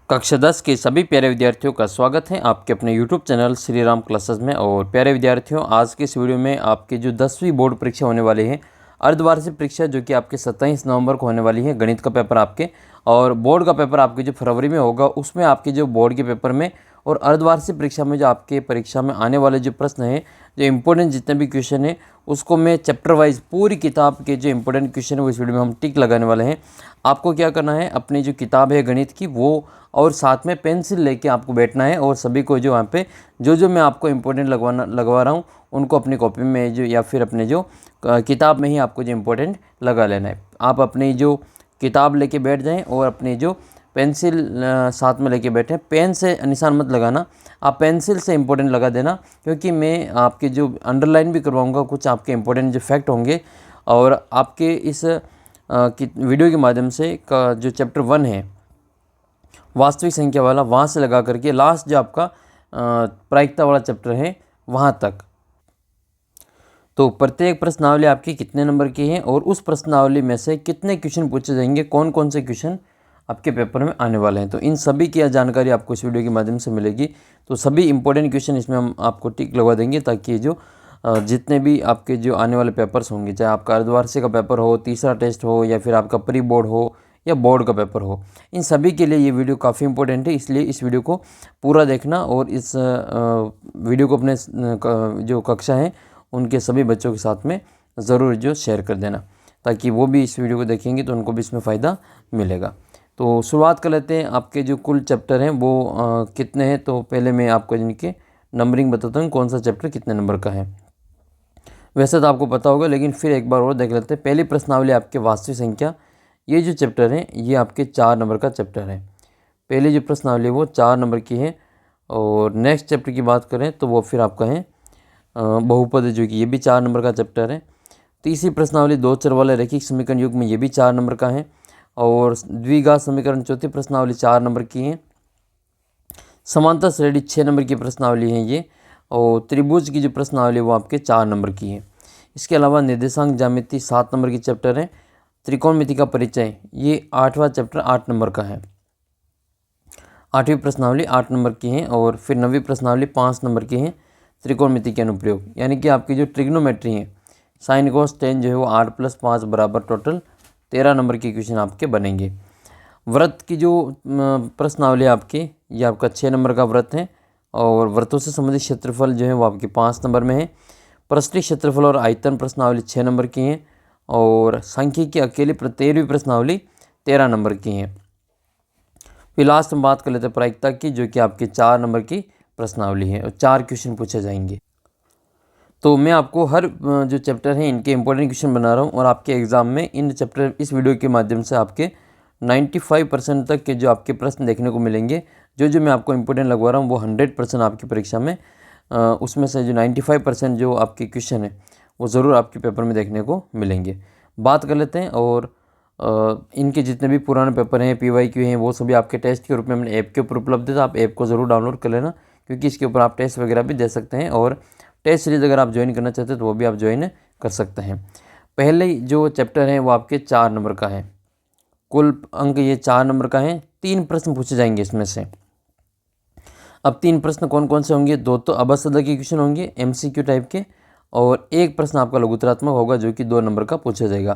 कक्षा 10 के सभी प्यारे विद्यार्थियों का स्वागत है आपके अपने YouTube channel Shri Ram classes में। और प्यारे विद्यार्थियों, आज के इस वीडियो में आपके जो 10वीं बोर्ड परीक्षा होने वाली है, अर्धवार्षिक परीक्षा जो कि आपके 27 नवंबर को होने वाली है, गणित का पेपर आपके और बोर्ड का पेपर आपके जो फरवरी में होगा, उसमें आपके जो बोर्ड के पेपर में और अर्धवार्षिक परीक्षा में जो आपके परीक्षा में आने वाले जो प्रश्न हैं, जो इम्पोर्टेंट जितने भी क्वेश्चन हैं, उसको मैं चैप्टर वाइज पूरी किताब के जो इम्पोर्टेंट क्वेश्चन है वो इस वीडियो में हम टिक लगाने वाले हैं। आपको क्या करना है, अपनी जो किताब है गणित की वो और साथ में पेंसिल लेके आपको बैठना है और सभी को जो वहाँ पे जो मैं आपको इम्पोर्टेंट लगवा रहा हूँ उनको अपनी कॉपी में जो या फिर अपने जो किताब में ही आपको जो इम्पोर्टेंट लगा लेना है। आप अपनी जो किताब लेके बैठ जाएं और अपनी जो पेंसिल साथ में लेके बैठें। पेन से निशान मत लगाना, आप पेंसिल से इम्पोर्टेंट लगा देना, क्योंकि मैं आपके जो अंडरलाइन भी करवाऊँगा कुछ आपके इम्पोर्टेंट जो फैक्ट होंगे और आपके इस वीडियो के माध्यम से का जो चैप्टर 1 है वास्तविक संख्या वाला, वहाँ से लगा करके लास्ट जो आपका प्रायिकता वाला चैप्टर है वहाँ तक। तो प्रत्येक प्रश्नावली आपकी कितने नंबर की है और उस प्रश्नावली में से कितने क्वेश्चन पूछे जाएंगे, कौन कौन से क्वेश्चन आपके पेपर में आने वाले हैं, तो इन सभी की जानकारी आपको इस वीडियो के माध्यम से मिलेगी। तो सभी इंपॉर्टेंट क्वेश्चन इसमें हम आपको टिक लगवा देंगे, ताकि जो जितने भी आपके जो आने वाले पेपर्स होंगे, चाहे आपका अर्धवार्षिक का पेपर हो, तीसरा टेस्ट हो, या फिर आपका प्री बोर्ड हो या बोर्ड का पेपर हो, इन सभी के लिए ये वीडियो काफ़ी इंपॉर्टेंट है। इसलिए इस वीडियो को पूरा देखना और इस वीडियो को अपने जो कक्षा हैं उनके सभी बच्चों के साथ में ज़रूर जो शेयर कर देना, ताकि वो भी इस वीडियो को देखेंगे तो उनको भी इसमें फ़ायदा मिलेगा। तो शुरुआत कर लेते हैं। आपके जो कुल चैप्टर हैं वो कितने हैं, तो पहले मैं आपको इनके नंबरिंग बताता हूँ, कौन सा चैप्टर कितने नंबर का है। वैसे तो आपको पता होगा, लेकिन फिर एक बार और देख लेते हैं। पहली प्रश्नावली आपके वास्तविक संख्या, ये जो चैप्टर है ये आपके 4 नंबर का चैप्टर है। पहली जो प्रश्नावली वो 4 नंबर की है। और नेक्स्ट चैप्टर की बात करें तो वो फिर आपका है बहुपद, जो कि ये भी 4 नंबर का चैप्टर है। तीसरी प्रश्नावली दो चर वाले रैखिक समीकरण युग में, ये भी 4 नंबर का है। और द्विघात समीकरण चौथी प्रश्नावली 4 नंबर की है। समांतर श्रेणी 6 नंबर की प्रश्नावली है ये। और त्रिभुज की जो प्रश्नावली वो आपके 4 नंबर की है। इसके अलावा निर्देशांक ज्यामिति 7 नंबर की चैप्टर है। त्रिकोणमिति का परिचय ये 8वां चैप्टर 8 नंबर का है। 8वीं प्रश्नावली 8 नंबर की है। और फिर 9वीं प्रश्नावली 5 नंबर की है, त्रिकोणमिति के अनुप्रयोग, यानी कि आपकी जो ट्रिग्नोमेट्री है, साइन कोस टेन जो है वो 8 + 5 बराबर टोटल 13 नंबर के क्वेश्चन आपके बनेंगे। व्रत की जो प्रश्नावली आपकी, ये आपका 6 नंबर का व्रत है। और व्रतों से संबंधित क्षेत्रफल जो है वो आपके 5 नंबर में है। पृष्ठीय क्षेत्रफल और आयतन प्रश्नावली 6 नंबर की है। और सांख्यिकी की अकेली 13वीं प्रश्नावली 13 नंबर की है। फिर लास्ट में बात कर लेते हैं प्रायिकता की, जो कि आपके 4 नंबर की प्रश्नावली है और 4 क्वेश्चन पूछे जाएंगे। तो मैं आपको हर जो चैप्टर है इनके इंपॉर्टेंट क्वेश्चन बना रहा हूँ, और आपके एग्ज़ाम में इन चैप्टर इस वीडियो के माध्यम से आपके 95% तक के जो आपके प्रश्न देखने को मिलेंगे। जो मैं आपको इंपॉर्टेंट लगवा रहा हूँ वो 100% आपकी परीक्षा में उसमें से जो 95% जो आपके क्वेश्चन है वो ज़रूर आपके पेपर में देखने को मिलेंगे। बात कर लेते हैं। और इनके जितने भी पुराने पेपर हैं, PYQ हैं, वो सभी आपके टेस्ट के रूप में मैंने ऐप के ऊपर उपलब्ध है। तो आप ऐप को ज़रूर डाउनलोड कर लेना, क्योंकि इसके ऊपर आप टेस्ट वगैरह भी दे सकते हैं। और टेस्ट सीरीज़ अगर आप ज्वाइन करना चाहते हैं तो वो भी आप ज्वाइन कर सकते हैं। पहले जो चैप्टर है वो आपके 4 नंबर का है। कुल अंक ये 4 नंबर का है। 3 प्रश्न पूछे जाएंगे इसमें से। अब 3 प्रश्न कौन कौन से होंगे, 2 तो अबसद के क्वेश्चन होंगे MCQ टाइप के, और एक प्रश्न आपका लघुत्तरात्मक होगा जो कि 2 नंबर का पूछा जाएगा।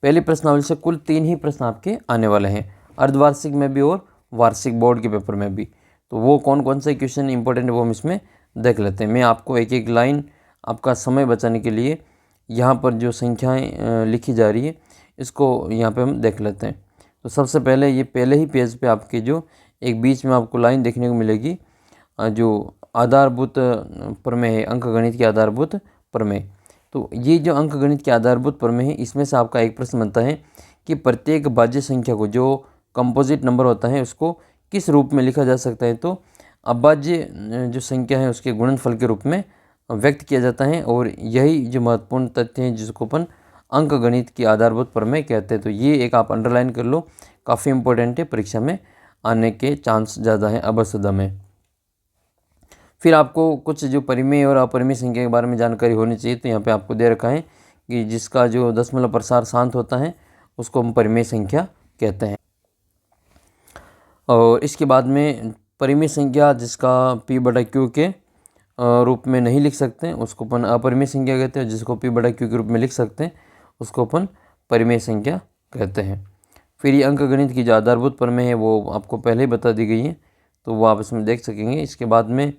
पहली प्रश्नावली से कुल 3 ही प्रश्न आपके आने वाले हैं, अर्धवार्षिक में भी और वार्षिक बोर्ड के पेपर में भी। तो वो कौन कौन से क्वेश्चन इंपॉर्टेंट है वो हम इसमें देख लेते हैं। मैं आपको एक एक लाइन आपका समय बचाने के लिए यहाँ पर जो संख्याएँ लिखी जा रही है इसको यहाँ पर हम देख लेते हैं। तो सबसे पहले ये पहले ही पेज पे आपके जो एक बीच में आपको लाइन देखने को मिलेगी, जो आधारभूत प्रमेय है, अंकगणित की आधारभूत प्रमेय। तो ये जो अंकगणित की आधारभूत प्रमेय है, इसमें से आपका एक प्रश्न बनता है कि प्रत्येक भाज्य संख्या को, जो कंपोजिट नंबर होता है, उसको किस रूप में लिखा जा सकता है। तो अभाज्य जो संख्या है उसके गुणनफल के रूप में व्यक्त किया जाता है। और यही जो महत्वपूर्ण तथ्य हैं जिसको अपन अंकगणित की आधारभूत प्रमेय कहते हैं। तो ये एक आप अंडरलाइन कर लो, काफ़ी इंपॉर्टेंट है, परीक्षा में आने के चांस ज़्यादा हैं अबसदा में। फिर आपको कुछ जो परिमेय और अपरिमेय संख्या के बारे में जानकारी होनी चाहिए। तो यहाँ पे आपको दे रखा है कि जिसका जो दशमलव प्रसार शांत होता है उसको हम परिमेय संख्या कहते हैं। और इसके बाद में परिमेय संख्या जिसका p/q के रूप में नहीं लिख सकते उसको अपन अपरिमेय संख्या कहते हैं, जिसको p/q के रूप में लिख सकते हैं उसको अपन परिमेय संख्या कहते हैं। फिर ये अंकगणित की जो आधारभूत प्रमेय है वो आपको पहले ही बता दी गई है, तो वो आप इसमें देख सकेंगे। इसके बाद में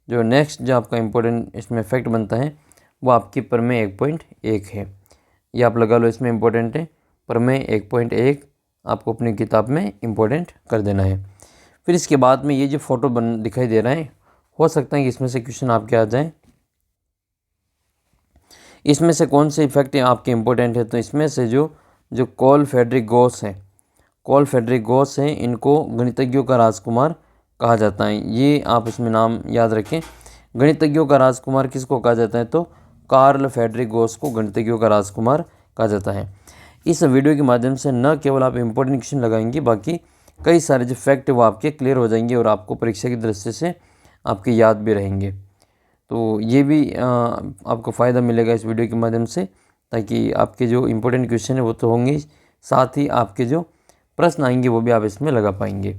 जो नेक्स्ट जो आपका इम्पोर्टेंट इसमें फैक्ट बनता है वो आपकी प्रमेय 1.1 है। ये आप लगा लो, इसमें इम्पोर्टेंट है प्रमेय 1.1, आपको अपनी किताब में इम्पोर्टेंट कर देना है। फिर इसके बाद में ये जो फोटो दिखाई दे रहा है, हो सकता है कि इसमें से क्वेश्चन आपके आ जाए। इसमें से कौन से इफेक्ट आपके इम्पोर्टेंट है, तो इसमें से जो कॉल फ्रेडरिक गॉस हैं, इनको गणितज्ञों का राजकुमार कहा जाता है। ये आप इसमें नाम याद रखें। गणितज्ञों का राजकुमार किसको कहा जाता है, तो कार्ल फ्रेडरिक गॉस को गणितज्ञों का राजकुमार कहा जाता है। इस वीडियो के माध्यम से न केवल आप इम्पोर्टेंट क्वेश्चन लगाएंगे, बाकी कई सारे जो फैक्ट वो आपके क्लियर हो जाएंगे और आपको परीक्षा की दृष्टि से आपके याद भी रहेंगे। तो ये भी आपको फ़ायदा मिलेगा इस वीडियो के माध्यम से, ताकि आपके जो इम्पोर्टेंट क्वेश्चन है वो तो होंगे, साथ ही आपके जो प्रश्न आएंगे वो भी आप इसमें लगा पाएंगे।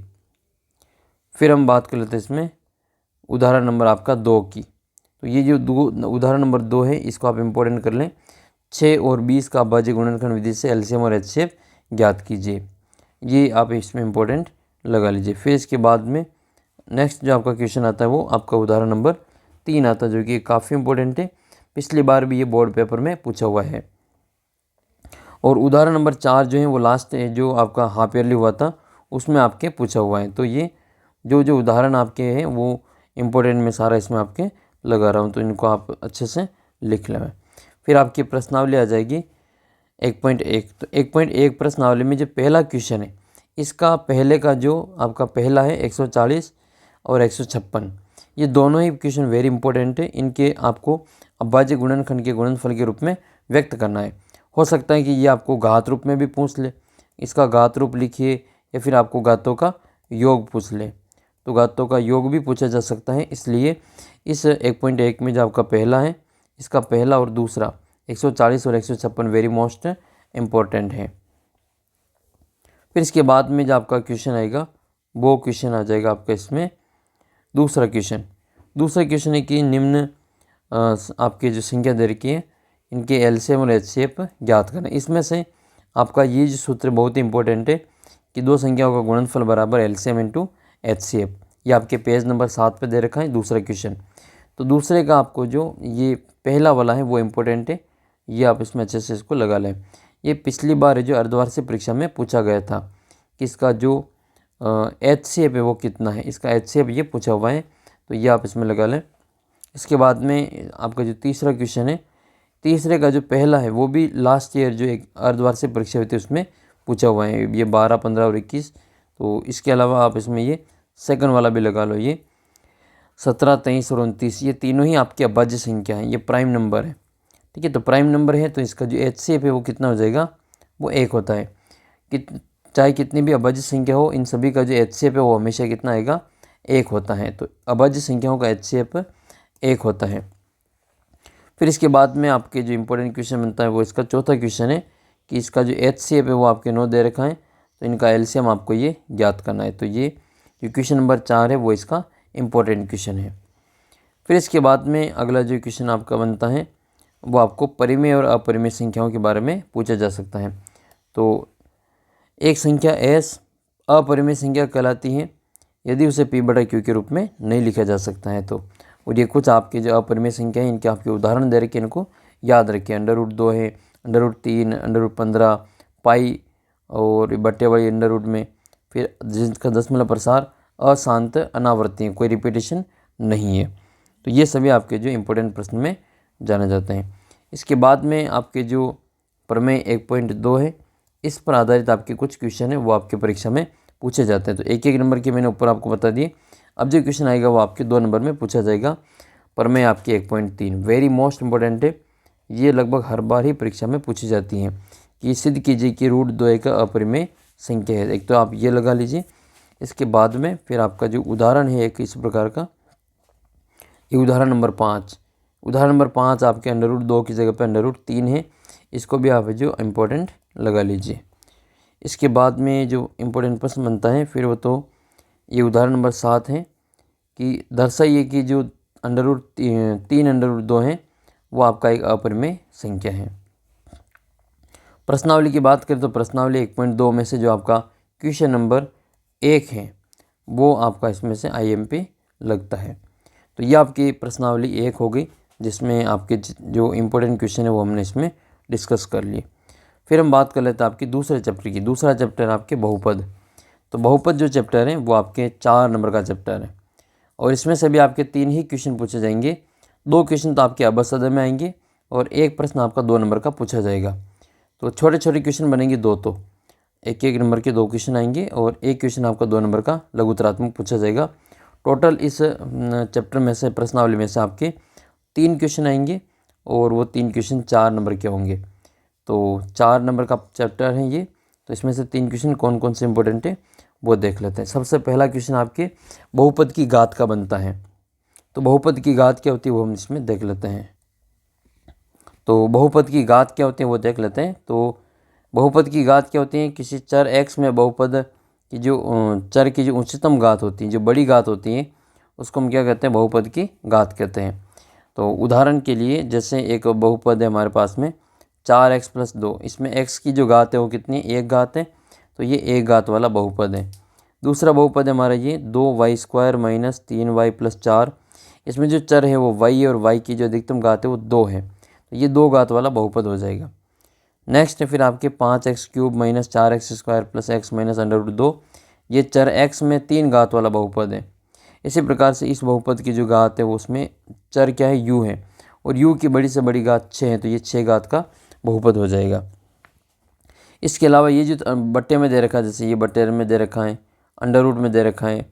फिर हम बात कर लेते हैं इसमें उदाहरण नंबर आपका 2 की। तो ये जो उदाहरण नंबर 2 है, इसको आप इम्पोर्टेंट कर लें। 6 और 20 का अभाज्य गुणनखंड विधि से एलसीएम और एचसीएफ ज्ञात कीजिए। ये आप इसमें इम्पोर्टेंट लगा लीजिए। फिर इसके बाद में नेक्स्ट जो आपका क्वेश्चन आता है वो आपका उदाहरण नंबर 3 आता है, जो कि काफ़ी इम्पोर्टेंट है। पिछली बार भी ये बोर्ड पेपर में पूछा हुआ है। और उदाहरण नंबर 4 जो है वो लास्ट है, जो आपका हाफ ईयरली हुआ था उसमें आपके पूछा हुआ है। तो ये जो उदाहरण आपके हैं वो इम्पोर्टेंट में सारा इसमें आपके लगा रहा हूँ, तो इनको आप अच्छे से लिख लें। फिर आपकी प्रश्नावली आ जाएगी 1.1। तो 1.1 प्रश्नावली में जो पहला क्वेश्चन है, इसका पहले का जो आपका पहला है 140 और 156, ये दोनों ही क्वेश्चन वेरी इंपॉर्टेंट है। इनके आपको अभाज्य गुणनखंड के गुणनफल के रूप में व्यक्त करना है। हो सकता है कि ये आपको घात रूप में भी पूछ ले, इसका घात रूप लिखिए, या फिर आपको घातों का योग पूछ ले, तो घातों का योग भी पूछा जा सकता है। इसलिए इस 1.1 में जो आपका पहला है, इसका पहला और दूसरा 140 और 156 वेरी मोस्ट इम्पोर्टेंट है। फिर इसके बाद में जो आपका क्वेश्चन आएगा वो क्वेश्चन आ जाएगा आपका इसमें दूसरा क्वेश्चन है कि निम्न आपके जो संख्या दे रखी है इनके एलसीएम और एचसीएफ ज्ञात करना। इसमें से आपका ये जो सूत्र बहुत ही इंपॉर्टेंट है कि दो संख्याओं का गुणनफल बराबर एलसीएम इंटू एचसीएफ। ये आपके पेज नंबर 7 पे दे रखा है दूसरा क्वेश्चन। तो दूसरे का आपको जो ये पहला वाला है वो इम्पोर्टेंट है, ये आप इसमें अच्छे से इसको लगा लें। ये पिछली बार जो अर्धवार्षिक परीक्षा में पूछा गया था कि इसका जो एचसीएफ है वो कितना है, इसका एचसीएफ ये पूछा हुआ है, तो ये आप इसमें लगा लें। इसके बाद में आपका जो तीसरा क्वेश्चन है, तीसरे का जो पहला है वो भी लास्ट ईयर जो एक अर्धवार्षिक परीक्षा हुई थी उसमें पूछा हुआ है, ये 12, 15 और 21। तो इसके अलावा आप इसमें ये सेकंड वाला भी लगा लो, ये 17, 23 और 29, ये तीनों ही आपकी अभाज्य संख्या है, ये प्राइम नंबर है। ठीक है, तो प्राइम नंबर है तो इसका जो एचसीएफ है वो कितना हो जाएगा, वो 1 होता है। चाहे कितनी भी अभाज्य संख्या हो, इन सभी का जो एचसीएफ है वो हमेशा कितना आएगा, 1 होता है। तो अभाज्य संख्याओं का एचसीएफ 1 होता है। फिर इसके बाद में आपके जो इम्पोर्टेंट क्वेश्चन बनता है वो इसका चौथा क्वेश्चन है कि इसका जो एचसीएफ है वो आपके 9 दे रखा है, तो इनका एलसीएम आपको ये ज्ञात करना है। तो ये जो क्वेश्चन नंबर 4 है वो इसका इम्पोर्टेंट क्वेश्चन है। फिर इसके बाद में अगला जो क्वेश्चन आपका बनता है वो आपको परिमेय और अपरिमेय संख्याओं के बारे में पूछा जा सकता है। तो एक संख्या एस अपरिमेय संख्या कहलाती है यदि उसे p/q के रूप में नहीं लिखा जा सकता है। तो और ये कुछ आपके जो अपरिमेय संख्या है इनके आपके उदाहरण दे रखे, इनको याद रखिए। √2 है, √3, √15, पाई और बट्टे वाली √ में, फिर जिसका दशमलव प्रसार अशांत अनावर्ती है, कोई रिपीटेशन नहीं है। तो ये सभी आपके जो इम्पोर्टेंट प्रश्न में जाने जाते हैं। इसके बाद में आपके जो प्रमेय 1.2 है, इस पर आधारित आपके कुछ क्वेश्चन है वो आपके परीक्षा में पूछे जाते हैं। तो 1-1 नंबर के मैंने ऊपर आपको बता दिए। अब जो क्वेश्चन आएगा वो आपके 2 नंबर में पूछा जाएगा। प्रमेय आपकी 1.3 वेरी मोस्ट इम्पोर्टेंट है, ये लगभग हर बार ही परीक्षा में पूछी जाती हैं कि सिद्ध कीजिए कि √2 एक अपरिमेय संख्या है। एक तो आप ये लगा लीजिए। इसके बाद में फिर आपका जो उदाहरण है एक इस प्रकार का, ये उदाहरण नंबर 5 आपके √2 की जगह पर √3 है, इसको भी आप जो इम्पोर्टेंट लगा लीजिए। इसके बाद में जो इम्पोर्टेंट प्रश्न बनता है फिर वो तो ये उदाहरण नंबर 7 है कि दर्शाइए कि जो तीन अंडर रूट 2 हैं वो आपका एक अपरिमेय संख्या है। प्रश्नावली की बात करें तो प्रश्नावली 1.2 में से जो आपका क्वेश्चन नंबर 1 है वो आपका इसमें से IMP लगता है। तो ये आपकी प्रश्नावली 1 हो गई, जिसमें आपके जो इम्पोर्टेंट क्वेश्चन है वो हमने इसमें डिस्कस कर लिए। फिर हम बात कर लेते हैं आपकी दूसरे चैप्टर की। दूसरा चैप्टर आपके बहुपद। तो बहुपद जो चैप्टर है वो आपके 4 नंबर का चैप्टर है और इसमें से भी आपके 3 ही क्वेश्चन पूछे जाएंगे। 2 क्वेश्चन तो आपके अबसद में आएंगे और एक प्रश्न आपका 2 नंबर का पूछा जाएगा। तो छोटे छोटे क्वेश्चन बनेंगे 2, तो 1-1 नंबर के 2 क्वेश्चन आएंगे और एक क्वेश्चन आपका 2 नंबर का लघुतरात्मक पूछा जाएगा। टोटल इस चैप्टर में से प्रश्नावली में से आपके 3 क्वेश्चन आएंगे और वो 3 क्वेश्चन 4 नंबर के होंगे। तो 4 नंबर का चैप्टर है ये। तो इसमें से 3 क्वेश्चन कौन कौन से इंपॉर्टेंट है वो देख लेते हैं। सबसे पहला क्वेश्चन आपके बहुपद की घात का बनता है। तो बहुपद की घात क्या होती है वो हम इसमें देख लेते हैं। तो बहुपद की घात क्या होती है वो देख लेते हैं। तो बहुपद की घात क्या होती है, किसी चर x में बहुपद की जो चर की जो उच्चतम घात होती है, जो बड़ी घात होती है, उसको हम क्या कहते हैं, बहुपद की घात कहते हैं। तो उदाहरण के लिए जैसे एक बहुपद है हमारे पास में 4x + 2, इसमें x की जो घात है वो कितनी, 1 घात है, तो ये 1 घात वाला बहुपद है। दूसरा बहुपद है हमारा ये 2y² - 3y + 4, इसमें जो चर है वो y है और y की जो अधिकतम घात है वो 2 है, तो ये 2 घात वाला बहुपद हो जाएगा। नेक्स्ट है फिर आपके 5x³ - 4x² + x -√2, ये चर x में 3 घात वाला बहुपद है। इसी प्रकार से इस बहुपद की जो घात है वो उसमें चर क्या है, u है, और u की बड़ी से बड़ी घात 6 है, तो ये 6 घात का बहुपद हो जाएगा। इसके अलावा ये जो बट्टे में दे रखा है, जैसे ये बट्टे में दे रखा है, अंडर रूट में दे रखा है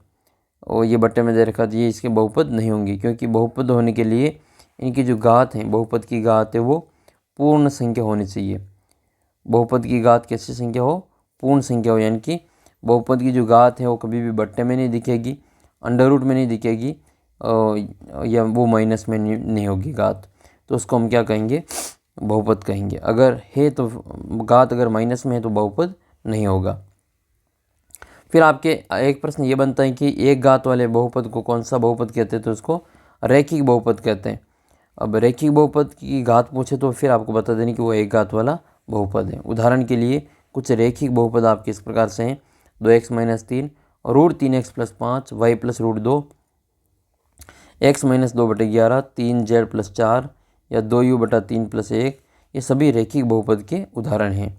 और ये बट्टे में दे रखा है, तो ये इसके बहुपद नहीं होंगे, क्योंकि बहुपद होने के लिए इनकी जो घात है, बहुपद की घात है वो पूर्ण संख्या होनी चाहिए। बहुपद की घात कैसी संख्या हो, पूर्ण संख्या हो, यानी कि बहुपद की जो घात है वो कभी भी बट्टे में नहीं दिखेगी, अंडर रूट में नहीं दिखेगी या वो माइनस में नहीं होगी घात, तो उसको हम क्या कहेंगे, बहुपद कहेंगे। अगर है तो घात अगर माइनस में है तो बहुपद नहीं होगा। फिर आपके एक प्रश्न ये बनता है कि 1 घात वाले बहुपद को कौन सा बहुपद कहते हैं, तो उसको रैखिक बहुपद कहते हैं। अब रैखिक बहुपद की घात पूछे तो फिर आपको बता देनी कि वो 1 घात वाला बहुपद है। उदाहरण के लिए कुछ रैखिक बहुपद आपके इस प्रकार से हैं, 2x - 3 √3x + 5 y + √2, x - 2/11, 3z + 4 या 2u/3 + 1, ये सभी रैखिक बहुपद के उदाहरण हैं।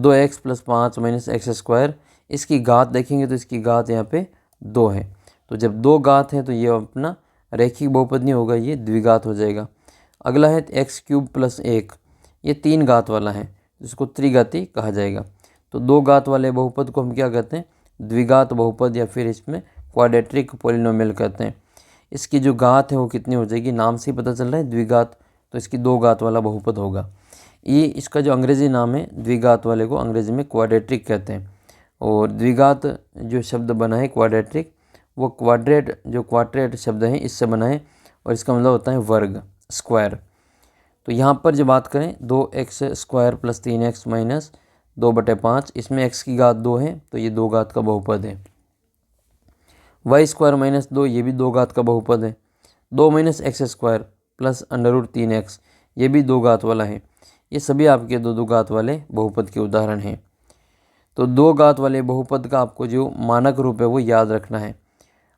2x + 5 - x², इसकी घात देखेंगे तो इसकी घात यहाँ पे 2 है, तो जब 2 घात है तो ये अपना रैखिक बहुपद नहीं होगा, ये द्विघात हो जाएगा। अगला है x³ + 1, ये 3 घात वाला है, जिसको त्रिघाती कहा जाएगा। तो 2 घात वाले बहुपद को हम क्या कहते हैं, द्विघात बहुपद, या फिर इसमें क्वाड्रेटिक पॉलिनोमियल कहते हैं। इसकी जो घात है वो कितनी हो जाएगी, नाम से ही पता चल रहा है द्विघात, तो इसकी 2 घात वाला बहुपद होगा। ये इसका जो अंग्रेज़ी नाम है द्विघात वाले को अंग्रेज़ी में क्वाड्रेटिक कहते हैं। और द्विघात जो शब्द बना है क्वाड्रेटिक, वो क्वाड्रेट शब्द है इससे बना है और इसका मतलब होता है वर्ग, स्क्वायर। तो यहाँ पर जो बात करें 2x² + 3x - 2/5, इसमें x की घात 2 है, तो ये 2 घात का बहुपद है। y² - 2, ये भी 2 घात का बहुपद है। 2 - x² + √3x, ये भी 2 घात वाला है। ये सभी आपके 2 घात वाले बहुपद के उदाहरण हैं। तो 2 घात वाले बहुपद का आपको जो मानक रूप है वो याद रखना है।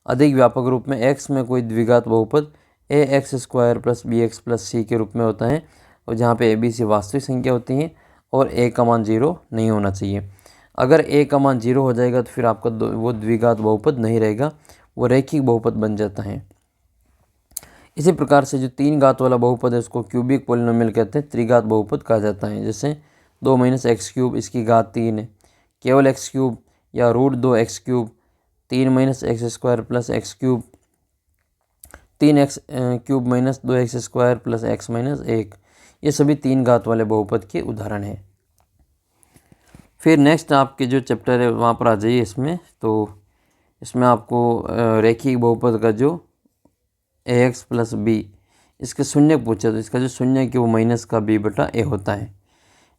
अधिक व्यापक रूप में x में कोई द्विघात बहुपद ax² + bx + c के रूप में होता है, और जहाँ पे a b c वास्तविक संख्या होती हैं और a का मान 0 नहीं होना चाहिए। अगर a का मान 0 हो जाएगा तो फिर आपका वो द्विघात बहुपद नहीं रहेगा, वो रैखिक बहुपद बन जाता है। इसी प्रकार से जो 3 घात वाला बहुपद है उसको क्यूबिक पॉलिनोमियल कहते हैं, त्रिघात बहुपद कहा जाता है। जैसे 2 - x³ इसकी घात 3 है, केवल x³ या √2x³, 3 - x² + x³, 3x³ - 2x² + x - 1, ये सभी 3 घात वाले बहुपद के उदाहरण हैं। फिर नेक्स्ट आपके जो चैप्टर है वहाँ पर आ जाइए इसमें। तो इसमें आपको रैखिक बहुपद का जो ax + b, इसके शून्य पूछा, तो इसका जो शून्य है कि वो -b/a होता है,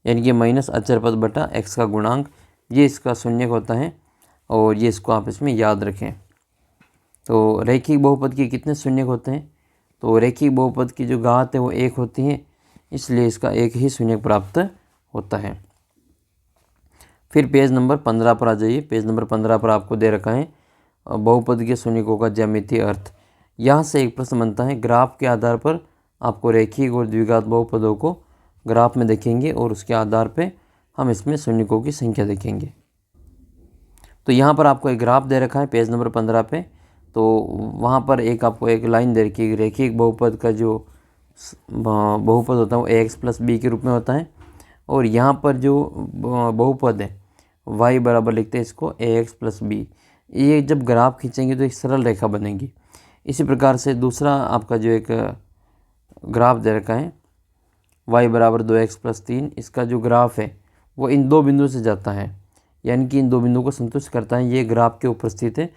यानी कि माइनस अचर पद बटा x का गुणांक, ये इसका शून्य होता है। और ये इसको आप इसमें याद रखें। तो रैखिक बहुपद के कितने शून्यक होते हैं? तो रैखिक बहुपद की जो घात है वो 1 होती है, इसलिए इसका 1 ही शून्यक प्राप्त होता है। फिर पेज नंबर 15 पर आ जाइए। पेज नंबर 15 पर आपको दे रखा है बहुपद के शून्यकों का ज्यामितीय अर्थ। यहाँ से एक प्रश्न बनता है, ग्राफ के आधार पर आपको रैखिक और द्विघात बहुपदों को ग्राफ में देखेंगे और उसके आधार पे हम इसमें शून्यकों की संख्या देखेंगे। तो यहाँ पर आपको एक ग्राफ दे रखा है पेज नंबर 15 पे। तो वहाँ पर एक आपको एक लाइन दे रखी है, रैखिक बहुपद का जो बहुपद होता है वो ax + b के रूप में होता है। और यहाँ पर जो बहुपद है y बराबर लिखते हैं इसको ax + b। ये जब ग्राफ खींचेंगे तो एक सरल रेखा बनेगी। इसी प्रकार से दूसरा आपका जो एक ग्राफ दे रखा है y बराबर 2x + 3, इसका जो ग्राफ है वो इन दो बिंदुओं से जाता है, यानी कि इन दो बिंदुओं को संतुष्ट करता है। ये ग्राफ के ऊपर स्थित है,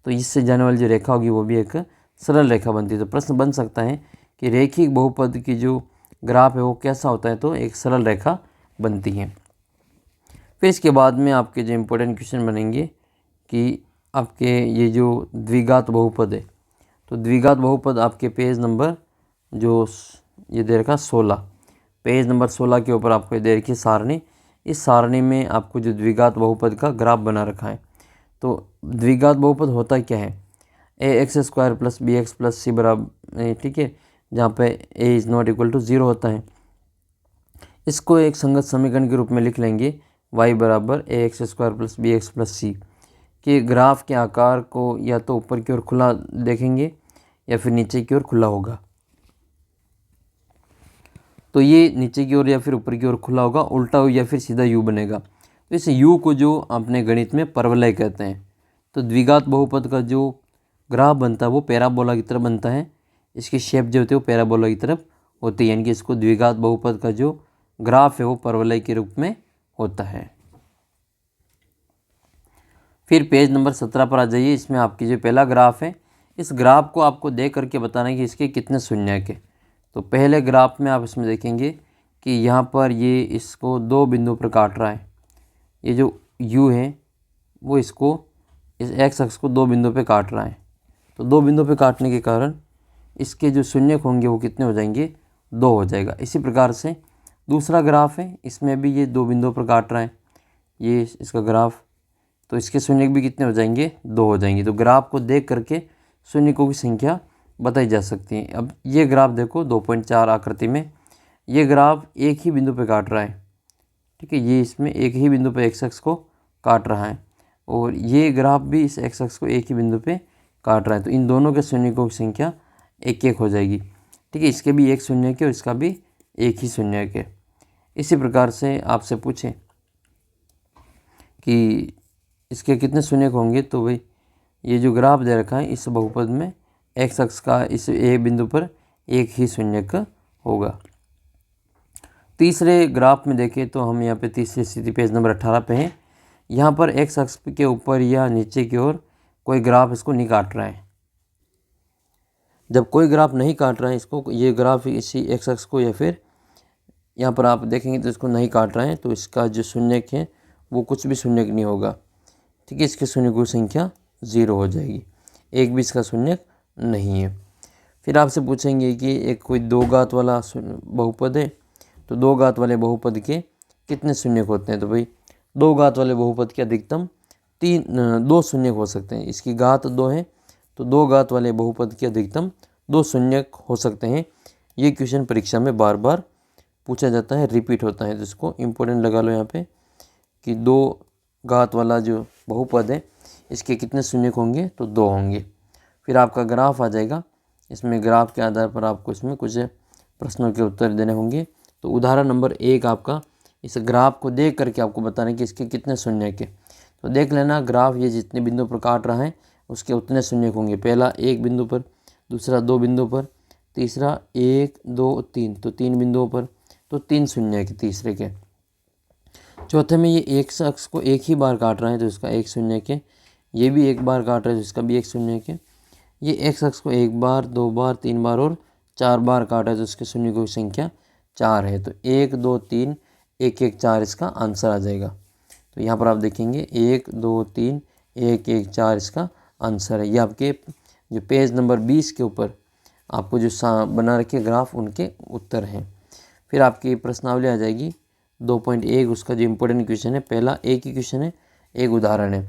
तो इससे जाने वाली जो रेखा होगी वो भी एक सरल रेखा बनती है। तो प्रश्न बन सकता है कि रैखिक बहुपद की जो ग्राफ है वो कैसा होता है? तो एक सरल रेखा बनती है। फिर इसके बाद में आपके जो इम्पोर्टेंट क्वेश्चन बनेंगे कि आपके ये जो द्विघात बहुपद है, तो द्विघात बहुपद आपके पेज नंबर जो ये दे रखा 16, पेज नंबर 16 के ऊपर आपको दे रखी सारणी। इस सारणी में आपको जो द्विघात बहुपद का ग्राफ बना रखा है। तो द्विघात बहुपद होता क्या है? ax² + bx + c बराबर, ठीक है, जहाँ पे a ≠ = 0 होता है। इसको एक संगत समीकरण के रूप में लिख लेंगे y बराबर ax² + bx + c कि ग्राफ के आकार को या तो ऊपर की ओर खुला देखेंगे या फिर नीचे की ओर खुला होगा। तो ये नीचे की ओर या फिर ऊपर की ओर खुला होगा, उल्टा हो या फिर सीधा यू बनेगा। तो इस यू को जो अपने गणित में परवलय कहते हैं। तो द्विघात बहुपद का जो ग्राफ बनता है वो पैराबोला की तरफ बनता है। इसकी शेप जो होती है वो पैराबोला की तरफ होती है, यानी कि इसको द्विघात बहुपद का जो ग्राफ है वो परवलय के रूप में होता है। फिर पेज नंबर 17 पर आ जाइए। इसमें आपकी जो पहला ग्राफ है, इस ग्राफ को आपको देख करके बताना है कि इसके कितने शून्यक है। तो पहले ग्राफ में आप इसमें देखेंगे कि यहाँ पर ये इसको दो बिंदुओं पर काट रहा है। ये जो u है वो इसको इस x अक्ष को दो बिंदुओं पे काट रहा है। तो दो बिंदुओं पे काटने के कारण इसके जो शून्यक होंगे वो कितने हो जाएंगे? 2 हो जाएगा। इसी प्रकार से दूसरा ग्राफ है, इसमें भी ये दो बिंदुओं पर काट रहा है, ये इसका ग्राफ, तो इसके शून्यक भी कितने हो जाएंगे? 2 हो जाएंगे। तो ग्राफ को देख करके शून्यकों की संख्या बताई जा सकती है। अब ये ग्राफ देखो 2.4 आकृति में, ये ग्राफ एक ही बिंदु पे काट रहा है, ठीक है, ये इसमें एक ही बिंदु पे x अक्ष को काट रहा है और ये ग्राफ भी इस x अक्ष को एक ही बिंदु पे काट रहा है। तो इन दोनों के शून्यकों की संख्या 1-1 हो जाएगी, ठीक है। इसके भी एक शून्यक है और इसका भी एक ही शून्यक है। इसी प्रकार से आपसे पूछें कि इसके कितने शून्यक होंगे, तो भाई ये जो ग्राफ दे रखा है इस बहुपद में x अक्ष का इस a बिंदु पर एक ही शून्यक होगा। तीसरे ग्राफ में देखें तो हम यहाँ पे तीसरी स्थिति पेज नंबर 18 पे हैं। यहाँ पर x अक्ष के ऊपर या नीचे की ओर कोई ग्राफ इसको नहीं काट रहा है। जब कोई ग्राफ नहीं काट रहा है इसको, ये ग्राफ इसी x अक्ष को या फिर यहाँ पर आप देखेंगे तो इसको नहीं काट रहा है, तो इसका जो शून्यक है वो कुछ भी शून्यक नहीं होगा, ठीक है। इसके शून्यकों की संख्या 0 हो जाएगी, एक भी इसका शून्यक नहीं है। फिर आपसे पूछेंगे कि एक कोई दो घात वाला बहुपद है, तो दो घात वाले बहुपद के कितने शून्यक होते हैं? तो भाई दो घात वाले बहुपद के अधिकतम 2 शून्यक हो सकते हैं। इसकी घात 2 है, तो दो घात वाले बहुपद के अधिकतम 2 शून्यक हो सकते हैं। ये क्वेश्चन परीक्षा में बार बार पूछा जाता है, रिपीट होता है, तो इसको इम्पोर्टेंट लगा लो यहाँ पे कि दो घात वाला जो बहुपद है इसके कितने शून्यक होंगे? तो 2 होंगे। फिर आपका ग्राफ आ जाएगा, इसमें ग्राफ के आधार पर आपको इसमें कुछ प्रश्नों के उत्तर देने होंगे। तो उदाहरण नंबर 1 आपका इस ग्राफ को देख करके आपको बताना है कि इसके कितने शून्यक है। तो देख लेना ग्राफ ये जितने बिंदु पर काट रहा है उसके उतने शून्यक होंगे। पहला 1 बिंदु पर, दूसरा 2 बिंदु पर, तीसरा 1 2 3, तो 3 बिंदुओं पर, तो 3 शून्यक है तीसरे के। चौथे में ये x अक्ष को एक ही बार काट रहा है तो इसका 1 शून्यक है। ये भी एक बार काट रहा है तो इसका भी 1 शून्यक है। ये x अक्ष को 1 बार, 2 बार, 3 बार और 4 बार काटा है तो इसके शून्यकों की संख्या 4 है। तो 1 2 3 1 1 4 इसका आंसर आ जाएगा। तो यहाँ पर आप देखेंगे 1 2 3 114 इसका आंसर है। ये आपके जो पेज नंबर 20 के ऊपर आपको जो बना रखे ग्राफ उनके उत्तर हैं। फिर आपकी प्रश्नावली आ जाएगी 2.1, उसका जो इम्पोर्टेंट क्वेश्चन है, पहला एक ही क्वेश्चन है, एक उदाहरण है,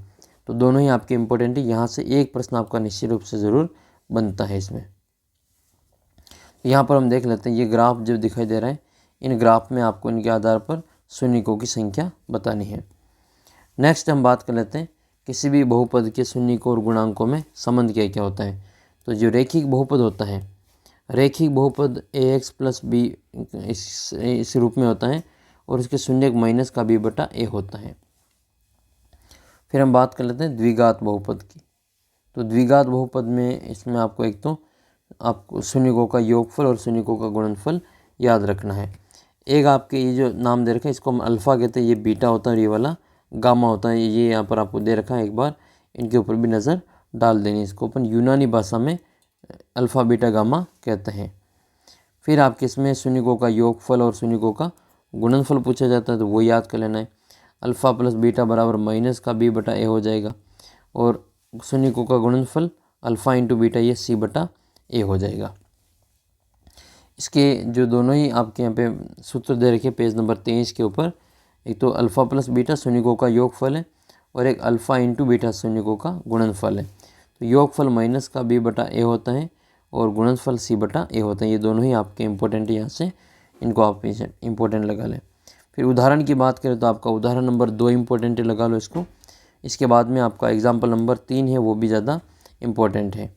तो दोनों ही आपके इम्पोर्टेंट है। यहाँ से एक प्रश्न आपका निश्चित रूप से ज़रूर बनता है इसमें। तो यहाँ पर हम देख लेते हैं, ये ग्राफ जो दिखाई दे रहा है, इन ग्राफ में आपको इनके आधार पर शून्यकों की संख्या बतानी है। नेक्स्ट हम बात कर लेते हैं किसी भी बहुपद के शून्यकों और गुणांकों में संबंध क्या क्या होता है। तो जो रेखिक बहुपद होता है, रेखिक बहुपद ax प्लस बी इस रूप में होता है और उसके शून्य माइनस का b बटा a होता है। फिर हम बात कर लेते हैं द्विघात बहुपद की। तो द्विघात बहुपद में इसमें आपको एक तो आपको शून्यकों का योगफल और शून्यकों का गुणनफल याद रखना है। एक आपके ये जो नाम दे रखा है इसको हम अल्फ़ा कहते हैं, ये बीटा होता है और ये वाला गामा होता है। ये यहाँ पर आपको दे रखा है, एक बार इनके ऊपर भी नज़र डाल देनी। इसको अपन यूनानी भाषा में अल्फ़ा बीटा गामा कहते हैं। फिर आपके इसमें शून्यकों का योगफल और शून्यकों का गुणनफल पूछा जाता है, तो वो याद कर लेना है। अल्फ़ा प्लस बीटा बराबर माइनस का b बटा a हो जाएगा और शून्यकों का गुणनफल अल्फ़ा इंटू बीटा ये c बटा a हो जाएगा। इसके जो दोनों ही आपके यहाँ पे सूत्र दे रखे पेज नंबर 23 के ऊपर, एक तो अल्फ़ा प्लस बीटा शून्यकों का योगफल है और एक अल्फ़ा इंटू बीटा शून्यकों का गुणनफल है। तो योगफल माइनस का b बटा a होता है और गुणनफल c बटा a होता है। ये दोनों ही आपके इम्पोर्टेंट, यहाँ से इनको आप इम्पोर्टेंट लगा लें। फिर उदाहरण की बात करें तो आपका उदाहरण नंबर 2 इम्पोर्टेंट लगा लो इसको। इसके बाद में आपका एग्जाम्पल नंबर 3 है, वो भी ज़्यादा इम्पोर्टेंट है।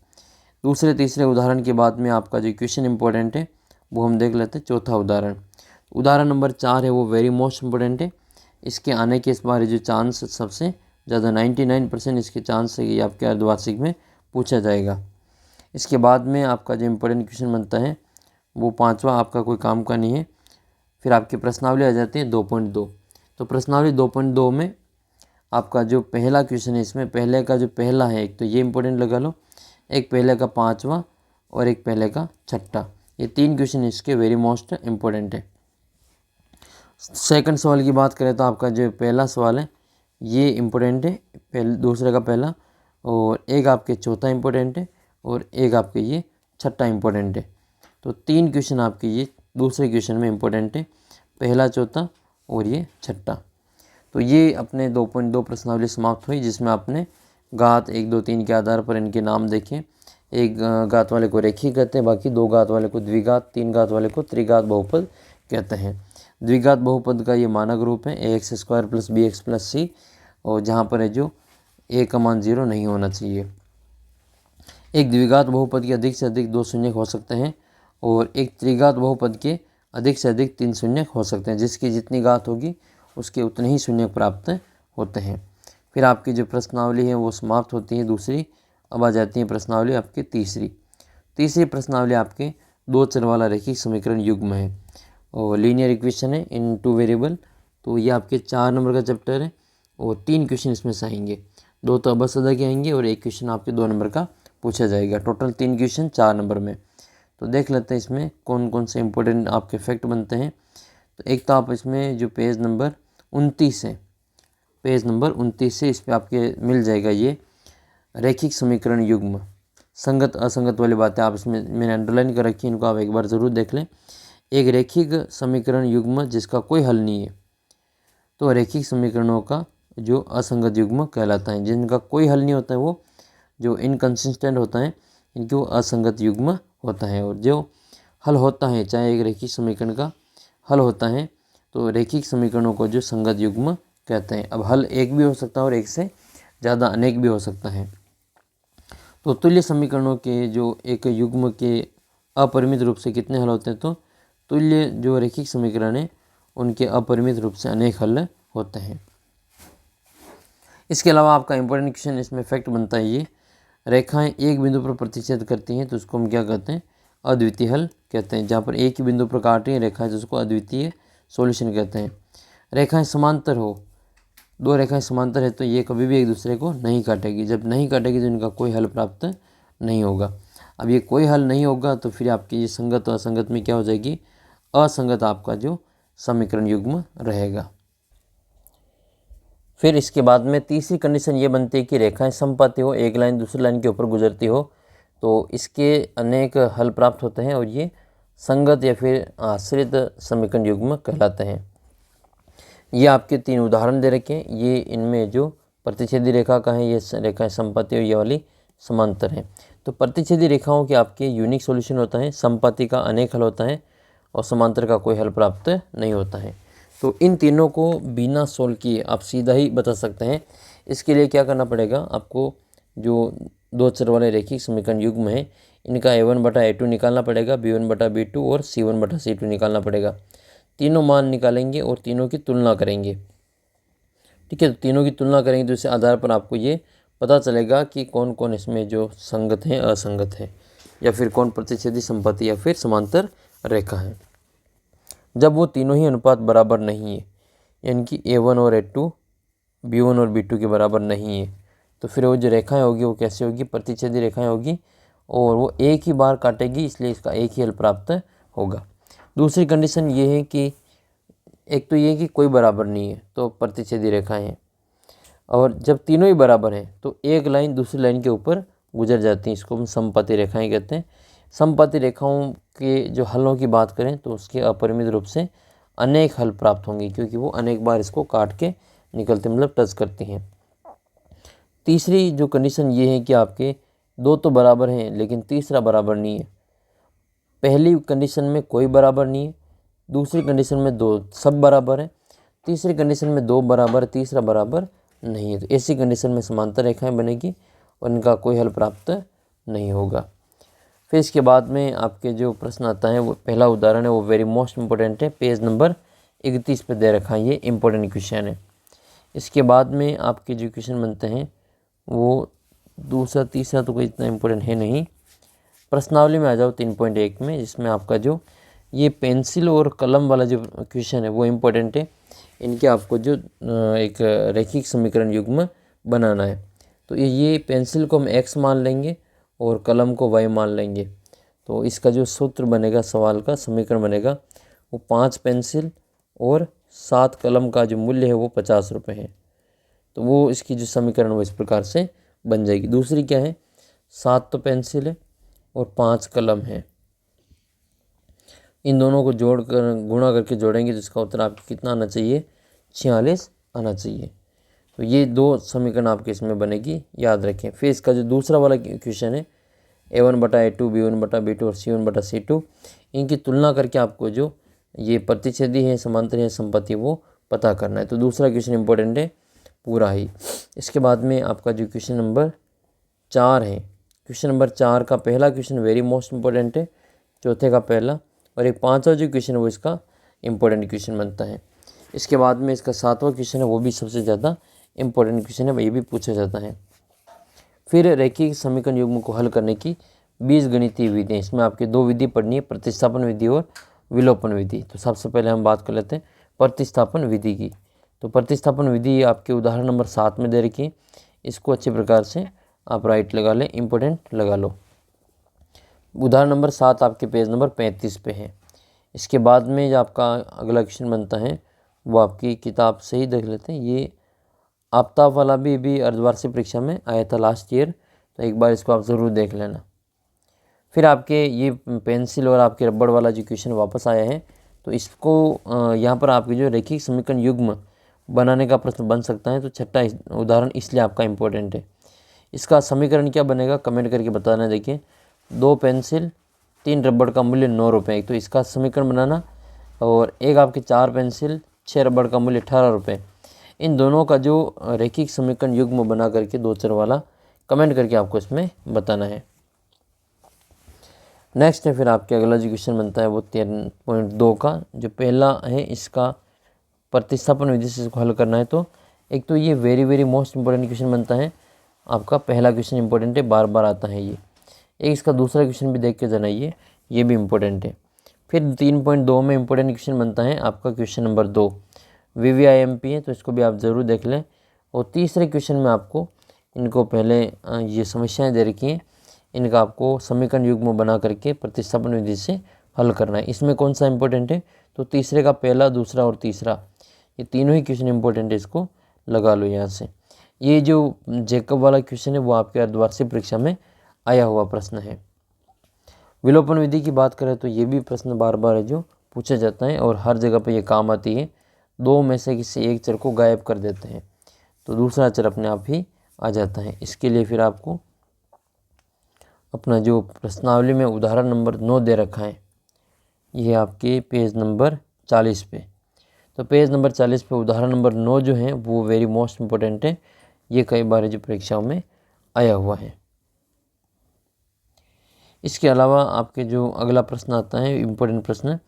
दूसरे तीसरे उदाहरण के बाद में आपका जो क्वेश्चन इम्पोर्टेंट है वो हम देख लेते हैं। चौथा उदाहरण, उदाहरण नंबर 4 है, वो वेरी मोस्ट इम्पोर्टेंट है। इसके आने के इस बार जो चांस सबसे ज़्यादा 99% इसके चांस है कि आपके अर्धवार्षिक में पूछा जाएगा। इसके बाद में आपका जो इम्पोर्टेंट क्वेश्चन बनता है वो पाँचवा आपका कोई काम का नहीं है। फिर आपकी प्रश्नावली आ जाती है 2.2। तो प्रश्नावली 2.2 में आपका जो पहला क्वेश्चन है, इसमें पहले का जो पहला है, एक तो ये इम्पोर्टेंट लगा लो, एक पहले का पाँचवा और एक पहले का छठा, ये 3 क्वेश्चन इसके वेरी मोस्ट इम्पोर्टेंट है। सेकंड सवाल की बात करें तो आपका जो पहला सवाल है ये इम्पोर्टेंट है, पहले दूसरे का पहला, और एक आपके चौथा इम्पोर्टेंट है और एक आपके ये छठा इम्पोर्टेंट है। तो 3 क्वेश्चन आपके ये दूसरे क्वेश्चन में इम्पोर्टेंट है, पहला, चौथा और ये छठा। तो ये अपने 2.2 प्रश्नावली समाप्त हुई, जिसमें आपने घात 1, 2, 3 के आधार पर इनके नाम देखे। एक घात वाले को रेखिक कहते हैं, बाकी 2 घात वाले को द्विघात, 3 घात वाले को त्रिघात बहुपद कहते हैं। द्विघात बहुपद का ये मानक रूप है ax² + bx + c, और जहाँ पर है जो a का मान 0 नहीं होना चाहिए। एक द्विघात बहुपद के अधिक से अधिक 2 शून्य हो सकते हैं और एक त्रिघात बहुपद के अधिक से अधिक 3 शून्य हो सकते हैं। जिसकी जितनी घात होगी उसके उतने ही शून्य प्राप्त होते हैं। फिर आपकी जो प्रश्नावली है वो समाप्त होती है दूसरी। अब आ जाती है प्रश्नावली आपकी तीसरी प्रश्नावली आपके 2 चर वाला रैखिक समीकरण युग्म है और लीनियर इक्वेशन है इन 2 वेरिएबल। तो ये आपके 4 नंबर का चैप्टर है और 3 क्वेश्चन इसमें से आएंगे, 2 तो अबस अदा के आएंगे और 1 क्वेश्चन आपके 2 नंबर का पूछा जाएगा। टोटल 3 क्वेश्चन 4 नंबर में। तो देख लेते हैं इसमें कौन कौन से इंपॉर्टेंट आपके फैक्ट बनते हैं। तो एक तो आप इसमें जो पेज नंबर 29 है, पेज नंबर 29 से इस पर आपके मिल जाएगा ये रैखिक समीकरण युग्म, संगत असंगत वाली बातें आप इसमें मैंने अंडरलाइन कर रखी है, इनको आप एक बार ज़रूर देख लें। एक रैखिक समीकरण युग्म जिसका कोई हल नहीं है, तो रैखिक समीकरणों का जो असंगत युग्म कहलाता है। जिनका कोई हल नहीं होता है वो जो इनकन्सिस्टेंट होता है, इनकी वो असंगत युग्म होता है। और जो हल होता है, चाहे एक रैखिक समीकरण का हल होता है, तो रैखिक समीकरणों को जो संगत युग्म कहते हैं। अब हल एक भी हो सकता है और एक से ज़्यादा अनेक भी हो सकता है। तो तुल्य समीकरणों के जो एक युग्म के अपरिमित रूप से कितने हल होते हैं, तो तुल्य जो रैखिक समीकरण है उनके अपरिमित रूप से अनेक हल होते हैं। इसके अलावा आपका इंपॉर्टेंट क्वेश्चन इसमें फैक्ट बनता है ये, रेखाएं एक बिंदु पर प्रतिच्छेद करती हैं तो उसको हम क्या कहते हैं, अद्वितीय हल कहते हैं। जहाँ पर एक ही बिंदु पर काट रही हैं रेखाएं तो उसको अद्वितीय सॉल्यूशन कहते हैं। रेखाएं समांतर हो, 2 रेखाएं समांतर है तो ये कभी भी एक दूसरे को नहीं काटेगी। जब नहीं काटेगी तो इनका कोई हल प्राप्त नहीं होगा। अब ये कोई हल नहीं होगा तो फिर आपकी ये संगत और असंगत में क्या हो जाएगी, असंगत आपका जो समीकरण युग्म रहेगा। फिर इसके बाद में तीसरी कंडीशन ये बनती है कि रेखाएं समपाती हो, एक लाइन दूसरी लाइन के ऊपर गुजरती हो, तो इसके अनेक हल प्राप्त होते हैं और ये संगत या फिर आश्रित समीकरण युग्म कहलाते हैं। ये आपके 3 उदाहरण दे रखे हैं। ये इनमें जो प्रतिच्छेदी रेखा का है, ये रेखाएं समपाती और ये वाली समांतर है। तो प्रतिच्छेदी रेखाओं के आपके यूनिक सॉल्यूशन होता है, समपाती का अनेक हल होता है और समांतर का कोई हल प्राप्त नहीं होता है। तो इन तीनों को बिना सोल्व किए आप सीधा ही बता सकते हैं। इसके लिए क्या करना पड़ेगा, आपको जो 2 चर वाले रैखिक समीकरण युग्म है इनका a1/a2 निकालना पड़ेगा, b1/b2 और c1/c2 निकालना पड़ेगा। तीनों मान निकालेंगे और तीनों की तुलना करेंगे। ठीक है, तो तीनों की तुलना करेंगे तो इस आधार पर आपको ये पता चलेगा कि कौन कौन इसमें जो संगत है, असंगत है, या फिर कौन प्रतिच्छेदी संपत्ति या फिर समांतर रेखा है। जब वो तीनों ही अनुपात बराबर नहीं है, यानी कि a1 और a2 b1 और b2 के बराबर नहीं है, तो फिर वो जो रेखाएं होगी वो कैसे होगी, प्रतिच्छेदी रेखाएं होगी और वो एक ही बार काटेगी, इसलिए इसका एक ही हल प्राप्त होगा। दूसरी कंडीशन ये है कि एक तो ये कि कोई बराबर नहीं है तो प्रतिच्छेदी रेखाएं हैं, और जब तीनों ही बराबर हैं तो एक लाइन दूसरी लाइन के ऊपर गुजर जाती हैं, इसको हम समपाती रेखाएं कहते हैं। समपाती रेखाओं के जो हलों की बात करें तो उसके अपरिमित रूप से अनेक हल प्राप्त होंगे, क्योंकि वो अनेक बार इसको काट के निकलते मतलब टच करती हैं। तीसरी जो कंडीशन ये है कि आपके 2 तो बराबर हैं लेकिन तीसरा बराबर नहीं है। पहली कंडीशन में कोई बराबर नहीं है, दूसरी कंडीशन में 2 सब बराबर है, तीसरी कंडीशन में 2 बराबर, तीसरा बराबर नहीं है। तो ऐसी कंडीशन में समांतर रेखाएं बनेगी और इनका कोई हल प्राप्त नहीं होगा। फिर इसके बाद में आपके जो प्रश्न आता है वो पहला उदाहरण है, वो वेरी मोस्ट इम्पोर्टेंट है, पेज नंबर 31 पे दे रखा है, ये इम्पोर्टेंट क्वेश्चन है। इसके बाद में आपके जो क्वेश्चन बनते हैं वो दूसरा तीसरा तो कोई इतना इम्पोर्टेंट है नहीं। प्रश्नावली में आ जाओ 3.1 में, जिसमें आपका जो ये पेंसिल और कलम वाला जो क्वेश्चन है वो इम्पोर्टेंट है। इनके आपको जो एक रैखिक समीकरण युग्म बनाना है, तो ये पेंसिल को हम x मान लेंगे और कलम को y मान लेंगे। तो इसका जो सूत्र बनेगा, सवाल का समीकरण बनेगा, वो 5 पेंसिल और 7 कलम का जो मूल्य है वो 50 रुपये है। तो वो इसकी जो समीकरण वो इस प्रकार से बन जाएगी। दूसरी क्या है, 7 तो पेंसिल है और 5 कलम है, इन दोनों को जोड़कर गुणा करके जोड़ेंगे तो इसका उत्तर आपको कितना आना चाहिए, 46 आना चाहिए। तो ये 2 समीकरण आपके इसमें बनेगी, याद रखें। फिर इसका जो दूसरा वाला क्वेश्चन है, a1/a2 b1/b2 और c1/c2, इनकी तुलना करके आपको जो ये प्रतिच्छेदी है, समांतर है, संपत्ति, वो पता करना है। तो दूसरा क्वेश्चन इंपॉर्टेंट है पूरा ही। इसके बाद में आपका जो क्वेश्चन नंबर 4 है, क्वेश्चन नंबर 4 का पहला क्वेश्चन वेरी मोस्ट इम्पोर्टेंट है, चौथे का पहला, और एक 5वां जो क्वेश्चन है वो इसका इम्पोर्टेंट क्वेश्चन बनता है। इसके बाद में इसका 7वां क्वेश्चन है, वो भी सबसे ज़्यादा इम्पोर्टेंट क्वेश्चन है, ये भी पूछा जाता है। फिर रैखिक समीकरण युग्म को हल करने की बीजगणितीय विधि, इसमें आपकी 2 विधि पढ़नी है, प्रतिस्थापन विधि और विलोपन विधि। तो सबसे पहले हम बात कर लेते हैं प्रतिस्थापन विधि की। तो प्रतिस्थापन विधि आपके उदाहरण नंबर 7 में दे रखी है, इसको अच्छी प्रकार से आप राइट लगा लें, इम्पोर्टेंट लगा लो। उदाहरण नंबर 7 आपके पेज नंबर 35 पे है। इसके बाद में जो आपका अगला क्वेश्चन बनता है वो आपकी किताब से ही देख लेते हैं। ये आफ्ताब वाला भी अर्धवार्षिक परीक्षा में आया था लास्ट ईयर, तो एक बार इसको आप ज़रूर देख लेना। फिर आपके ये पेंसिल और आपके रबड़ वाला जो क्वेश्चन वापस आया है, तो इसको यहाँ पर आपके जो रैखिक समीकरण युग्म बनाने का प्रश्न बन सकता है। तो छठा उदाहरण इसलिए आपका इम्पोर्टेंट है। इसका समीकरण क्या बनेगा कमेंट करके बताना। देखिए, 2 पेंसिल 3 रबड़ का मूल्य 9 रुपये, तो इसका समीकरण बनाना, और एक आपके 4 पेंसिल 6 रबड़ का मूल्य 18 रुपये, इन दोनों का जो रैखिक समीकरण युग्म बना करके 2 चर वाला कमेंट करके आपको इसमें बताना है। नेक्स्ट है फिर आपके अगला जो क्वेश्चन बनता है वो 13.2 का जो पहला है, इसका प्रतिस्थापन विधि से इसको हल करना है। तो एक तो ये वेरी मोस्ट इंपॉर्टेंट क्वेश्चन बनता है, आपका पहला क्वेश्चन इंपॉर्टेंट है, बार बार आता है ये। एक इसका दूसरा क्वेश्चन भी देख के जनाइए, ये भी इम्पोर्टेंट है। फिर 3.2 में इम्पोर्टेंट क्वेश्चन बनता है आपका क्वेश्चन नंबर 2, VVIMP है, तो इसको भी आप ज़रूर देख लें। और तीसरे क्वेश्चन में आपको इनको पहले ये समस्याएं दे रखी हैं, इनका आपको समीकरण युग्म बना करके प्रतिस्थापन विधि से हल करना है। इसमें कौन सा इंपॉर्टेंट है, तो तीसरे का पहला, दूसरा और तीसरा, ये तीनों ही क्वेश्चन इंपॉर्टेंट है, इसको लगा लो यहाँ से। ये जो जेकब वाला क्वेश्चन है वो आपके अर्धवार्षिक परीक्षा में आया हुआ प्रश्न है। विलोपन विधि की बात करें तो ये भी प्रश्न बार बार है जो पूछा जाता है और हर जगह पे ये काम आती है। दो में से किसी एक चर को गायब कर देते हैं तो दूसरा चर अपने आप ही आ जाता है। इसके लिए फिर आपको अपना जो प्रश्नावली में उदाहरण नंबर 9 दे रखा है, ये आपके पेज नंबर 40 पे। तो पेज नंबर 40 पे उदाहरण नंबर 9 जो है वो वेरी मोस्ट इम्पोर्टेंट है। ये कई बार जो परीक्षाओं में आया हुआ है। इसके अलावा आपके जो अगला प्रश्न आता है इम्पोर्टेंट प्रश्न,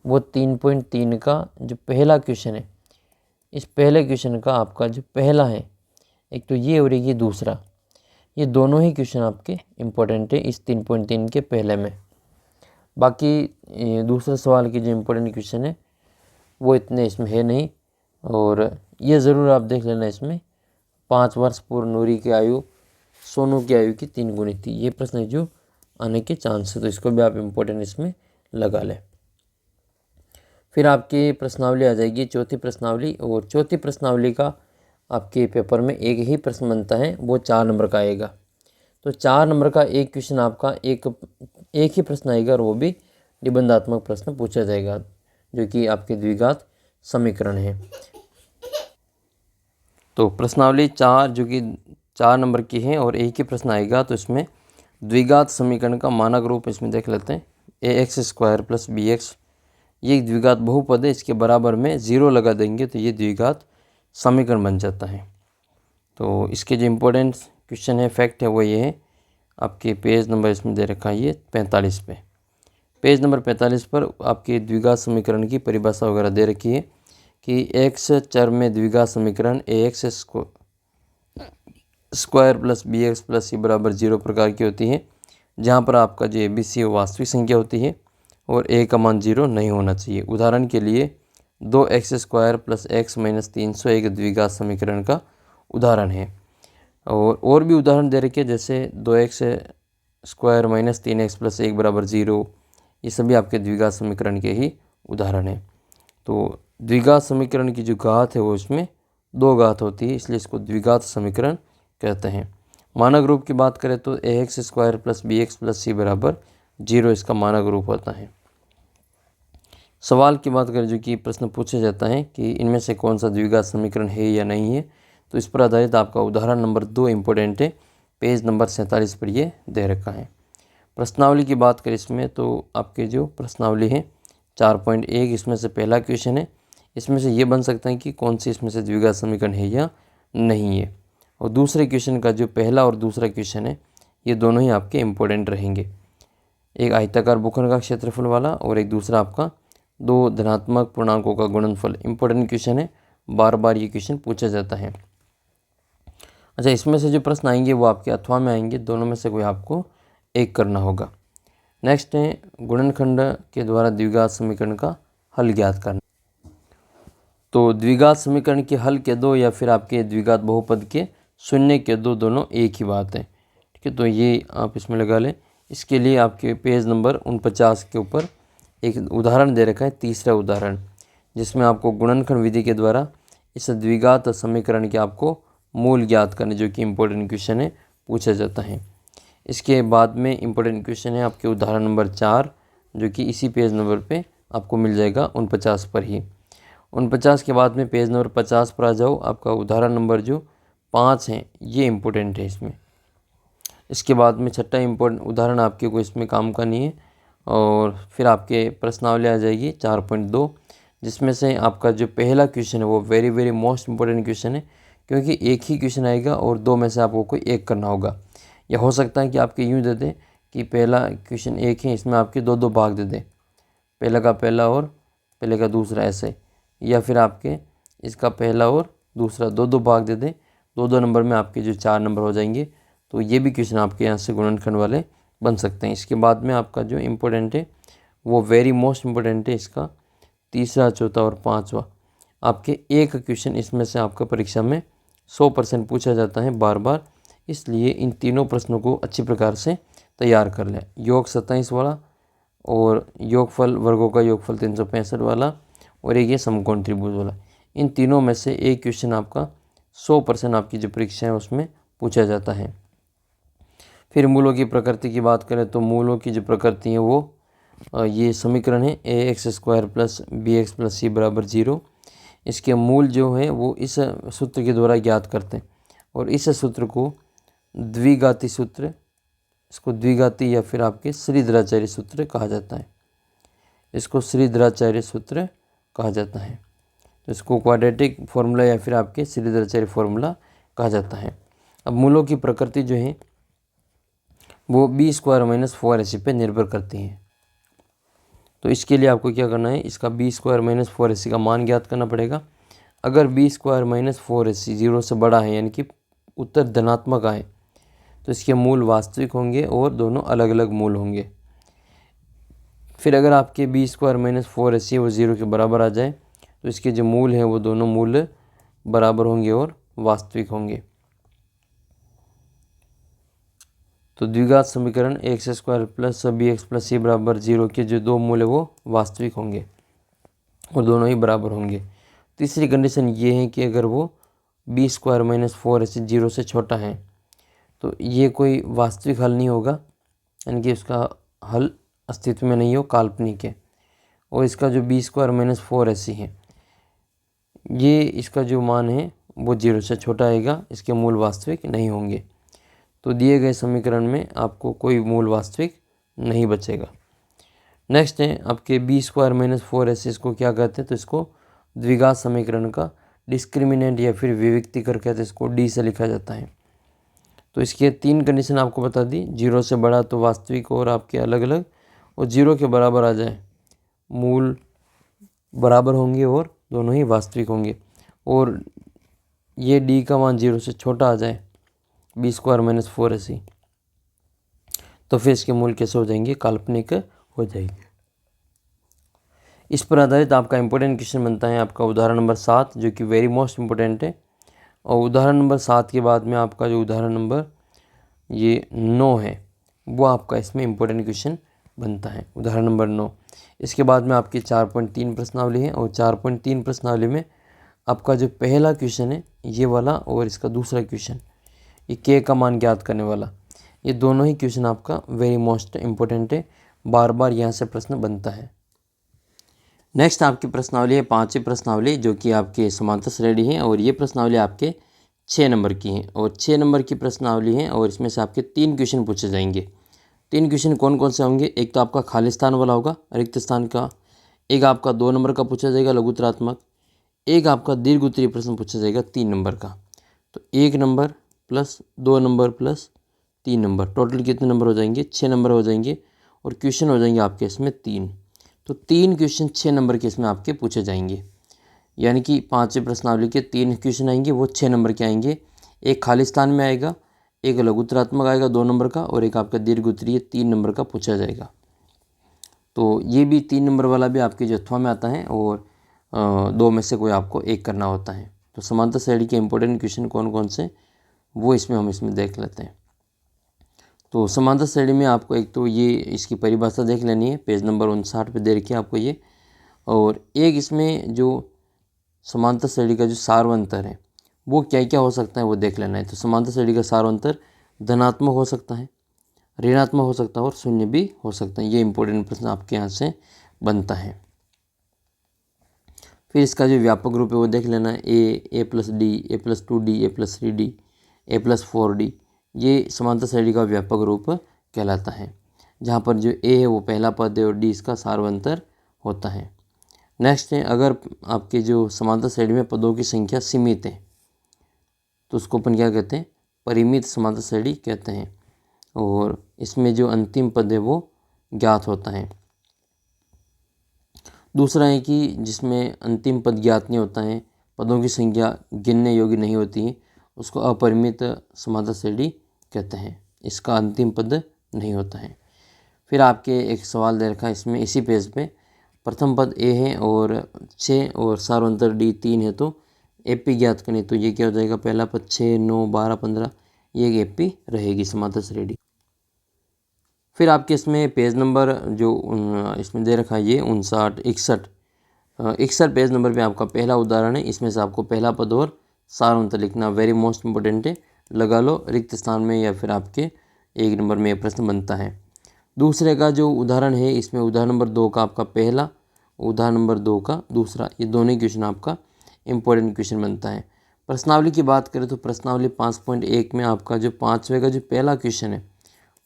वो 3.3 का जो पहला क्वेश्चन है, इस पहले क्वेश्चन का आपका जो पहला है, एक तो ये और एक ये दूसरा, ये दोनों ही क्वेश्चन आपके इम्पोर्टेंट है इस 3.3 के पहले में। बाकी दूसरे सवाल के जो इम्पोर्टेंट क्वेश्चन है वो इतने इसमें है नहीं, और ये ज़रूर आप देख लेना। इसमें 5 वर्ष पूर्व नूरी की आयु सोनू की आयु की 3 गुनी थी, ये प्रश्न जो आने के चांस है, तो इसको भी आप इम्पोर्टेंट इसमें लगा लें। फिर आपकी प्रश्नावली आ जाएगी चौथी प्रश्नावली, और चौथी प्रश्नावली का आपके पेपर में एक ही प्रश्न बनता है, वो 4 नंबर का आएगा। तो 4 नंबर का एक क्वेश्चन आपका एक ही प्रश्न आएगा, और वो भी निबंधात्मक प्रश्न पूछा जाएगा, जो कि आपके द्विघात समीकरण है। तो प्रश्नावली 4 जो कि 4 नंबर की है और एक ही प्रश्न आएगा, तो इसमें द्विघात समीकरण का मानक रूप इसमें देख लेते हैं। ax² + bx, ये एक द्विघात बहुपद है, इसके बराबर में 0 लगा देंगे तो ये द्विघात समीकरण बन जाता है। तो इसके जो इम्पोर्टेंट क्वेश्चन है, फैक्ट है, वो ये है, आपके पेज नंबर इसमें दे रखा है ये 45 पे। पेज नंबर 45 पर आपके द्विघात समीकरण की परिभाषा वगैरह दे रखी है कि x चर में द्विघात समीकरण ax² + bx + c = 0 प्रकार की होती है, जहाँ पर आपका जो ABC वो वास्तविक संख्या होती है और a का मान 0 नहीं होना चाहिए। उदाहरण के लिए 2x² + x - 300 एक द्विघात समीकरण का उदाहरण है। और भी उदाहरण दे रखे, जैसे 2x² - 3x + 1 = 0, ये सभी आपके द्विघात समीकरण के ही उदाहरण हैं। तो द्विघात समीकरण की जो घात है वो इसमें 2 घात होती है, इसलिए इसको द्विघात समीकरण कहते हैं। मानक रूप की बात करें तो ax² + bx + c = 0 इसका मानक रूप होता है। सवाल की बात करें जो कि प्रश्न पूछा जाता है कि इनमें से कौन सा द्विघात समीकरण है या नहीं है, तो इस पर आधारित आपका उदाहरण नंबर 2 इम्पोर्टेंट है, पेज नंबर 47 पर ये दे रखा है। प्रश्नावली की बात करें इसमें तो आपके जो प्रश्नावली है 4.1, इसमें से पहला क्वेश्चन है, इसमें से ये बन सकता है कि कौन सी इसमें से द्विघात समीकरण है या नहीं है। और दूसरे क्वेश्चन का जो पहला और दूसरा क्वेश्चन है, ये दोनों ही आपके इम्पोर्टेंट रहेंगे। एक आयताकार भूखंड का क्षेत्रफल वाला और एक दूसरा आपका 2 धनात्मक पूर्णांकों का गुणनफल। इम्पोर्टेंट क्वेश्चन है, बार बार ये क्वेश्चन पूछा जाता है। अच्छा, इसमें से जो प्रश्न आएंगे वो आपके अथवा में आएंगे, दोनों में से कोई आपको एक करना होगा। नेक्स्ट है गुणनखंड के द्वारा द्विघात समीकरण का हल ज्ञात करना। तो द्विघात समीकरण के हल के दो या फिर आपके द्विघात बहुपद के शून्य के दो, दोनों एक ही बात है। ठीक है, तो ये आप इसमें लगा लें। इसके लिए आपके पेज नंबर 49 के ऊपर एक उदाहरण दे रखा है, तीसरा उदाहरण, जिसमें आपको गुणनखंड विधि के द्वारा इस द्विघात समीकरण के आपको मूल ज्ञात करने, जो कि इम्पोर्टेंट क्वेश्चन है, पूछा जाता है। इसके बाद में इम्पोर्टेंट क्वेश्चन है आपके उदाहरण नंबर 4, जो कि इसी पेज नंबर पे आपको मिल जाएगा 49 पर ही। 49 के बाद में पेज नंबर 50 पर आ जाओ, आपका उदाहरण नंबर जो 5 है ये इम्पोर्टेंट है इसमें। इसके बाद में छठा इम्पोर्टेंट उदाहरण आपके कोई इसमें काम का नहीं है। और फिर आपके प्रश्नावली आ जाएगी 4.2, जिसमें से आपका जो पहला क्वेश्चन है वो very very most important question है, क्योंकि एक ही क्वेश्चन आएगा और दो में से आपको कोई एक करना होगा। या हो सकता है कि आपके यूँ दे दें कि पहला क्वेश्चन एक है, इसमें आपके दो भाग दे दें, पहले का पहला और पहले का दूसरा ऐसे, या फिर आपके इसका पहला और दूसरा दो भाग दे दें, दो नंबर में आपके जो 4 नंबर हो जाएंगे। तो ये भी क्वेश्चन आपके यहाँ से गुणनखंड वाले बन सकते हैं। इसके बाद में आपका जो इम्पोर्टेंट है वो वेरी मोस्ट इम्पोर्टेंट है, इसका तीसरा, चौथा और पाँचवा आपके एक क्वेश्चन इसमें से आपका परीक्षा में 100% पूछा जाता है बार बार, इसलिए इन तीनों प्रश्नों को अच्छी प्रकार से तैयार कर लें। योग 27 वाला और योगफल वर्गों का योगफल 365 वाला और एक ये समकोण त्रिभुज वाला, इन तीनों में से एक क्वेश्चन आपका 100% आपकी जो परीक्षा है उसमें पूछा जाता है। फिर मूलों की प्रकृति की बात करें तो मूलों की जो प्रकृति है वो ये समीकरण है ax² plus bx plus c बराबर 0। इसके मूल जो हैं वो इस सूत्र के द्वारा ज्ञात करते हैं और इस सूत्र को द्विघाती सूत्र, इसको द्विघाती या फिर आपके श्रीधराचार्य सूत्र कहा जाता है। इसको श्रीधराचार्य सूत्र कहा जाता है। तो इसको क्वाड्रेटिक फॉर्मूला या फिर आपके श्रीधराचार्य फॉर्मूला कहा जाता है। अब मूलों की प्रकृति जो है वो b² - 4ac पे निर्भर करती है। तो इसके लिए आपको क्या करना है, इसका b² - 4ac का मान ज्ञात करना पड़ेगा। अगर b² - 4ac 0 से बड़ा है यानी कि उत्तर धनात्मक आए तो इसके मूल वास्तविक होंगे और दोनों अलग अलग मूल होंगे। फिर अगर आपके b² - 4ac वो 0 के बराबर आ जाए तो इसके जो मूल हैं वो दोनों मूल बराबर होंगे और वास्तविक होंगे। तो द्विघात समीकरण ax² plus bx plus c बराबर 0 के जो दो मूल है वो वास्तविक होंगे और दोनों ही बराबर होंगे। तीसरी कंडीशन ये है कि अगर वो b² - 4ac 0 से छोटा है तो ये कोई वास्तविक हल नहीं होगा, यानी कि उसका हल अस्तित्व में नहीं हो, काल्पनिक है। और इसका जो b² - 4ac है ये इसका जो मान है वो 0 से छोटा आएगा, इसके मूल वास्तविक नहीं होंगे। तो दिए गए समीकरण में आपको कोई मूल वास्तविक नहीं बचेगा। नेक्स्ट है आपके b² - 4ac, इसको क्या कहते हैं, तो इसको द्विघात समीकरण का डिस्क्रिमिनेंट या फिर विविक्तिकर कहते हैं, इसको d से लिखा जाता है। तो इसके 3 कंडीशन आपको बता दी, 0 से बड़ा तो वास्तविक और आपके अलग अलग, और 0 के बराबर आ जाए मूल बराबर होंगे और दोनों ही वास्तविक होंगे। और ये d का मान 0 से छोटा आ जाए b² - 4ac तो फिर इसके मूल कैसे हो जाएंगे, काल्पनिक हो जाएंगे। इस पर आधारित आपका इम्पोर्टेंट क्वेश्चन बनता है आपका उदाहरण नंबर 7, जो कि वेरी मोस्ट इम्पोर्टेंट है। और उदाहरण नंबर 7 के बाद में आपका जो उदाहरण नंबर ये 9 है वो आपका इसमें इम्पोर्टेंट क्वेश्चन बनता है, उदाहरण नंबर 9। इसके बाद में आपकी 4.3 प्रश्नावली है और 4.3 प्रश्नावली में आपका जो पहला क्वेश्चन है ये वाला और इसका दूसरा क्वेश्चन ये k का मान ज्ञात करने वाला, ये दोनों ही क्वेश्चन आपका वेरी मोस्ट इम्पोर्टेंट है, बार बार यहाँ से प्रश्न बनता है। नेक्स्ट आपकी प्रश्नावली है 5वीं प्रश्नावली, जो कि आपके समांतर श्रेणी है और ये प्रश्नावली आपके 6 नंबर की है और 6 नंबर की प्रश्नावली है और इसमें से आपके 3 क्वेश्चन पूछे जाएंगे। 3 क्वेश्चन कौन कौन से होंगे, एक तो आपका खाली स्थान वाला होगा रिक्त स्थान का, एक आपका 2 नंबर का पूछा जाएगा लघुत्तरात्मक, एक आपका दीर्घ उत्तरीय प्रश्न पूछा जाएगा 3 नंबर का। तो 1 number plus 2 number plus 3 number, total कितने नंबर हो जाएंगे, 6 नंबर हो जाएंगे और क्वेश्चन हो जाएंगे आपके इसमें 3। तो 3 क्वेश्चन 6 नंबर के इसमें आपके पूछे जाएंगे, यानी कि 5वीं प्रश्नावली के 3 क्वेश्चन आएंगे वो 6 नंबर के आएंगे। एक खाली स्थान में आएगा, एक लघुत्तरात्मक आएगा 2 नंबर का और एक आपका दीर्घ उत्तरीय 3 नंबर का पूछा जाएगा। तो ये भी 3 नंबर वाला भी आपके जत्था में आता है और 2 में से कोई आपको एक करना होता है। तो समांतर श्रेणी के इंपॉर्टेंट क्वेश्चन कौन कौन से वो इसमें हम इसमें देख लेते हैं। तो समांतर श्रेणी में आपको एक तो ये इसकी परिभाषा देख लेनी है, पेज नंबर 59 पे दे रखी है आपको ये। और एक इसमें जो समांतर श्रेणी का जो सार्वंतर है वो क्या क्या हो सकता है वो देख लेना है। तो समांतर श्रेणी का सार्वंतर धनात्मक हो सकता है, ऋणात्मक हो सकता है और शून्य भी हो सकता है। ये इंपॉर्टेंट प्रश्न आपके यहाँ से बनता है। फिर इसका जो व्यापक रूप है वो देख लेना है, a plus D, a+2d, a+3d, a+4d, ये समांतर श्रेणी का व्यापक रूप कहलाता है, जहाँ पर जो a है वो पहला पद है और d इसका सार्वंतर होता है। नेक्स्ट है, अगर आपके जो समांतर श्रेणी में पदों की संख्या सीमित है तो उसको अपन क्या कहते हैं, परिमित समांतर श्रेणी कहते हैं। और इसमें जो अंतिम पद है वो ज्ञात होता है। दूसरा है कि जिसमें अंतिम पद ज्ञात नहीं होता है, पदों की संख्या गिनने योग्य नहीं होती है, उसको अपरिमित समांतर श्रेणी कहते हैं, इसका अंतिम पद नहीं होता है। फिर आपके एक सवाल दे रखा है इसमें इसी पेज पे, प्रथम पद a है और 6 और सार्वंतर d 3 है, तो AP ज्ञात करें। तो ये क्या हो जाएगा, पहला पद 6, 9, 12, 15, ये AP रहेगी समांतर श्रेणी। फिर आपके इसमें पेज नंबर जो इसमें दे रखा है ये 59, 61 पेज नंबर पे आपका पहला उदाहरण है। इसमें से आपको पहला पद और सारांश लिखना वेरी मोस्ट इम्पोर्टेंट है, लगा लो रिक्त स्थान में या फिर आपके 1 नंबर में प्रश्न बनता है। दूसरे का जो उदाहरण है इसमें उदाहरण नंबर 2 का आपका पहला, उदाहरण नंबर 2 का दूसरा, ये दोनों ही क्वेश्चन आपका इम्पोर्टेंट क्वेश्चन बनता है। प्रश्नावली की बात करें तो प्रश्नावली 5.1 में आपका जो 5वें का जो पहला क्वेश्चन है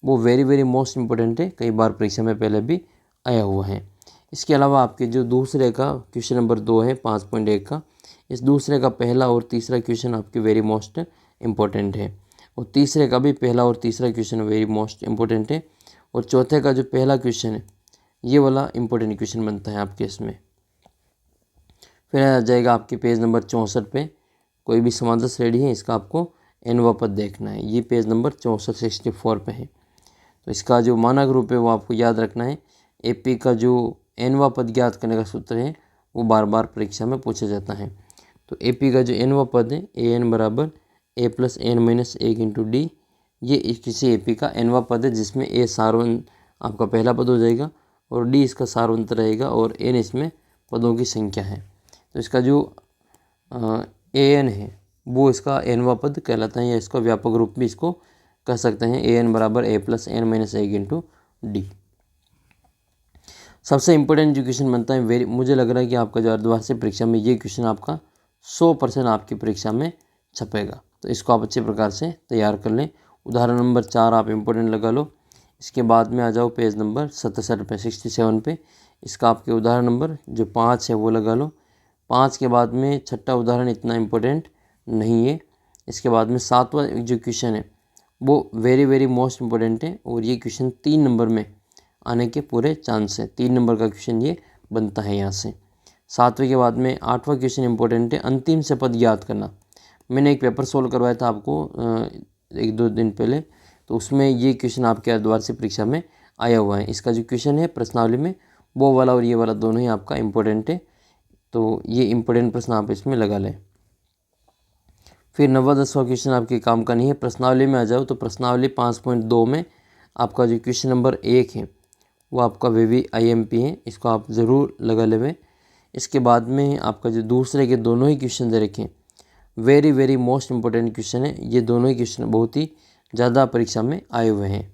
वो वेरी मोस्ट इम्पोर्टेंट है, कई बार परीक्षा में पहले भी आया हुआ है। इसके अलावा आपके जो दूसरे का क्वेश्चन नंबर 2 है 5.1 का, इस दूसरे का पहला और तीसरा क्वेश्चन आपके वेरी मोस्ट इम्पोर्टेंट है, और तीसरे का भी पहला और तीसरा क्वेश्चन वेरी मोस्ट इम्पोर्टेंट है, और चौथे का जो पहला क्वेश्चन है ये वाला इम्पोर्टेंट क्वेश्चन बनता है आपके इसमें। फिर आ जाएगा आपके पेज नंबर 64 पे, कोई भी समांतर श्रेणी है इसका आपको एनवा पद देखना है, ये पेज नंबर 64 पे है। तो इसका जो मानक रूप है वो आपको याद रखना है। एपी का जो एनवा पद ज्ञात करने का सूत्र है वो बार बार परीक्षा में पूछा जाता है। तो एपी का जो एनवा पद है ए एन बराबर A plus N minus 1 into D, ये किसी एपी का एनवा पद है जिसमें ए सारवंत आपका पहला पद हो जाएगा और डी इसका सारवंत रहेगा और एन इसमें पदों की संख्या है। तो इसका जो ए एन है वो इसका एनवा पद कहलाता है, या इसका व्यापक रूप भी इसको कह सकते हैं, ए एन बराबर A plus N minus 1 into D. सबसे इम्पोर्टेंट जो क्वेश्चन बनता है मुझे लग रहा है कि आपका जो अर्धवार्षिक परीक्षा में ये क्वेश्चन आपका 100% आपकी परीक्षा में छपेगा, तो इसको आप अच्छे प्रकार से तैयार कर लें। उदाहरण नंबर 4 आप इम्पोर्टेंट लगा लो। इसके बाद में आ जाओ पेज नंबर 67 पे 67 पे, इसका आपके उदाहरण नंबर जो 5 है वो लगा लो। 5 के बाद में छठा उदाहरण इतना इम्पोर्टेंट नहीं है। इसके बाद में 7वां जो क्वेश्चन है वो वेरी मोस्ट इम्पोर्टेंट है, और ये क्वेश्चन 3 नंबर में आने के पूरे चांस है, 3 नंबर का क्वेश्चन ये बनता है यहाँ से। 7वें के बाद में 8वां क्वेश्चन इम्पोर्टेंट है, अंतिम से पद याद करना। मैंने एक पेपर सोल्व करवाया था आपको 1-2 दिन पहले, तो उसमें ये क्वेश्चन आपके अर्धवार्षिक परीक्षा में आया हुआ है। इसका जो क्वेश्चन है प्रश्नावली में वो वाला और ये वाला दोनों ही आपका इम्पोर्टेंट है, तो ये इम्पोर्टेंट प्रश्न आप इसमें लगा लें। फिर 9वां-10वां क्वेश्चन आपके काम का नहीं है। प्रश्नावली में आ जाओ तो प्रश्नावली 5.2 में आपका जो क्वेश्चन नंबर 1 है वो आपका VVIMP है, इसको आप ज़रूर लगा लें। इसके बाद में आपका जो दूसरे के दोनों ही क्वेश्चन दे रखे हैं वेरी मोस्ट इम्पोर्टेंट क्वेश्चन है, ये दोनों ही क्वेश्चन बहुत ही ज़्यादा परीक्षा में आए हुए हैं।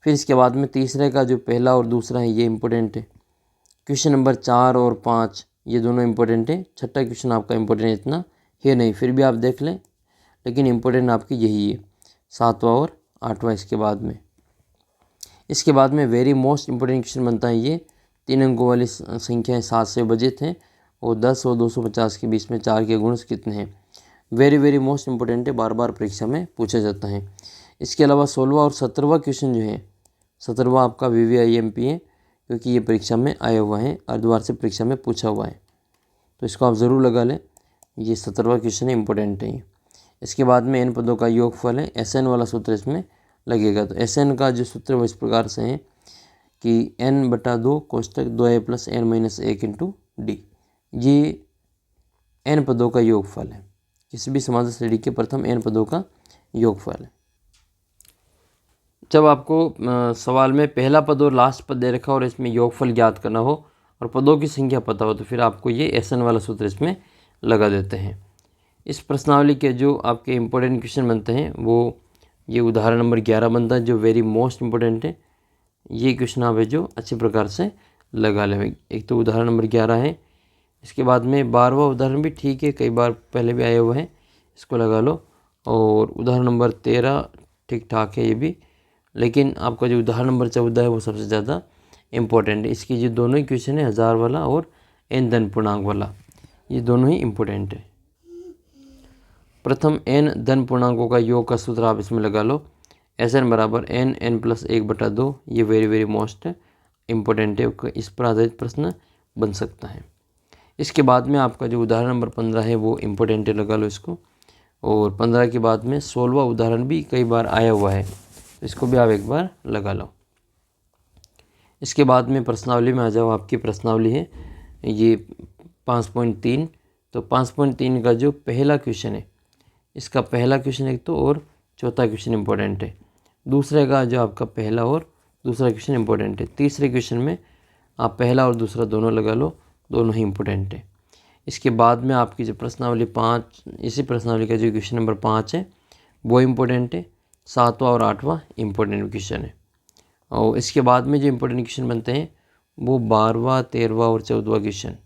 फिर इसके बाद में तीसरे का जो पहला और दूसरा है ये इम्पोर्टेंट है। क्वेश्चन नंबर 4 और 5 ये दोनों इम्पोर्टेंट है। छठा क्वेश्चन आपका इम्पोर्टेंट इतना है नहीं, फिर भी आप देख लें, लेकिन इम्पोर्टेंट आपकी यही है 7वां और 8वां। इसके बाद में वेरी मोस्ट इम्पोर्टेंट क्वेश्चन बनता है ये 3 अंकों वाली संख्याएँ 7 से विभाजित हैं और 10 और 250 के बीच में 4 के गुणज कितने हैं। वेरी मोस्ट इम्पोर्टेंट है, बार बार परीक्षा में पूछा जाता है। इसके अलावा 16वां और 17वां क्वेश्चन जो है, 17वां आपका VVIMP है क्योंकि ये परीक्षा में आया हुआ है, अर्धवार्षिक परीक्षा में पूछा हुआ है, तो इसको आप ज़रूर लगा लें। ये 17वां क्वेश्चन है, इम्पोर्टेंट है। इसके बाद में n पदों का योगफल है, SN वाला सूत्र इसमें लगेगा। तो SN का जो सूत्र वो इस प्रकार से है कि n/2 कोष्टक 2a plus n minus 1 into D, ये n पदों का योगफल है, किसी भी समांतर श्रेणी के प्रथम n पदों का योगफल है। जब आपको सवाल में पहला पद और लास्ट पद दे रखा हो और इसमें योगफल ज्ञात करना हो और पदों की संख्या पता हो, तो फिर आपको ये SN वाला सूत्र इसमें लगा देते हैं। इस प्रश्नावली के जो आपके इम्पोर्टेंट क्वेश्चन बनते हैं वो ये उदाहरण नंबर 11 बनता है जो वेरी मोस्ट इम्पोर्टेंट है। ये क्वेश्चन आप है जो अच्छे प्रकार से लगा लें। एक तो उदाहरण नंबर 11 है, इसके बाद में 12वां उदाहरण भी ठीक है, कई बार पहले भी आए हुए हैं, इसको लगा लो। और उदाहरण नंबर 13 ठीक ठाक है ये भी, लेकिन आपका जो उदाहरण नंबर 14 है वो सबसे ज़्यादा इम्पोर्टेंट है। इसकी जो दोनों ही क्वेश्चन है 1000 वाला और n धन पूर्णांक वाला, ये दोनों ही इम्पोर्टेंट है। प्रथम n धन पूर्णांकों का योग का सूत्र आप इसमें लगा लो, SN बराबर n प्लस 1/2, ये वेरी मोस्ट इम्पोर्टेंट है, इस पर आधारित प्रश्न बन सकता है। इसके बाद में आपका जो उदाहरण नंबर 15 है वो इम्पोर्टेंट है, लगा लो इसको। और 15 के बाद में 16वां उदाहरण भी कई बार आया हुआ है, इसको भी आप एक बार लगा लो। इसके बाद में प्रश्नावली में आ जाओ, आपकी प्रश्नावली है ये 5.3। तो 5.3 का जो पहला क्वेश्चन है, इसका पहला क्वेश्चन एक तो और चौथा क्वेश्चन इम्पोर्टेंट है। दूसरे का जो आपका पहला और दूसरा क्वेश्चन इम्पोर्टेंट है। तीसरे क्वेश्चन में आप पहला और दूसरा दोनों लगा लो, दोनों ही इम्पोर्टेंट है। इसके बाद में आपकी जो प्रश्नावली 5, इसी प्रश्नावली का जो क्वेश्चन नंबर 5 है वो इम्पोर्टेंट है। 7वां और 8वां इम्पोर्टेंट क्वेश्चन है। और इसके बाद में जो इम्पोर्टेंट क्वेश्चन बनते हैं वो 12वां, 13वां और 14वां क्वेश्चन,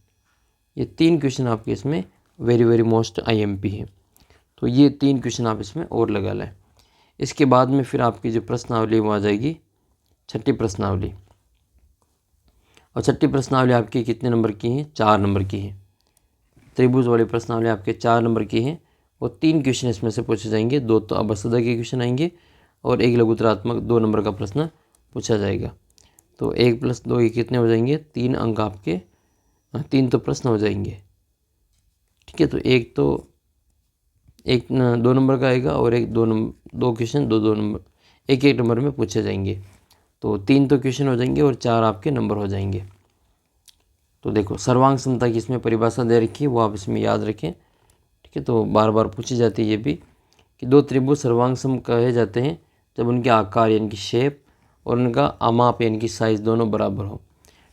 ये 3 क्वेश्चन आपके इसमें वेरी वेरी मोस्ट IMP है। तो ये 3 क्वेश्चन आप इसमें और लगा लें। इसके बाद में फिर आपकी जो प्रश्नावली वो आ जाएगी छठी प्रश्नावली। और छठी प्रश्नावली आपकी कितने नंबर की है? 4 नंबर की है। त्रिभुज वाली प्रश्नावली आपके 4 नंबर की है और 3 क्वेश्चन इसमें से पूछे जाएंगे। 2 तो अबसदा के क्वेश्चन आएंगे और एक लघुत्तरात्मक 2 नंबर का प्रश्न पूछा जाएगा। तो 1 + 2 ये कितने हो जाएंगे? 3 अंक आपके, 3 तो प्रश्न हो जाएंगे। ठीक है, तो एक 2 नंबर का आएगा और एक 2 क्वेश्चन 2 नंबर, एक नंबर में पूछे जाएंगे। तो 3 तो क्वेश्चन हो जाएंगे और 4 आपके नंबर हो जाएंगे। तो देखो सर्वांग समता की इसमें परिभाषा दे रखी है, वो आप इसमें याद रखें। ठीक है, तो बार बार पूछी जाती है ये भी कि 2 त्रिभुज सर्वांग सम कहे जाते हैं जब उनके आकार यानी कि शेप और उनका अमाप यानी कि साइज़ दोनों बराबर हो।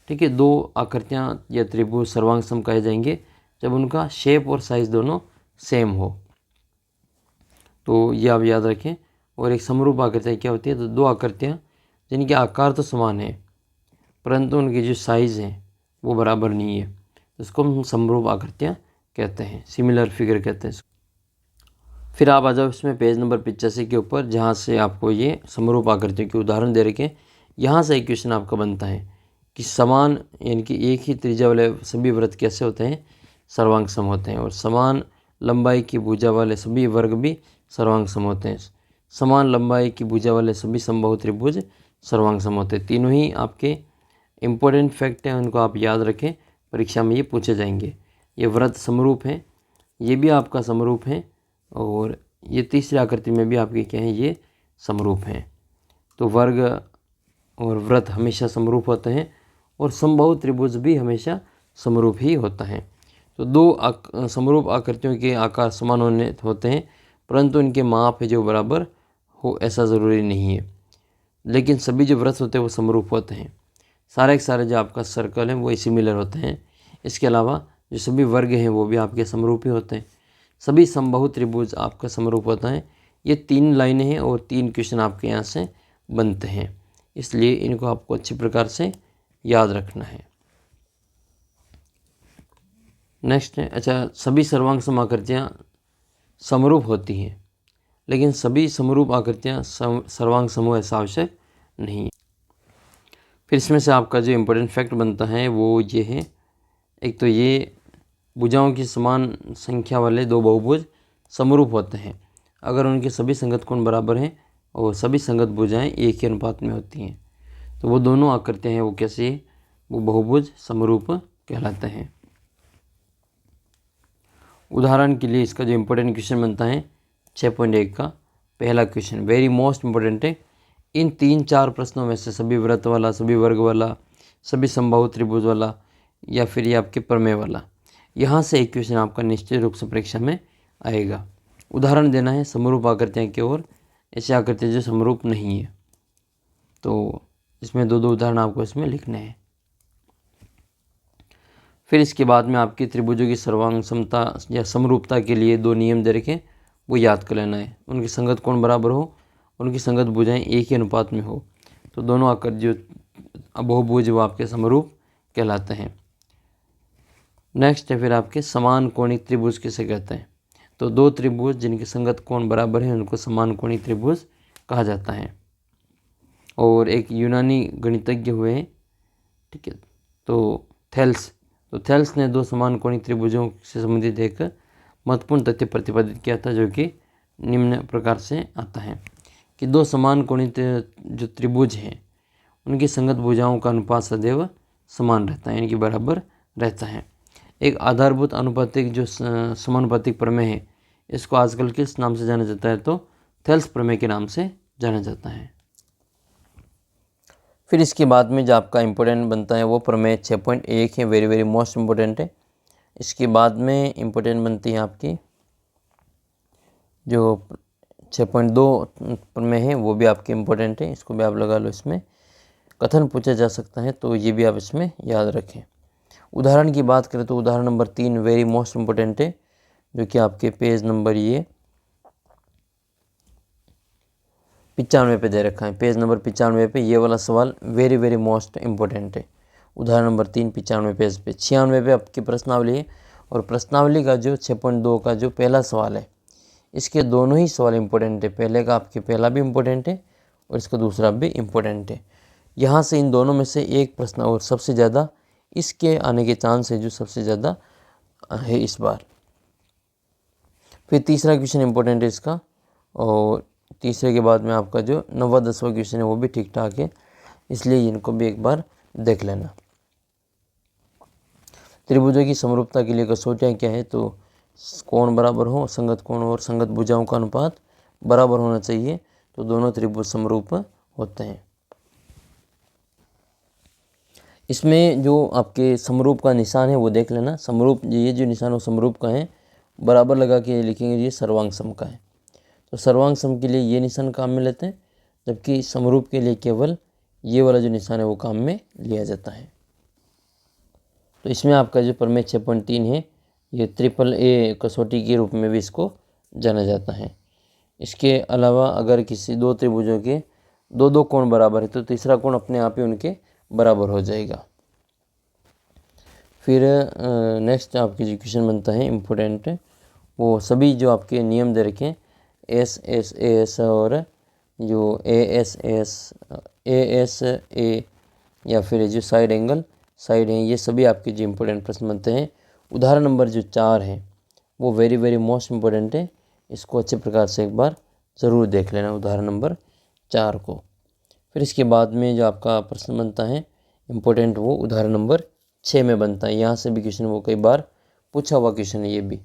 ठीक है, 2 आकृतियाँ या त्रिभुज सर्वांग सम कहे जाएंगे जब उनका शेप और साइज़ दोनों सेम हो। तो ये आप याद रखें। और एक समरूप आकृतियाँ क्या होती है? तो 2 आकृतियाँ जिनके आकार तो समान है परंतु उनकी जो साइज़ है वो बराबर नहीं है, तो इसको हम समरूप आकृतियाँ कहते हैं, सिमिलर फिगर कहते हैं। फिर आप आ जाओ इसमें पेज नंबर 85 के ऊपर, जहाँ से आपको ये समरूप आकृतियों के उदाहरण दे रखे। यहाँ से एक क्वेश्चन आपका बनता है कि समान यानी कि एक ही त्रिज्या वाले सभी वृत्त कैसे होते हैं? सर्वांग सम होते हैं। और समान लंबाई की भुजा वाले सभी वर्ग भी सर्वांग सम होते हैं। समान लंबाई की भुजा वाले सभी समबाहु त्रिभुज सर्वांग सम होते हैं। तीनों ही आपके इम्पोर्टेंट फैक्ट हैं, उनको आप याद रखें, परीक्षा में ये पूछे जाएंगे। ये वृत्त समरूप हैं, ये भी आपका समरूप है और ये तीसरी आकृति में भी आपके क्या हैं? ये समरूप हैं। तो वर्ग और वृत्त हमेशा समरूप होते हैं और समबाहु त्रिभुज भी हमेशा समरूप ही होता है। तो 2 समरूप आकृतियों के आकार समान होते हैं परंतु इनके माप है जो बराबर हो ऐसा ज़रूरी नहीं है। लेकिन सभी जो वृत्त होते हैं वो समरूप होते हैं। सारे के सारे जो आपका सर्कल है वो सिमिलर होते हैं। इसके अलावा जो सभी वर्ग हैं वो भी आपके समरूप ही होते हैं। सभी समबाहु त्रिभुज आपका समरूप होता है। ये 3 लाइनें हैं और 3 क्वेश्चन आपके यहाँ से बनते हैं, इसलिए इनको आपको अच्छी प्रकार से याद रखना है। नेक्स्ट है, अच्छा, सभी सर्वांग सम आकृतियाँ समरूप होती हैं लेकिन सभी समरूप आकृतियाँ सर्वांग समूह ऐसा आवश्यक नहीं है। फिर इसमें से आपका जो इम्पोर्टेंट फैक्ट बनता है वो ये है, एक तो ये भुजाओं की समान संख्या वाले 2 बहुभुज समरूप होते हैं अगर उनके सभी संगत कोण बराबर हैं और सभी संगत भुजाएं एक ही अनुपात में होती हैं। तो वो दोनों आकृतियाँ हैं वो कैसी है? वो बहुभुज समरूप कहलाते हैं। उदाहरण के लिए इसका जो इम्पोर्टेंट क्वेश्चन बनता है 6.1 का पहला क्वेश्चन वेरी मोस्ट इम्पोर्टेंट है। इन 3-4 प्रश्नों में से सभी वृत्त वाला, सभी वर्ग वाला, सभी समबाहु त्रिभुज वाला या फिर ये आपके प्रमेय वाला, यहाँ से एक क्वेश्चन आपका निश्चित रूप से परीक्षा में आएगा। उदाहरण देना है समरूप आकृतियाँ की ओर, ऐसी आकृतियाँ जो समरूप नहीं है। तो इसमें 2 उदाहरण आपको इसमें लिखने हैं। फिर इसके बाद में आपकी त्रिभुजों की सर्वांग समता या समरूपता के लिए 2 नियम दे रखे, वो याद कर लेना है। उनकी संगत कोण बराबर हो, उनकी संगत भुजाएं एक ही अनुपात में हो, तो दोनों आकर जो बहुभुज वो आपके समरूप कहलाते हैं। नेक्स्ट है फिर आपके समान कोणिक त्रिभुज किसे कहते हैं? तो 2 त्रिभुज जिनके संगत कोण बराबर है उनको समान कोणिक त्रिभुज कहा जाता है। और एक यूनानी गणितज्ञ हुए हैं, ठीक है, तो थेल्स ने 2 समान कोणिक त्रिभुजों से संबंधित एक महत्वपूर्ण तथ्य प्रतिपादित किया था जो कि निम्न प्रकार से आता है कि 2 समान कोणिक जो त्रिभुज हैं उनकी संगत भुजाओं का अनुपात सदैव समान रहता है यानी कि बराबर रहता है। एक आधारभूत अनुपातिक जो समानुपातिक प्रमेय है इसको आजकल किस नाम से जाना जाता है? तो थेल्स प्रमेय के नाम से जाना जाता है। फिर इसके बाद में जो आपका इम्पोर्टेंट बनता है वो प्रमेय 6.1 है, वेरी वेरी मोस्ट इम्पोर्टेंट है। इसके बाद में इम्पोर्टेंट बनती है आपकी जो 6.2 प्रमेय है वो भी आपके इम्पोर्टेंट है, इसको भी आप लगा लो। इसमें कथन पूछा जा सकता है तो ये भी आप इसमें याद रखें। उदाहरण की बात करें तो उदाहरण नंबर 3 वेरी मोस्ट इम्पोर्टेंट है, जो कि आपके पेज नंबर ये 95 पे दे रखा है। पेज नंबर 95 पे ये वाला सवाल वेरी वेरी मोस्ट इम्पोर्टेंट है। उदाहरण नंबर 3 95 पेज पे। 96 पे आपकी प्रश्नावली है, और प्रश्नावली का जो 6.2 का जो पहला सवाल है, इसके दोनों ही सवाल इम्पोर्टेंट है। पहले का आपके पहला भी इम्पोर्टेंट है और इसका दूसरा भी इम्पोर्टेंट है। यहाँ से इन दोनों में से एक प्रश्न और सबसे ज़्यादा इसके आने के चांस है, जो सबसे ज़्यादा है इस बार। फिर तीसरा क्वेश्चन इम्पोर्टेंट है इसका, और तीसरे के बाद में आपका जो 9वां 10वां क्वेश्चन है वो भी ठीक ठाक है, इसलिए इनको भी एक बार देख लेना। त्रिभुजों की समरूपता के लिए कसौटियाँ क्या है, तो कोण बराबर हो, संगत कोण और संगत भुजाओं का अनुपात बराबर होना चाहिए, तो दोनों त्रिभुज समरूप होते हैं। इसमें जो आपके समरूप का निशान है वो देख लेना। समरूप ये जो निशान वो समरूप का है, बराबर लगा के लिखेंगे ये सर्वांग सम का है। तो सर्वांग सम के लिए ये निशान काम में लेते हैं, जबकि समरूप के लिए केवल ये वाला जो निशान है वो काम में लिया जाता है। तो इसमें आपका जो प्रमेय 6.3 है, ये ट्रिपल ए कसौटी के रूप में भी इसको जाना जाता है। इसके अलावा अगर किसी दो त्रिभुजों के दो दो कोण बराबर है, तो तीसरा कोण अपने आप ही उनके बराबर हो जाएगा। फिर नेक्स्ट आपकी जो क्वेश्चन बनता है इम्पोर्टेंट, वो सभी जो आपके नियम दे रखे हैं, एस एस ए एस और जो ए एस ए या फिर जो साइड एंगल साइड हैं, ये सभी आपके जो इम्पोर्टेंट प्रश्न बनते हैं। उदाहरण नंबर जो 4 है वो वेरी वेरी मोस्ट इम्पोर्टेंट है, इसको अच्छे प्रकार से एक बार ज़रूर देख लेना, उदाहरण नंबर 4 को। फिर इसके बाद में जो आपका प्रश्न बनता है इम्पोर्टेंट, वो उदाहरण नंबर 6 में बनता है। यहाँ से भी क्वेश्चन वो कई बार पूछा हुआ क्वेश्चन है ये भी।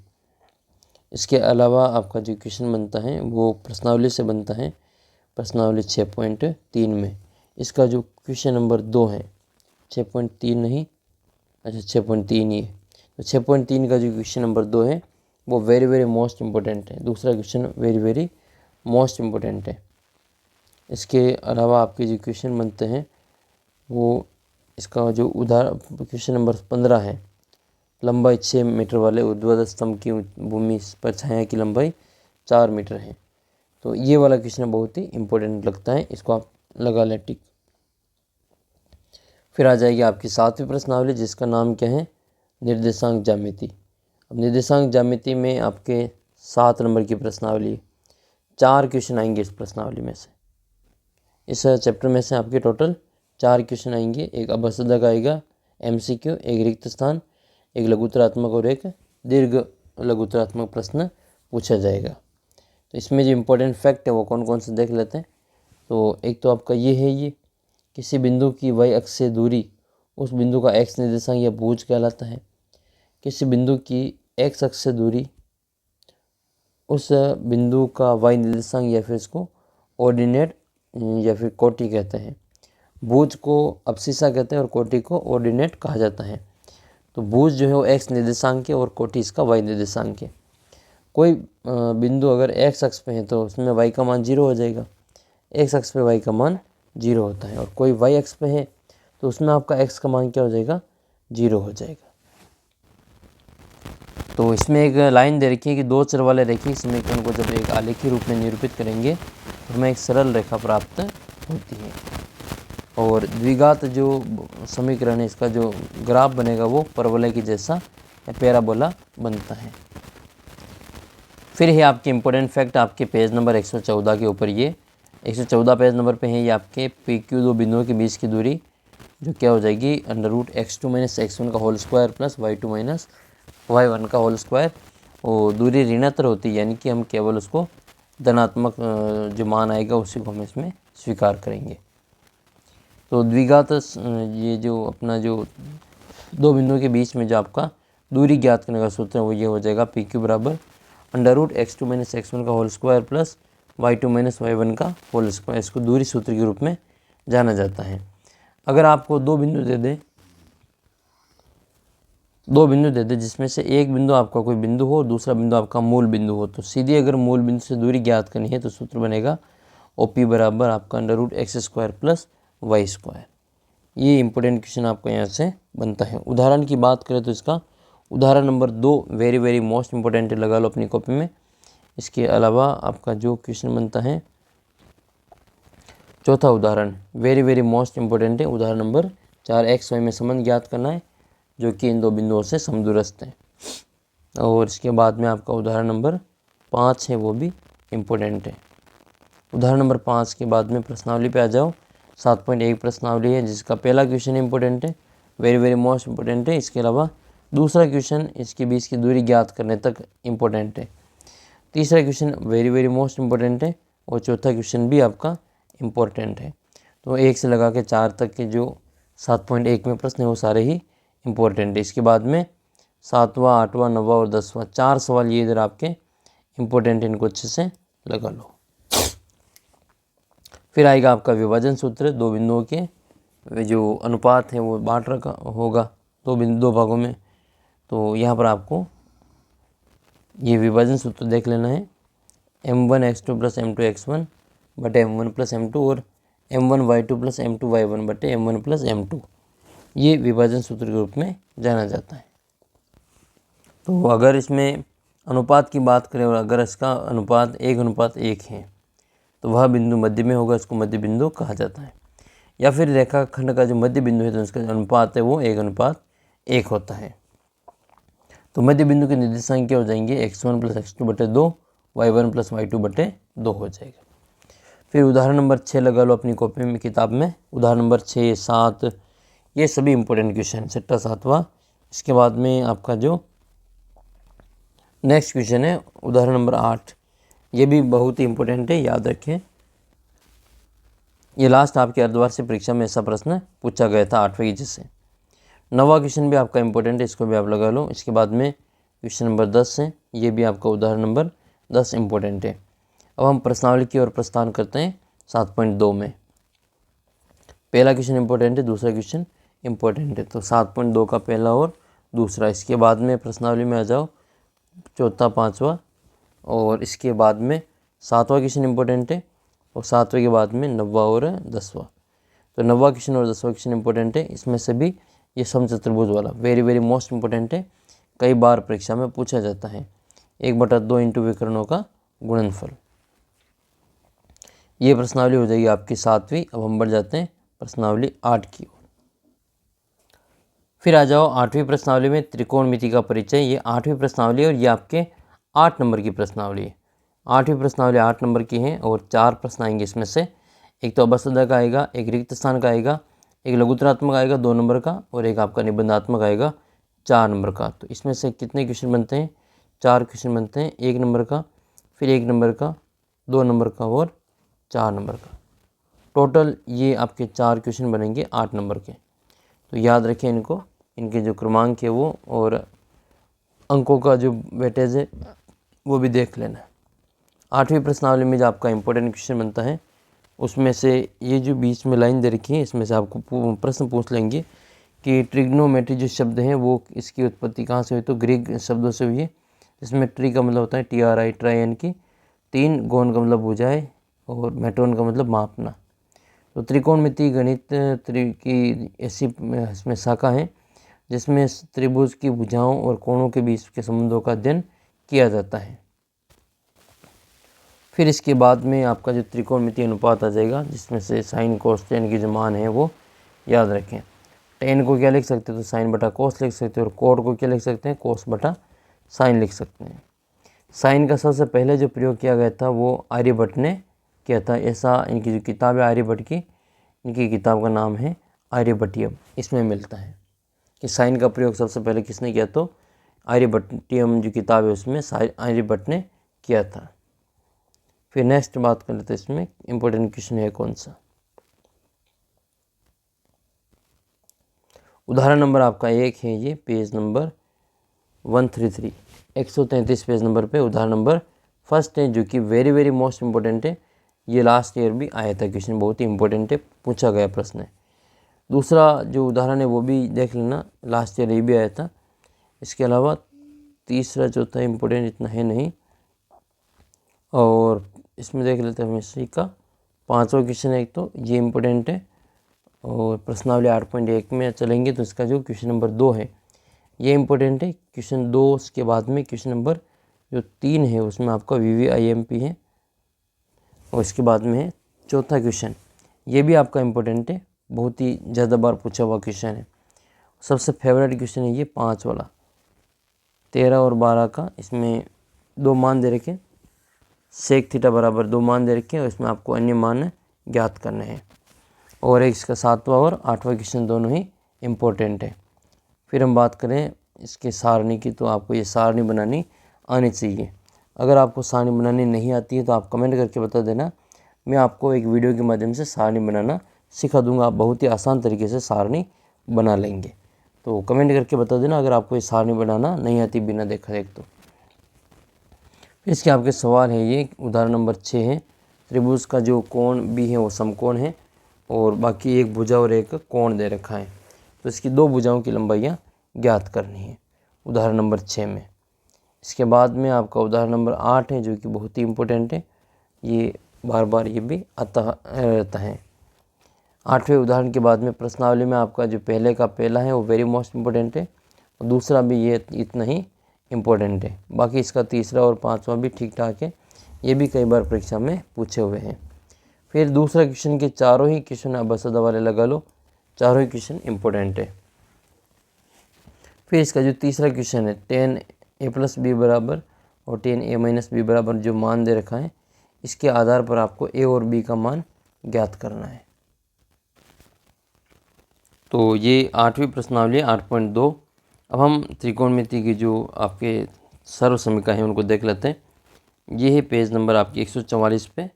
इसके अलावा आपका जो क्वेश्चन बनता है वो प्रश्नावली से बनता है, प्रश्नावली 6.3 में। इसका जो क्वेश्चन नंबर 2 है, 6.3 नहीं, अच्छा 6.3 ही है, तो 6.3 का जो क्वेश्चन नंबर 2 है वो वेरी वेरी मोस्ट इम्पोर्टेंट है। दूसरा question very very most important है। इसके अलावा आपके जो क्वेश्चन बनते हैं वो, इसका जो उदाहरण क्वेश्चन नंबर 15 है, लंबाई 6 मीटर वाले ऊर्ध्वाधर स्तंभ की भूमि पर छाया की लंबाई 4 मीटर है। तो ये वाला क्वेश्चन बहुत ही इम्पोर्टेंट लगता है, इसको आप लगा लें टिक। फिर आ जाएगी आपकी 7वीं प्रश्नावली, जिसका नाम क्या है, निर्देशांक ज्यामिति। अब निर्देशांक ज्यामिति में आपके 7 नंबर की प्रश्नावली, 4 क्वेश्चन आएंगे इस प्रश्नावली में से। इस चैप्टर में से आपके टोटल 4 क्वेश्चन आएंगे। एक अभ्यासोदक आएगा MCQ, एक रिक्त स्थान, एक लघुत्तरात्मक और एक दीर्घ लघुत्तरात्मक प्रश्न पूछा जाएगा। तो इसमें जो इम्पोर्टेंट फैक्ट है वो कौन कौन से देख लेते हैं। तो एक तो आपका ये है, ये किसी बिंदु की y अक्ष से दूरी उस बिंदु का x निर्देशांक या भुज कहलाता है। किसी बिंदु की x अक्ष से दूरी उस बिंदु का y निर्देशांक या फिर इसको ऑर्डिनेट या फिर कोटि कहते हैं। भुज को अब्सिसा कहते हैं और कोटि को ऑर्डिनेट कहा जाता है। तो भुज जो है वो x निर्देशांक है और कोटि इसका y निर्देशांक है। कोई बिंदु अगर x अक्ष पे है तो उसमें y का मान 0 हो जाएगा, x अक्ष पे y का मान 0 होता है, और कोई y अक्ष पे है तो उसमें आपका x का मान क्या हो जाएगा, 0 हो जाएगा। तो इसमें एक लाइन दे रखी है कि 2 चर वाले रेखीय समीकरण को जब एक आलेखीय रूप में निरूपित करेंगे तो हमें एक सरल रेखा प्राप्त होती है, और द्विघात जो समीकरण है इसका जो ग्राफ बनेगा वो परवलय की जैसा या पैराबोला बनता है। फिर है आपके इम्पोर्टेंट फैक्ट आपके पेज नंबर 114 के ऊपर, ये 114 पेज नंबर पे है। ये आपके PQ दो बिंदुओं के बीच की दूरी जो क्या हो जाएगी, √(x2 - x1) का whole square plus y2 - y1 का होल स्क्वायर। और दूरी ऋणात्मक होती है, यानी कि हम केवल उसको धनात्मक जो मान आएगा उसी को हम इसमें स्वीकार करेंगे। तो द्विघात ये जो अपना जो दो बिंदुओं के बीच में जो आपका दूरी ज्ञात करने का सूत्र है वो ये हो जाएगा, PQ बराबर √(x2 - x1) का whole square plus y2 - y1 का होल स्क्वायर। इसको दूरी सूत्र के रूप में जाना जाता है। अगर आपको दो बिंदु दे दे जिसमें से एक बिंदु आपका कोई बिंदु हो और दूसरा बिंदु आपका मूल बिंदु हो, तो सीधे अगर मूल बिंदु से दूरी ज्ञात करनी है तो सूत्र बनेगा OP बराबर आपका √(x² + y²। ये इम्पोर्टेंट क्वेश्चन आपका यहाँ से बनता है। उदाहरण की बात करें तो इसका उदाहरण number 2 very very most important लगा लो अपनी कॉपी में। इसके अलावा आपका जो क्वेश्चन बनता है चौथा उदाहरण वेरी वेरी मोस्ट इम्पोर्टेंट है। उदाहरण नंबर 4 एक्स वाई में संबंध ज्ञात करना है जो कि इन दो बिंदुओं से समदूरस्थ है। और इसके बाद में आपका उदाहरण नंबर 5 है, वो भी इम्पोर्टेंट है। उदाहरण नंबर 5 के बाद में प्रश्नावली पे आ जाओ। 7.1 प्रश्नावली है जिसका पहला क्वेश्चन इम्पोर्टेंट है, वेरी वेरी मोस्ट इम्पोर्टेंट है। इसके अलावा दूसरा क्वेश्चन इसके बीच की दूरी ज्ञात करने तक इम्पोर्टेंट है। तीसरा question very very most important है और चौथा क्वेश्चन भी आपका इम्पोर्टेंट है। तो 1 से लगा के 4 तक के जो 7.1 में प्रश्न है वो सारे ही इम्पोर्टेंट है। इसके बाद में 7वां 8वां 9वां और 10वां 4 सवाल ये इधर आपके इम्पोर्टेंट, इनको अच्छे से लगा लो। फिर आएगा आपका विभाजन सूत्र। दो बिंदुओं के जो अनुपात है वो बांट रखा होगा दो भागों में। तो यहाँ पर आपको ये विभाजन सूत्र देख लेना है। m1x2 + m2 x1 बटे m1 + m2 और m1 y2 + m2 y1 बटे m1 + m2, ये विभाजन सूत्र के रूप में जाना जाता है। तो अगर इसमें अनुपात की बात करें और अगर इसका अनुपात 1:1 है तो वह बिंदु मध्य में होगा, इसको मध्य बिंदु कहा जाता है। या फिर रेखाखंड का जो मध्य बिंदु है तो उसका जो अनुपात है वो 1:1 होता है। तो मध्य बिंदु के निर्देशांक क्या हो जाएंगे, x1 + x2 बटे 2, y1 + y2 बटे 2 हो जाएगा। फिर उदाहरण नंबर 6 लगा लो अपनी कॉपी में किताब में। उदाहरण नंबर 6, 7 ये सभी इम्पोर्टेंट क्वेश्चन, 6वां 7वां। इसके बाद में आपका जो नेक्स्ट क्वेश्चन है उदाहरण नंबर 8, ये भी बहुत ही इम्पोर्टेंट है, याद रखें। ये लास्ट आपके अर्धवार्षिक परीक्षा में ऐसा प्रश्न पूछा गया था 8वें की से। 9वां क्वेश्चन भी आपका इम्पोर्टेंट है, इसको भी आप लगा लो। इसके बाद में क्वेश्चन नंबर 10 है, ये भी आपका उदाहरण नंबर 10 इम्पोर्टेंट है। अब हम प्रश्नावली की ओर प्रस्थान करते हैं 7.2 में। पहला क्वेश्चन इम्पोर्टेंट है, दूसरा क्वेश्चन इम्पोर्टेंट है। तो 7.2 का पहला और दूसरा। इसके बाद में प्रश्नावली में आ जाओ चौथा 5वां और इसके बाद में 7वां क्वेश्चन इम्पोर्टेंट है और 7वें के बाद में 9वां और 10वां। तो 9वां क्वेश्चन और 10वां क्वेश्चन इम्पोर्टेंट है। इसमें से भी ये समचतुर्भुज वाला वेरी वेरी मोस्ट इम्पोर्टेंट है, कई बार परीक्षा में पूछा जाता है। 1/2 इंटू विकर्णों का गुणनफल। ये प्रश्नावली हो जाएगी आपकी 7वीं। अब हम बढ़ जाते हैं प्रश्नावली 8 की ओर। फिर आ जाओ 8वीं प्रश्नावली में त्रिकोणमिति का परिचय। ये 8वीं प्रश्नावली और ये आपके 8 नंबर की प्रश्नावली है। 8वीं प्रश्नावली 8 नंबर की है और 4 प्रश्न आएंगे इसमें से। एक तो अवस्था का आएगा, एक रिक्त स्थान का आएगा, एक लघुत्तरात्मक आएगा 2 नंबर का और एक आपका निबंधात्मक आएगा 4 नंबर का। तो इसमें से कितने क्वेश्चन बनते हैं, 4 क्वेश्चन बनते हैं। 1 नंबर का, फिर 1 नंबर का, 2 नंबर का और 4 नंबर का। टोटल ये आपके 4 क्वेश्चन बनेंगे 8 नंबर के। तो याद रखें इनको, इनके जो क्रमांक है वो और अंकों का जो वेटेज है वो भी देख लेना। 8वीं प्रश्नावली में जो आपका इम्पोर्टेंट क्वेश्चन बनता है उसमें से ये जो बीच में लाइन दे रखी है इसमें से आपको प्रश्न पूछ लेंगे कि ट्रिग्नोमेट्री जो शब्द हैं वो इसकी उत्पत्ति कहाँ से हुई, तो ग्रीक शब्दों से हुई है। इसमें ट्री का मतलब होता है TRI, ट्रायन की 3, गोन का मतलब भुजाएं और मेट्रोन का मतलब मापना। तो त्रिकोणमिति गणित की ऐसी इसमें शाखा है जिसमें त्रिभुज की भुजाओं और कोणों के बीच के संबंधों का अध्ययन किया जाता है। फिर इसके बाद में आपका जो त्रिकोणमिति अनुपात आ जाएगा जिसमें से साइन कोस टेन की जो मान है वो याद रखें। टेन को क्या लिख सकते हैं, तो साइन बटा कोस लिख सकते हैं और कोट को क्या लिख सकते हैं, कोस बटा साइन लिख सकते हैं। साइन का सबसे पहले जो प्रयोग किया गया था वो आर्यभट्ट ने किया था। ऐसा इनकी जो किताब है आर्यभट्ट की, इनकी किताब का नाम है आर्यभट्टियम। इसमें मिलता है कि साइन का प्रयोग सबसे पहले किसने किया, तो आर्यभट्टियम जो किताब है उसमें आर्यभट्ट ने किया था। फिर नेक्स्ट बात कर लेते हैं, इसमें इम्पोर्टेंट क्वेश्चन है कौन सा। उदाहरण नंबर आपका 1 है, ये पेज नंबर 133, 133 पेज नंबर पे उदाहरण नंबर फर्स्ट है जो कि वेरी वेरी मोस्ट इम्पोर्टेंट है। ये लास्ट ईयर भी आया था क्वेश्चन, बहुत ही इंपॉर्टेंट है, पूछा गया प्रश्न है। दूसरा जो उदाहरण है वो भी देख लेना, लास्ट ईयर ये भी आया था। इसके अलावा तीसरा चौथा इम्पोर्टेंट इतना है नहीं, और इसमें देख लेते हैं हम इसी का 5वां क्वेश्चन है। एक तो ये इम्पोर्टेंट है और प्रश्नावली 8.1 में चलेंगे तो इसका जो क्वेश्चन नंबर 2 है ये इम्पोर्टेंट है। क्वेश्चन 2 के बाद में क्वेश्चन नंबर जो 3 है उसमें आपका VVIMP है और इसके बाद में है चौथा क्वेश्चन, ये भी आपका इम्पोर्टेंट है, बहुत ही ज़्यादा बार पूछा हुआ क्वेश्चन है। सबसे फेवरेट क्वेश्चन है ये 5 वाला, 13 और 12 का। इसमें 2 मान दे रखे, सेक थीटा बराबर 2 मान दे रखे और इसमें आपको अन्य मान ज्ञात करने हैं। और एक इसका 7वां और 8वां क्वेश्चन दोनों ही इम्पोर्टेंट है। फिर हम बात करें इसके सारणी की, तो आपको ये सारणी बनानी आनी चाहिए। अगर आपको सारणी बनानी नहीं आती है तो आप कमेंट करके बता देना, मैं आपको एक वीडियो के माध्यम से सारणी बनाना सिखा दूंगा। आप बहुत ही आसान तरीके से सारणी बना लेंगे। तो कमेंट करके बता देना अगर आपको ये सारणी बनाना नहीं आती बिना देखा देख तो। इसके आपके सवाल है ये, उदाहरण नंबर 6 है, त्रिभुज का जो कोण भी है वो समकोण है और बाकी एक भुजा और एक कोण दे रखा है, तो इसकी 2 भुजाओं की लंबाइयाँ ज्ञात करनी है उदाहरण नंबर 6 में। इसके बाद में आपका उदाहरण नंबर 8 है जो कि बहुत ही इम्पोर्टेंट है, ये बार बार ये भी आता रहता है। 8वें उदाहरण के बाद में प्रश्नावली में आपका जो पहले का पहला है वो वेरी मोस्ट इम्पोर्टेंट है और दूसरा भी ये इतना ही इम्पोर्टेंट है। बाकी इसका तीसरा और 5वां भी ठीक ठाक है, ये भी कई बार परीक्षा में पूछे हुए हैं। फिर दूसरा क्वेश्चन के चारों ही क्वेश्चन अब सदा वाले लगा लो, चारों ही क्वेश्चन इम्पोर्टेंट है। फिर इसका जो तीसरा क्वेश्चन है 10a + b बराबर और 10a - b बराबर जो मान दे रखा है, इसके आधार पर आपको a और b का मान ज्ञात करना है। तो ये 8वीं प्रश्नावली 8.2। अब हम त्रिकोणमिति की जो आपके सर्व समीकरण हैं उनको देख लेते हैं। ये है पेज नंबर आपकी 144 पे,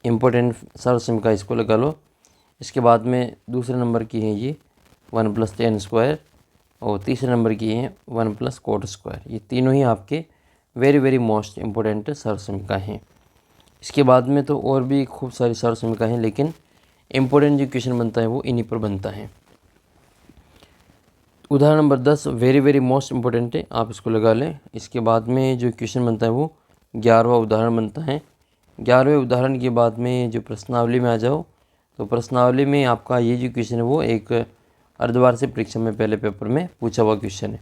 इम्पोर्टेंट सर्व समीकरण इसको लगा लो। इसके बाद में दूसरे नंबर की है ये 1 + tan² और तीसरे नंबर की है 1 + cot²। ये तीनों ही आपके वेरी मोस्ट इम्पोर्टेंट सर्व समीकरण हैं। इसके बाद में तो और भी खूब सारी सर्व समीकरण हैं, लेकिन इम्पोर्टेंट जो क्वेश्चन बनता है वो इन्हीं पर बनता है। उदाहरण नंबर 10 वेरी मोस्ट इम्पोर्टेंट है, आप इसको लगा लें। इसके बाद में जो क्वेश्चन बनता है वो 11वां उदाहरण बनता है। 11वें उदाहरण के बाद में जो प्रश्नावली में आ जाओ, तो प्रश्नावली में आपका ये जो क्वेश्चन है वो एक अर्धवार्षिक परीक्षा में पहले पेपर में पूछा हुआ क्वेश्चन है।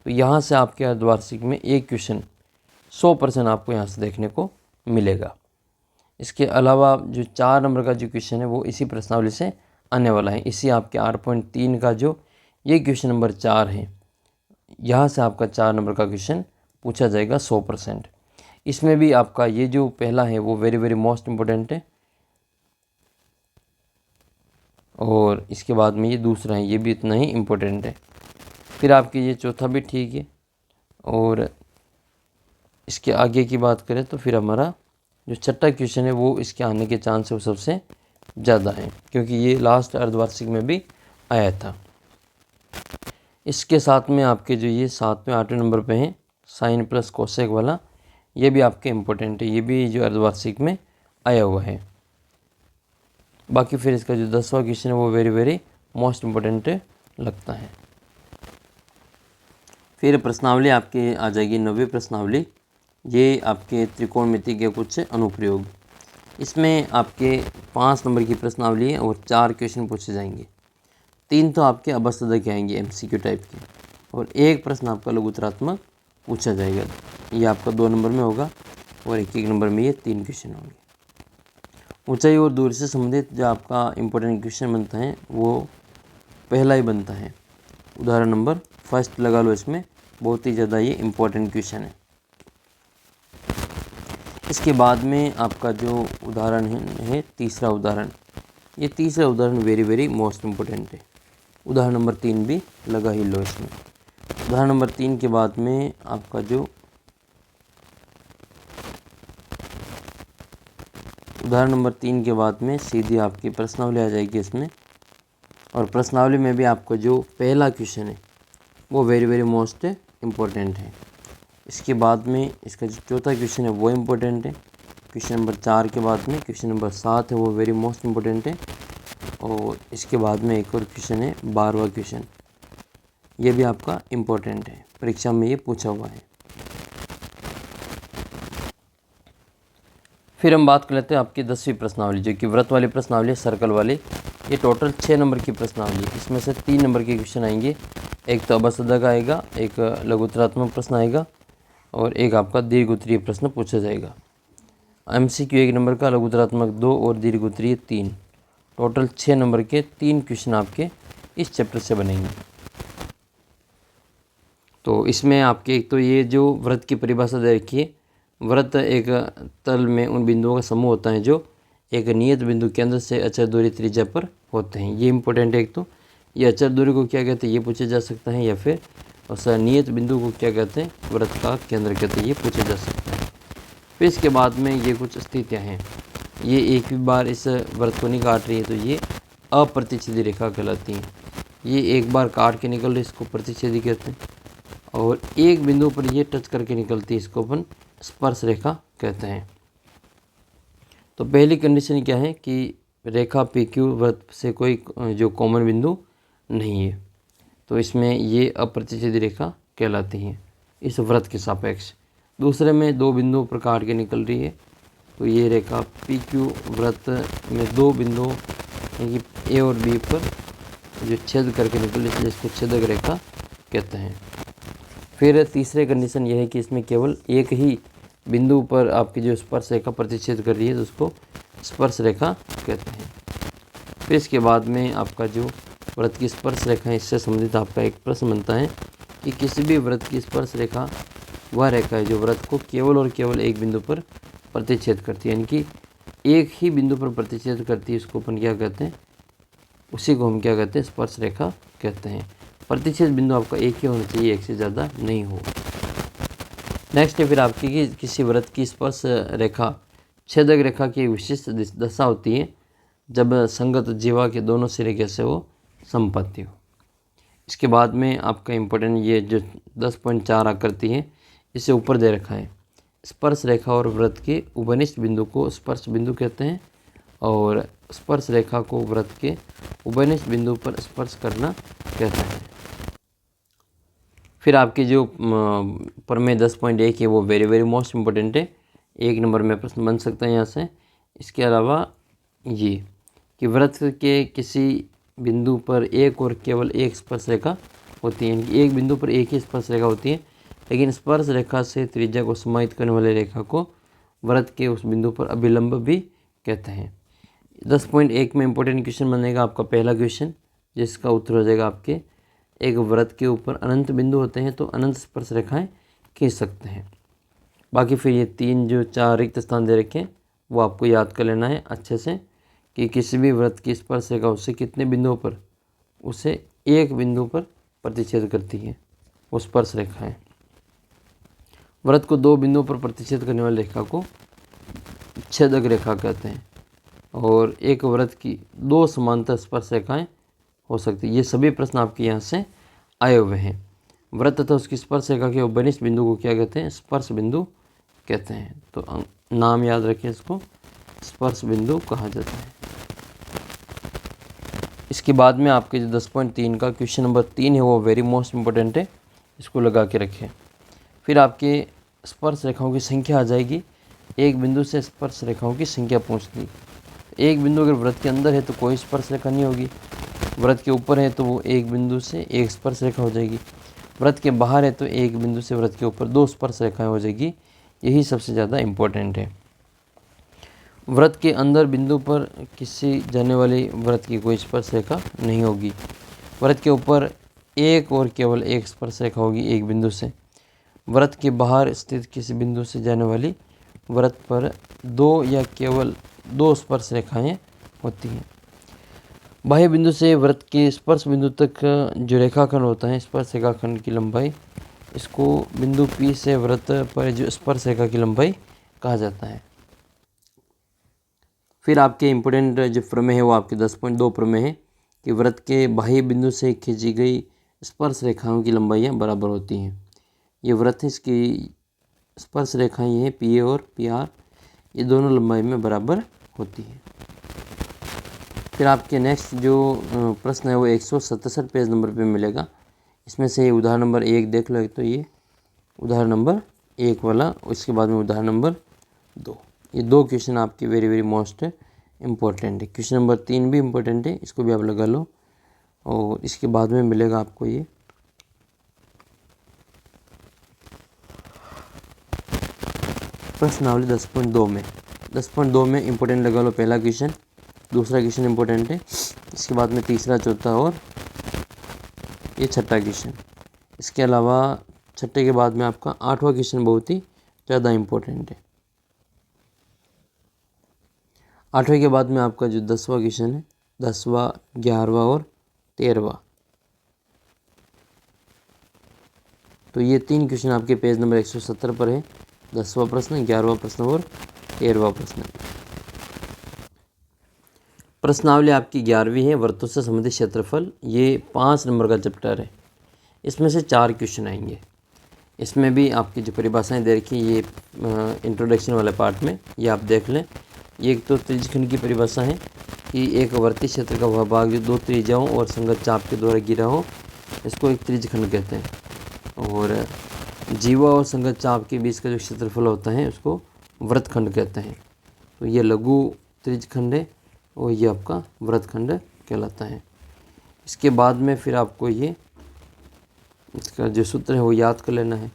तो यहाँ से आपके अर्धवार्षिक में एक क्वेश्चन 100% आपको यहाँ से देखने को मिलेगा। इसके अलावा जो 4 नंबर का जो क्वेश्चन है वो इसी प्रश्नावली से आने वाला है। इसी आपके 8.3 का जो ये क्वेश्चन नंबर 4 है, यहाँ से आपका 4 नंबर का क्वेश्चन पूछा जाएगा 100%। इसमें भी आपका ये जो पहला है वो वेरी मोस्ट इम्पोर्टेंट है और इसके बाद में ये दूसरा है, ये भी इतना ही इम्पोर्टेंट है। फिर आपकी ये चौथा भी ठीक है और इसके आगे की बात करें तो फिर हमारा जो छठा क्वेश्चन है वो इसके आने के चांस वो सबसे ज़्यादा है, क्योंकि ये लास्ट अर्धवार्षिक में भी आया था। इसके साथ में आपके जो ये 7वें 8वें नंबर पे हैं साइन + कोसेक वाला, ये भी आपके इम्पोर्टेंट है, ये भी जो अर्धवार्षिक में आया हुआ है। बाकी फिर इसका जो 10वां क्वेश्चन है वो वेरी मोस्ट इम्पोर्टेंट लगता है। फिर प्रश्नावली आपके आ जाएगी 9वीं प्रश्नावली, ये आपके त्रिकोणमिति के कुछ अनुप्रयोग। इसमें आपके 5 नंबर की प्रश्नावली है और 4 क्वेश्चन पूछे जाएंगे। 3 तो आपके अबस्तदा के आएंगे MCQ टाइप के और एक प्रश्न आपका लघुत्तरात्मक पूछा जाएगा, ये आपका 2 नंबर में होगा और 1 नंबर में ये 3 क्वेश्चन होंगे। ऊंचाई और दूरी से संबंधित जो आपका इम्पोर्टेंट क्वेश्चन बनता है वो पहला ही बनता है, उदाहरण नंबर 1 लगा लो, इसमें बहुत ही ज़्यादा ये इम्पोर्टेंट क्वेश्चन है। इसके बाद में आपका जो उदाहरण है तीसरा उदाहरण, ये तीसरा उदाहरण वेरी मोस्ट इम्पोर्टेंट है, उदाहरण नंबर 3 भी लगा ही लो इसमें। उदाहरण नंबर 3 के बाद में आपका जो उदाहरण नंबर 3 के बाद में सीधी आपकी प्रश्नावली आ जाएगी इसमें, और प्रश्नावली में भी आपको जो पहला क्वेश्चन है वो वेरी मोस्ट इम्पोर्टेंट है। इसके बाद में इसका जो चौथा क्वेश्चन है वो इम्पोर्टेंट है। क्वेश्चन नंबर 4 के बाद में क्वेश्चन नंबर 7 है वो वेरी मोस्ट इम्पोर्टेंट है और इसके बाद में एक और क्वेश्चन है 12वां क्वेश्चन, ये भी आपका इम्पोर्टेंट है, परीक्षा में ये पूछा हुआ है। फिर हम बात कर लेते हैं आपकी 10वीं प्रश्नावली, जो कि वृत्त वाली प्रश्नावली, सर्कल वाली ये टोटल 6 नंबर की प्रश्नावली। इसमें से 3 नंबर के क्वेश्चन आएंगे, एक तो अबसदा का आएगा, एक लघुत्तरात्मक प्रश्न आएगा और एक आपका दीर्घ उत्तरीय प्रश्न पूछा जाएगा। MCQ 1 नंबर का, लघुत्तरात्मक 2 और दीर्घ उत्तरीय 3। टोटल 6 नंबर के 3 क्वेश्चन आपके इस चैप्टर से बनेंगे। तो इसमें आपके एक तो ये जो व्रत की परिभाषा दे रखी है, व्रत एक तल में उन बिंदुओं का समूह होता है जो एक नियत बिंदु केंद्र से अचर दूरी त्रिज्या पर होते हैं। ये इंपॉर्टेंट है। एक तो ये अचर दूरी को क्या कहते हैं ये पूछा जा सकता है, या फिर उस नियत बिंदु को क्या कहते हैं, व्रत का केंद्र कहते हैं, ये पूछा जा सकता है। फिर इसके बाद में ये कुछ स्थितियाँ हैं, ये एक भी बार इस व्रत को नहीं काट रही है तो ये अप्रतिच्छेदी रेखा कहलाती हैं। ये एक बार काट के निकल रही, इसको प्रतिच्छेदी कहते हैं। और एक बिंदु पर ये टच करके निकलती है, इसको अपन स्पर्श रेखा कहते हैं। तो पहली कंडीशन क्या है कि रेखा PQ व्रत से कोई जो कॉमन बिंदु नहीं है, तो इसमें ये अप्रतिच्छेदी रेखा कहलाती है इस व्रत के सापेक्ष। दूसरे में 2 बिंदुओं पर काट के निकल रही है, तो ये रेखा PQ व्रत में 2 बिंदुओं यानी कि A और B पर जो छेद करके निकल रही है, जिसको छेदक रेखा कहते हैं। फिर तीसरे कंडीशन यह है कि इसमें केवल एक ही बिंदु पर आपकी जो स्पर्श रेखा प्रतिच्छेद कर रही है, तो उसको स्पर्श रेखा कहते हैं। फिर इसके बाद में आपका जो व्रत की स्पर्श रेखा है, इससे संबंधित आपका एक प्रश्न बनता है कि किसी भी व्रत की स्पर्श रेखा वह रेखा है जो व्रत को केवल और केवल एक बिंदु पर प्रतिच्छेद करती है, यानी कि एक ही बिंदु पर प्रतिच्छेद करती है, उसको अपन क्या कहते हैं, उसी को हम क्या कहते हैं, स्पर्श रेखा कहते हैं। प्रतिच्छेद बिंदु आपका एक ही होना चाहिए, एक से ज़्यादा नहीं हो। नेक्स्ट है फिर आपकी कि किसी व्रत की स्पर्श रेखा छेदक रेखा की एक विशिष्ट दशा होती है जब संगत जीवा के दोनों सिरे कैसे हो संपत्ति हो। इसके बाद में आपका इम्पोर्टेंट ये जो 10.4 आकृति है, इसे ऊपर दे रखा है। स्पर्श रेखा और व्रत के उभयनिष्ठ बिंदु को स्पर्श बिंदु कहते हैं और स्पर्श रेखा को व्रत के उभयनिष्ठ बिंदु पर स्पर्श करना कहते हैं। फिर आपकी जो प्रमेय 10.1 है वो वेरी मोस्ट इम्पोर्टेंट है, 1 नंबर में प्रश्न बन सकता है यहाँ से। इसके अलावा ये कि व्रत के किसी बिंदु पर एक और केवल एक स्पर्श रेखा होती है, एक बिंदु पर एक ही स्पर्श रेखा होती है, लेकिन स्पर्श रेखा से त्रिज्या को समाहित करने वाली रेखा को व्रत के उस बिंदु पर अभिलंब भी कहते हैं। 10.1 में इम्पोर्टेंट क्वेश्चन बनेगा आपका पहला क्वेश्चन, जिसका उत्तर हो जाएगा आपके एक व्रत के ऊपर अनंत बिंदु होते हैं तो अनंत स्पर्श रेखाएं खींच सकते हैं। बाकी फिर ये 3 जो 4 रिक्त स्थान दे रखे हैं वो आपको याद कर लेना है अच्छे से कि किसी भी व्रत की स्पर्श रेखा उससे कितने बिंदुओं पर, उसे एक बिंदु पर प्रतिच्छेद करती है वो स्पर्श रेखाएं। व्रत को 2 बिंदुओं पर प्रतिच्छेद करने वाली रेखा को छेदक रेखा कहते हैं और एक व्रत की 2 समांतर स्पर्श रेखाएं हो सकती है। ये सभी प्रश्न आपके यहाँ से आए हुए हैं। व्रत तथा उसकी स्पर्श रेखा के उभयनिष्ठ बिंदु को क्या कहते हैं, स्पर्श बिंदु कहते हैं। तो नाम याद रखें, इसको स्पर्श बिंदु कहा जाता है। इसके बाद में आपके जो 10.3 का क्वेश्चन नंबर 3 है वो वेरी मोस्ट इम्पोर्टेंट है, इसको लगा के रखें। फिर आपके स्पर्श रेखाओं की संख्या आ जाएगी, एक बिंदु से स्पर्श रेखाओं की संख्या पूछती। एक बिंदु अगर व्रत के अंदर है तो कोई स्पर्श रेखा नहीं होगी, व्रत के ऊपर है तो वो एक बिंदु से एक स्पर्श रेखा हो जाएगी, व्रत के बाहर है तो एक बिंदु से व्रत के ऊपर 2 स्पर्श रेखाएं हो जाएगी। यही सबसे ज़्यादा इम्पोर्टेंट है। व्रत के अंदर बिंदु पर किसी जाने वाली व्रत की कोई स्पर्श रेखा नहीं होगी। व्रत के ऊपर एक और केवल एक स्पर्श रेखा होगी एक बिंदु से। व्रत के बाहर स्थित किसी बिंदु से जाने वाली व्रत पर 2 या केवल 2 स्पर्श रेखाएं होती हैं। बाह्य बिंदु से व्रत के स्पर्श बिंदु तक जो रेखाखंड होता है, स्पर्श रेखाखंड की लंबाई, इसको बिंदु P से व्रत पर जो स्पर्श रेखा की लंबाई कहा जाता है। फिर आपके इम्पोर्टेंट जो प्रमेय है वो आपके 10.2 प्रमेय है कि व्रत के बाह्य बिंदु से खींची गई स्पर्श रेखाओं की लंबाइयाँ बराबर होती हैं। ये व्रत है, इसकी स्पर्श रेखाएँ हैं PA और PR, ये दोनों लंबाई में बराबर होती है। फिर आपके नेक्स्ट जो प्रश्न है वो 167 पेज नंबर पे मिलेगा। इसमें से उदाहरण नंबर 1 देख लो। एक तो ये उदाहरण नंबर 1 वाला, उसके बाद में उदाहरण नंबर 2। ये 2 क्वेश्चन आपके वेरी मोस्ट इम्पोर्टेंट है। क्वेश्चन नंबर 3 भी इम्पोर्टेंट है, इसको भी आप लगा लो। और इसके बाद में मिलेगा आपको ये प्रश्नावली 10.2 में 10.2 में इम्पोर्टेंट लगा लो। पहला क्वेश्चन, दूसरा क्वेश्चन इम्पोर्टेंट है, इसके बाद में तीसरा, चौथा और ये छठा क्वेश्चन। इसके अलावा छठे के बाद में आपका 8वां क्वेश्चन बहुत ही ज़्यादा इम्पोर्टेंट है। 8वें के बाद में आपका जो 10वां क्वेश्चन है, 10वां, 11वां और 13वां, तो ये 3 क्वेश्चन आपके पेज नंबर 170 पर है। 10वां प्रश्न, 11वां प्रश्न और 13वां प्रश्न। प्रश्नावली आपकी 11वीं है, वृत्तों से संबंधित क्षेत्रफल। ये 5 नंबर का चैप्टर है, इसमें से 4 क्वेश्चन आएंगे। इसमें भी आपकी जो परिभाषाएं दे रखी ये इंट्रोडक्शन वाले पार्ट में, ये आप देख लें। ये एक तो त्रिज्यखंड की परिभाषा है कि एक वर्ती क्षेत्र का वह भाग जो 2 त्रिज्याओं और संगत चाप के द्वारा घिरा हो, इसको एक त्रिज्यखंड कहते हैं। और जीवा और संगत चाप के बीच का जो क्षेत्रफल होता है उसको वृत्तखंड कहते हैं। तो ये लघु त्रिज्यखंड है और ये आपका वृत्तखंड कहलाता है। इसके बाद में फिर आपको ये इसका जो सूत्र है वो याद कर लेना है।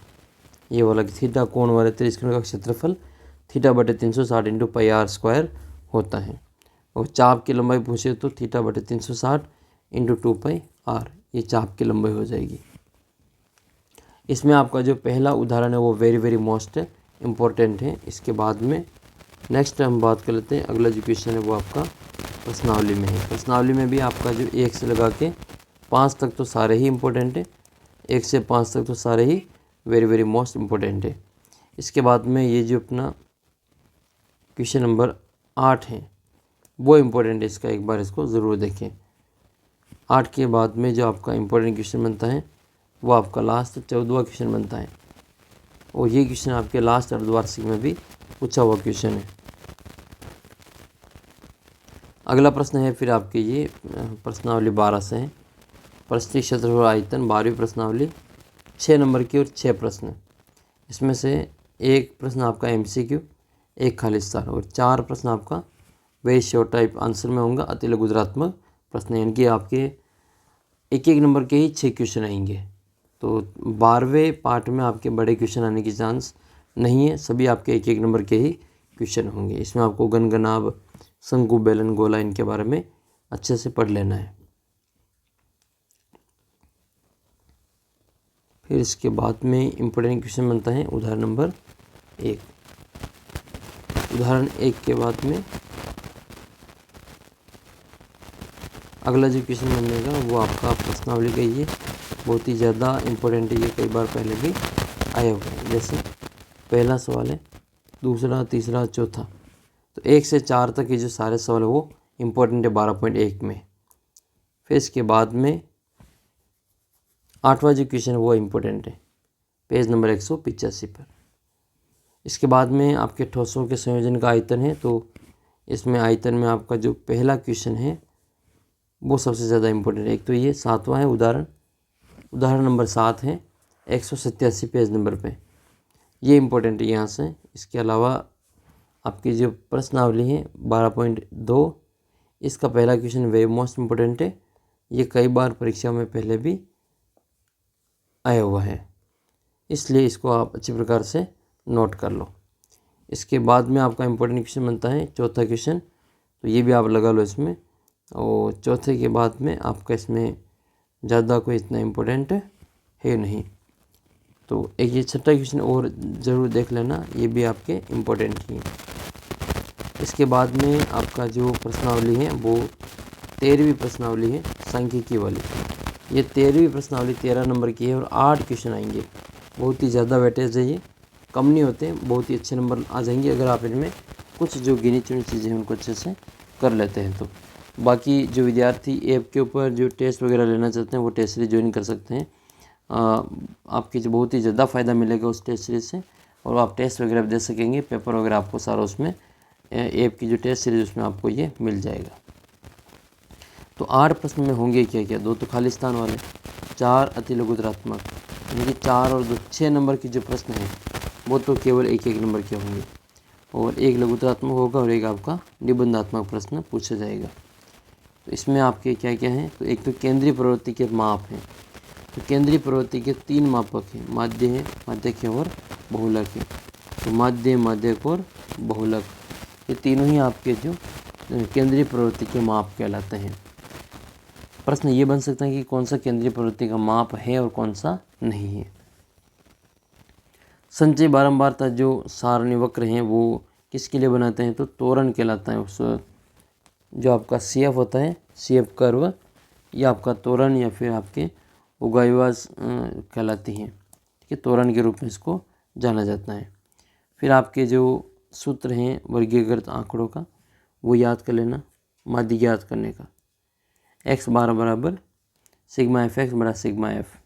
ये वाला कि थीटा कोण वाले त्रिज्यखंड का क्षेत्रफल थीटा बटे 360 इंटू पाई आर स्क्वायर होता है। और चाप की लंबाई पूछे तो थीटा बटे 360 इंटू 2 पाई आर, ये चाप की लंबाई हो जाएगी। इसमें आपका जो पहला उदाहरण है वो वेरी वेरी मोस्ट इम्पोर्टेंट है। इसके बाद में नेक्स्ट हम बात कर लेते हैं। अगला जो क्वेश्चन है वो आपका प्रश्नावली में है। प्रश्नावली में भी आपका जो 1 से लगा के 5 तक तो सारे ही इम्पोर्टेंट है, 1 से 5 तक तो सारे ही वेरी वेरी मोस्ट इम्पोर्टेंट है। इसके बाद में ये जो अपना क्वेश्चन नंबर 8 है वो इम्पोर्टेंट है, इसका एक बार इसको ज़रूर देखें। 8 के बाद में जो आपका इम्पोर्टेंट क्वेश्चन बनता है वो आपका लास्ट 14वां क्वेश्चन बनता है। और ये क्वेश्चन आपके लास्ट अर्धवार्षिक में भी पूछा हुआ क्वेश्चन है। अगला प्रश्न है फिर आपके ये प्रश्नावली 12 से है। परिस्थिति क्षेत्रफल आयतन 12वीं प्रश्नावली, 6 नंबर की और 6 प्रश्न। इसमें से एक प्रश्न आपका MCQ, एक खाली स्थान, और 4 प्रश्न आपका वेरी शॉर्ट टाइप आंसर में होंगे, अति लघुतरात्मक प्रश्न। यानी कि आपके 1-1 नंबर के ही 6 क्वेश्चन आएंगे। तो 12वें पार्ट में आपके बड़े क्वेश्चन आने की चांस नहीं है, सभी आपके 1-1 नंबर के ही क्वेश्चन होंगे। इसमें आपको गणगनाभ, शंकु, बेलन, गोला इनके बारे में अच्छे से पढ़ लेना है। फिर इसके बाद में इम्पोर्टेंट क्वेश्चन बनता है उदाहरण नंबर 1। उदाहरण 1 के बाद में अगला जो क्वेश्चन बनेगा वो आपका प्रश्नावली का ही है, बहुत ही ज़्यादा इम्पोर्टेंट है। ये कई बार पहले भी आया हुआ है। जैसे पहला सवाल है, दूसरा, तीसरा, चौथा, तो 1 से 4 तक ये जो सारे सवाल है वो इम्पोर्टेंट है 12.1 में। फिर इसके बाद में 8वां जो क्वेश्चन है वो इम्पोर्टेंट है पेज नंबर 185 पर। इसके बाद में आपके ठोसों के संयोजन का आयतन है, तो इसमें आयतन में आपका जो पहला क्वेश्चन है वो सबसे ज़्यादा इम्पोर्टेंट है। एक तो ये 7वां है उदाहरण नंबर 7 है 187 पेज नंबर पे, ये इम्पोर्टेंट है यहाँ से। इसके अलावा आपकी जो प्रश्नावली है 12.2, इसका पहला क्वेश्चन वेरी मोस्ट इम्पोर्टेंट है, ये कई बार परीक्षा में पहले भी आया हुआ है, इसलिए इसको आप अच्छी प्रकार से नोट कर लो। इसके बाद में आपका इम्पोर्टेंट क्वेश्चन बनता है चौथा क्वेश्चन, तो ये भी आप लगा लो इसमें। और चौथे के बाद में आपका इसमें ज़्यादा कोई इतना इम्पोर्टेंट है नहीं, तो एक ये छठा क्वेश्चन और ज़रूर देख लेना, ये भी आपके इम्पोर्टेंट ही है। इसके बाद में आपका जो प्रश्नावली है वो 13वीं प्रश्नावली है सांख्यिकी वाली। ये 13वीं प्रश्नावली 13 नंबर की है और 8 क्वेश्चन आएंगे। बहुत ही ज़्यादा वेटेज है, ये कम नहीं होते, बहुत ही अच्छे नंबर आ जाएंगे अगर आप इनमें कुछ जो गिनी चुनी चीज़ें हैं उनको अच्छे से कर लेते हैं। तो बाकी जो विद्यार्थी ऐप के ऊपर जो टेस्ट वगैरह लेना चाहते हैं वो टेस्ट सीरीज ज्वाइन कर सकते हैं। आपकी जो बहुत ही ज़्यादा फ़ायदा मिलेगा उस टेस्ट सीरीज से, और आप टेस्ट वगैरह दे सकेंगे, पेपर वगैरह आपको सारा उसमें ऐप की जो टेस्ट सीरीज उसमें आपको ये मिल जाएगा। तो 8 प्रश्न में होंगे क्या क्या, 2 तो खाली स्थान वाले, 4 अति लघुतरात्मक, यानी कि 4 और 2 6 नंबर की जो प्रश्न हैं वो तो केवल 1-1 नंबर के होंगे। और एक लघुत्तरात्मक होगा और एक आपका निबंधात्मक प्रश्न पूछा जाएगा। तो इसमें आपके क्या क्या हैं, तो एक तो केंद्रीय प्रवृत्ति के माप हैं। तो केंद्रीय प्रवृत्ति के 3 मापक हैं, माध्य है, माध्यक है और बहुलक है। तो माध्य, माध्यक और बहुलक, ये तीनों ही आपके जो केंद्रीय प्रवृत्ति के माप कहलाते हैं। प्रश्न ये बन सकता है कि कौन सा केंद्रीय प्रवृत्ति का माप है और कौन सा नहीं है। संचय बारंबारता जो सारणी वक्र हैं वो किसके लिए बनाते हैं, तो त्वरण कहलाता है। उस जो आपका CF होता है, CF कर्व, या आपका त्वरण या फिर आपके उगाईवाज कहलाती हैं। ठीक है, त्वरण के रूप में इसको जाना जाता है। फिर आपके जो सूत्र हैं वर्गीकृत आंकड़ों का वो याद कर लेना, माध्य ज्ञात करने का। x बार बराबर सिग्मा एफ एक्स बड़ा सिग्मा एफ।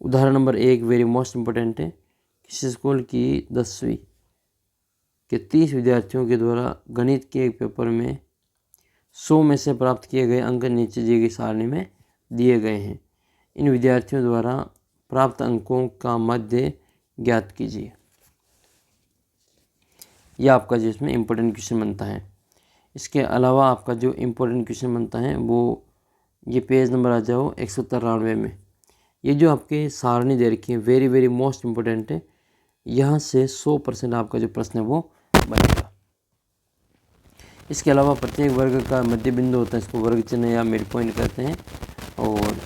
उदाहरण नंबर 1 वेरी मोस्ट इम्पोर्टेंट है। किसी स्कूल की 10वीं के 30 विद्यार्थियों के द्वारा गणित के एक पेपर में 100 में से प्राप्त किए गए अंक नीचे दी गई सारणी में दिए गए हैं। इन विद्यार्थियों द्वारा प्राप्त अंकों का मध्य ज्ञात कीजिए। यह आपका जो इसमें इम्पोर्टेंट क्वेश्चन बनता है। इसके अलावा आपका जो इम्पोर्टेंट क्वेश्चन बनता है वो ये पेज नंबर आ जाओ 193 में। ये जो आपके सारणी दे रखी है वेरी वेरी मोस्ट इम्पोर्टेंट है। यहाँ से 100% आपका जो प्रश्न है वो बनेगा। इसके अलावा प्रत्येक वर्ग का मध्य बिंदु होता है, इसको वर्ग चिन्ह या मिड पॉइंट कहते हैं, और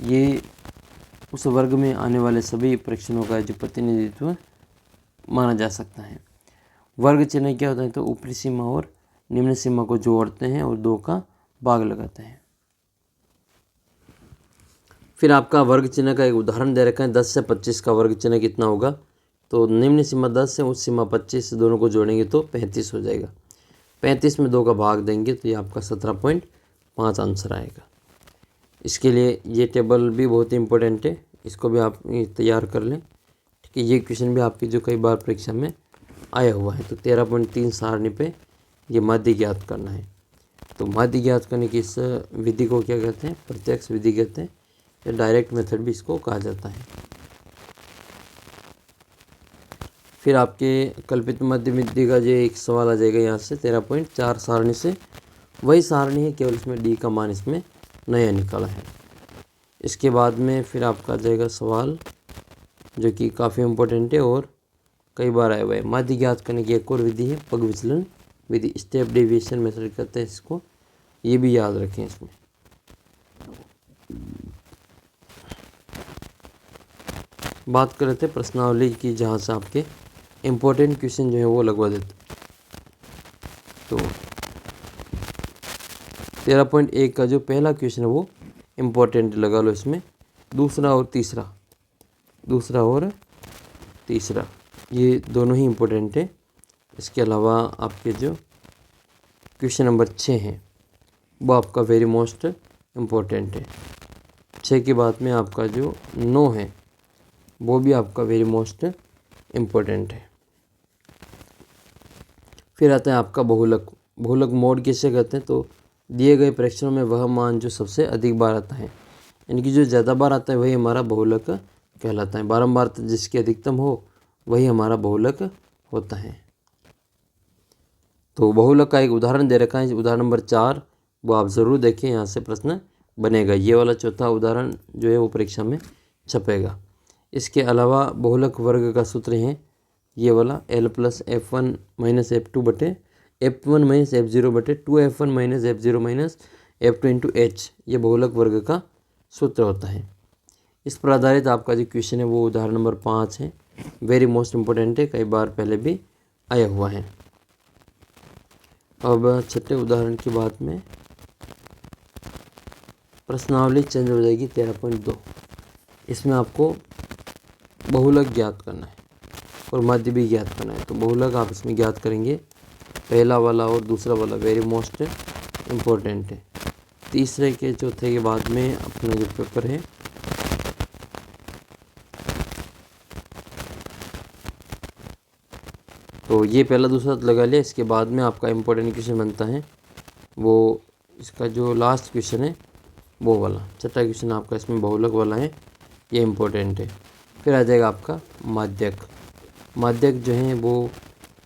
ये उस वर्ग में आने वाले सभी परीक्षणों का जो प्रतिनिधित्व माना जा सकता है। वर्ग चिन्ह क्या होता है, तो ऊपरी सीमा और निम्न सीमा को जोड़ते हैं और 2 का भाग लगाते हैं। फिर आपका वर्ग चिन्ह का एक उदाहरण दे रखा है, 10 से 25 का वर्ग चिन्ह कितना होगा, तो निम्न सीमा 10 है, उस सीमा 25 से दोनों को जोड़ेंगे तो 35 हो जाएगा। 35 में 2 का भाग देंगे तो ये आपका 17.5 आंसर आएगा। इसके लिए ये टेबल भी बहुत ही इंपॉर्टेंट है, इसको भी आप तैयार कर लें। ठीक है, ये क्वेश्चन भी आपकी जो कई बार परीक्षा में आया हुआ है। तो 13.3 सारणी पे ये माध्य ज्ञात करना है। तो माध्य ज्ञात करने की इस विधि को क्या कहते हैं, प्रत्यक्ष विधि कहते हैं, या डायरेक्ट मेथड भी इसको कहा जाता है। फिर आपके कल्पित मध्य विधि का जो एक सवाल आ जाएगा यहाँ से 13.4 सारणी से, वही सारणी है, केवल इसमें डी का मान इसमें नया निकाला है। इसके बाद में फिर आपका आ जाएगा सवाल जो कि काफ़ी इम्पोर्टेंट है और कई बार आया हुआ है। माध्य ज्ञात करने की एक और विधि है पग विचलन विधि, स्टेप डेविएशन मेथड कहते हैं इसको, ये भी याद रखें। इसमें बात कर रहे थे प्रश्नावली की, जहाँ से आपके इम्पोर्टेंट क्वेश्चन जो है वो लगवा देते। तो 13.1 का जो पहला क्वेश्चन है वो इम्पोर्टेंट लगा लो इसमें, दूसरा और तीसरा ये दोनों ही इम्पोर्टेंट है। इसके अलावा आपके जो क्वेश्चन नंबर 6 है वो आपका वेरी मोस्ट इम्पोर्टेंट है। 6 के बाद में आपका जो 9 है वो भी आपका वेरी मोस्ट इम्पोर्टेंट है। फिर आता है आपका बहुलक। बहुलक मोड किसे कहते हैं, तो दिए गए परीक्षणों में वह मान जो सबसे अधिक बार आता है, यानी कि जो ज़्यादा बार आता है वही हमारा बहुलक कहलाता है। बारंबार जिसकी अधिकतम हो वही हमारा बहुलक होता है। तो बहुलक का एक उदाहरण दे रखा है, उदाहरण नंबर 4, वो आप ज़रूर देखें, यहाँ से प्रश्न बनेगा। ये वाला चौथा उदाहरण जो है वो परीक्षा में छपेगा। इसके अलावा बहुलक वर्ग का सूत्र है ये वाला L + F1 - F2 बटे F1 - F0 बटे 2F1 - F0 - F2 × H, ये बहुलक वर्ग का सूत्र होता है। इस पर आधारित आपका जो क्वेश्चन है वो उदाहरण नंबर 5 है, वेरी मोस्ट इम्पोर्टेंट है, कई बार पहले भी आया हुआ है। अब छठे उदाहरण की बात में प्रश्नावली चेंज हो जाएगी 13.2। इसमें आपको बहुलक ज्ञात करना है और माध्य भी ज्ञात करना है। तो बहुलक आप इसमें ज्ञात करेंगे, पहला वाला और दूसरा वाला वेरी मोस्ट इम्पोर्टेंट है। तीसरे के चौथे के बाद में अपना जो पेपर है तो ये पहला दूसरा लगा लिया। इसके बाद में आपका इम्पोर्टेंट क्वेश्चन बनता है वो, इसका जो लास्ट क्वेश्चन है वो वाला, छठा क्वेश्चन आपका इसमें बहुलक वाला है, ये इम्पोर्टेंट है। फिर आ जाएगा आपका माध्यक। माध्यक जो है वो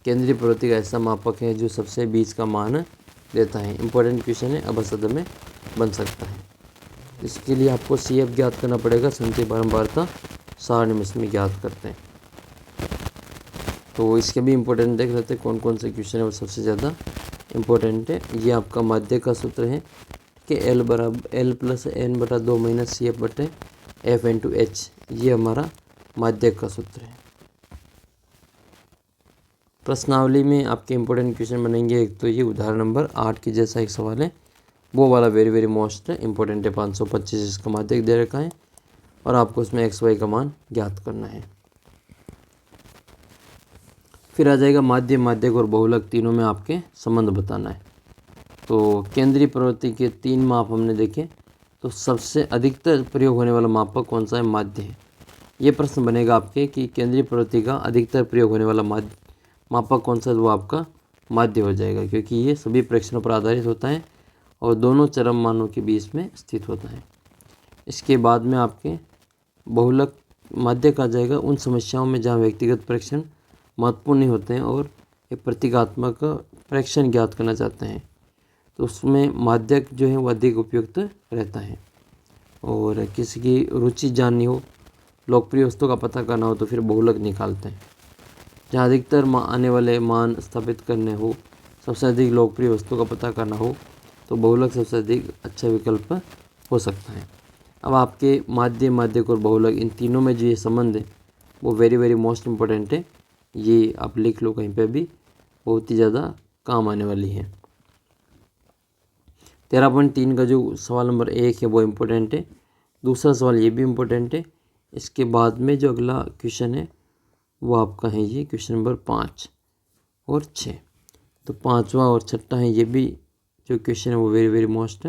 केंद्रीय प्रवृत्ति का ऐसा मापक है जो सबसे बीच का मान देता है। इंपॉर्टेंट क्वेश्चन है, अभ्यास में बन सकता है। इसके लिए आपको CF ज्ञात करना पड़ेगा, संचय बारंबारता सारणी में इसमें ज्ञात करते हैं। तो इसके भी इम्पोर्टेंट देख लेते हैं कौन कौन से क्वेश्चन है वो सबसे ज़्यादा इम्पोर्टेंट है। ये आपका माध्य का सूत्र है कि L + N/2 - CF/F H, ये हमारा माध्य का सूत्र है। प्रश्नावली में आपके इम्पोर्टेंट क्वेश्चन बनेंगे। एक तो ये उदाहरण नंबर 8 के जैसा एक सवाल है, वो वाला वेरी मोस्ट इम्पोर्टेंट है। 525 इसका माध्यक दे रखा है और आपको उसमें XY का मान ज्ञात करना है। फिर आ जाएगा माध्यक और बहुलक, तीनों में आपके संबंध बताना है। तो केंद्रीय प्रवृत्ति के 3 माप हमने देखे, तो सबसे अधिकतर प्रयोग होने वाला मापक कौन सा है? माध्य है। ये प्रश्न बनेगा आपके कि केंद्रीय प्रवृत्ति का अधिकतर प्रयोग होने वाला मापक कौन सा है? वो आपका माध्य हो जाएगा, क्योंकि ये सभी प्रेक्षणों पर आधारित होता है और दोनों चरम मानों के बीच में स्थित होता है। इसके बाद में आपके बहुलक माध्यक आ जाएगा उन समस्याओं में जहाँ व्यक्तिगत प्रेक्षण महत्वपूर्ण नहीं होते हैं और एक प्रतीकात्मक प्रेक्षण ज्ञात करना चाहते हैं, तो उसमें माध्यक जो है वो अधिक उपयुक्त रहता है। और किसी की रुचि जाननी हो, लोकप्रिय वस्तु का पता करना हो, तो फिर बहुलक निकालते हैं। जहाँ अधिकतर आने वाले मान स्थापित करने हो, सबसे अधिक लोकप्रिय वस्तु का पता करना हो, तो बहुलक सबसे अधिक अच्छा विकल्प हो सकता है। अब आपके माध्यक और बहुलक, इन तीनों में जो ये संबंध है वो वेरी मोस्ट इम्पोर्टेंट है। ये आप लिख लो कहीं पे भी, बहुत ही ज़्यादा काम आने वाली है। 13.3 का जो सवाल नंबर 1 है वो इम्पोर्टेंट है। दूसरा सवाल ये भी इम्पोर्टेंट है। इसके बाद में जो अगला क्वेश्चन है वो आपका है ये क्वेश्चन नंबर 5 और 6। तो 5वां और 6ठा है, ये भी जो क्वेश्चन है वो वेरी मोस्ट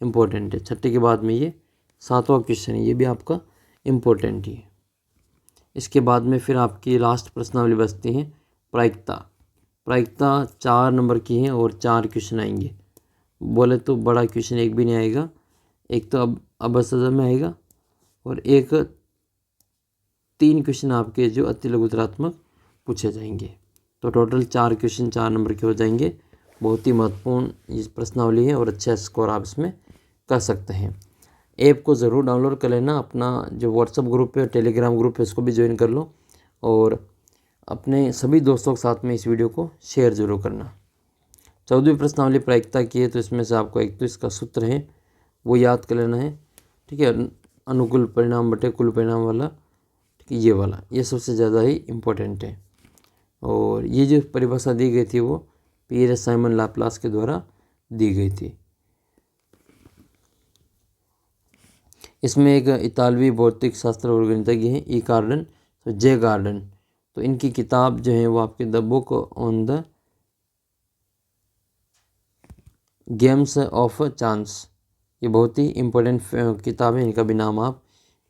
इम्पोर्टेंट है। 6ठे के बाद में ये 7वां क्वेश्चन है, ये भी आपका इम्पोर्टेंट ही है। इसके बाद में फिर आपकी लास्ट प्रश्नावली बचती है प्रायिकता 4 नंबर की है और 4 क्वेश्चन आएंगे। बोले तो बड़ा क्वेश्चन एक भी नहीं आएगा, एक तो अब में आएगा और एक 3 क्वेश्चन आपके जो अति लघुतरात्मक पूछे जाएंगे। तो टोटल 4 क्वेश्चन 4 नंबर के हो जाएंगे। बहुत ही महत्वपूर्ण ये प्रश्नावली है और अच्छा स्कोर आप इसमें कर सकते हैं। ऐप को ज़रूर डाउनलोड कर लेना, अपना जो व्हाट्सएप ग्रुप है, टेलीग्राम ग्रुप है, उसको भी ज्वाइन कर लो और अपने सभी दोस्तों के साथ में इस वीडियो को शेयर जरूर करना। 14वीं प्रश्नावली प्रायिकता की है, तो इसमें से आपको एक तो इसका सूत्र है वो याद कर लेना है, ठीक है। अनुकूल परिणाम बटे कुल परिणाम वाला, ठीक है, ये वाला, ये सबसे ज़्यादा ही इम्पोर्टेंट है। और ये जो परिभाषा दी गई थी वो पीयरे साइमन लाप्लास के द्वारा दी गई थी। इसमें एक इतालवी भौतिक शास्त्र और गणितज्ञ हैं ई गार्डन, तो जे गार्डन, तो इनकी किताब जो है वो आपके the book on the games of chance, ये बहुत ही इम्पोर्टेंट किताब है, इनका भी नाम आप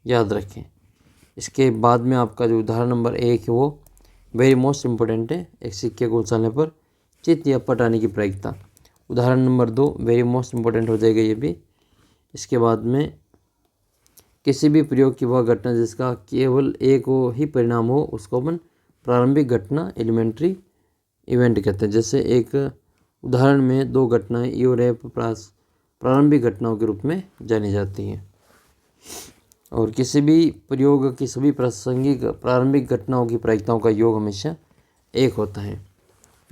याद रखें। इसके बाद में आपका जो उदाहरण नंबर 1 है वो वेरी मोस्ट इम्पोर्टेंट है। एक सिक्के को उछालने पर चित्त या पट आने की प्रायिकता। उदाहरण नंबर 2 वेरी मोस्ट इम्पोर्टेंट हो जाएगा ये भी। इसके बाद में किसी भी प्रयोग की वह घटना जिसका केवल एक ही परिणाम हो उसको अपन प्रारंभिक घटना एलिमेंट्री इवेंट कहते हैं। जैसे एक उदाहरण में 2 घटनाएं ई और एफ प्रारंभिक घटनाओं के रूप में जानी जाती हैं और किसी भी प्रयोग की सभी प्रासंगिक प्रारंभिक घटनाओं की प्रायिकताओं का योग हमेशा 1 होता है।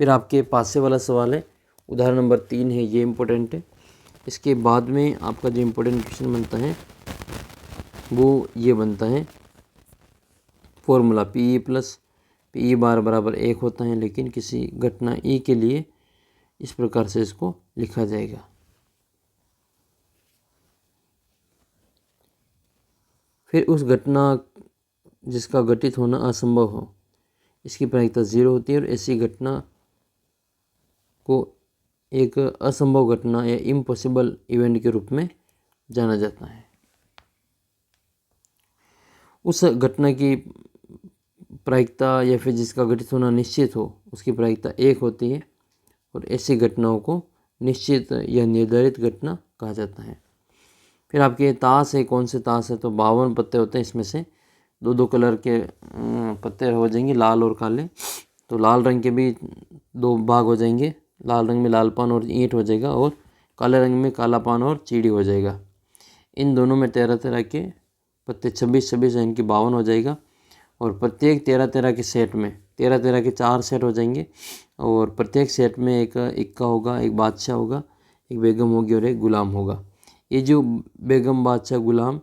फिर आपके पास से वाला सवाल है उदाहरण नंबर 3 है, ये इम्पोर्टेंट है। इसके बाद में आपका जो इम्पोर्टेंट क्वेश्चन बनता है वो ये बनता है फॉर्मूला पी प्लस पी बार बराबर 1 होता है, लेकिन किसी घटना ई के लिए इस प्रकार से इसको लिखा जाएगा। फिर उस घटना जिसका घटित होना असंभव हो इसकी प्रायिकता 0 होती है और ऐसी घटना को एक असंभव घटना या इम्पॉसिबल इवेंट के रूप में जाना जाता है। उस घटना की प्रायिकता या फिर जिसका घटित होना निश्चित हो उसकी प्रायिकता 1 होती है और ऐसी घटनाओं को निश्चित या निर्धारित घटना कहा जाता है। फिर आपके ताश है, कौन से ताश है, तो 52 पत्ते होते हैं, इसमें से 2-2 कलर के पत्ते हो जाएंगे, लाल और काले। तो लाल रंग के भी 2 भाग हो जाएंगे। लाल रंग में लाल पान और ईंट हो जाएगा और काले रंग में काला पान और चीड़ी हो जाएगा। इन दोनों में 13-13 के पत्ते 26-26 यानी कि 52 हो जाएगा। और प्रत्येक 13-13 के सेट में 13-13 के 4 सेट हो जाएंगे और प्रत्येक सेट में एक इक्का होगा, एक बादशाह होगा, एक बेगम होगी और एक गुलाम होगा। ये जो बेगम, बादशाह, गुलाम,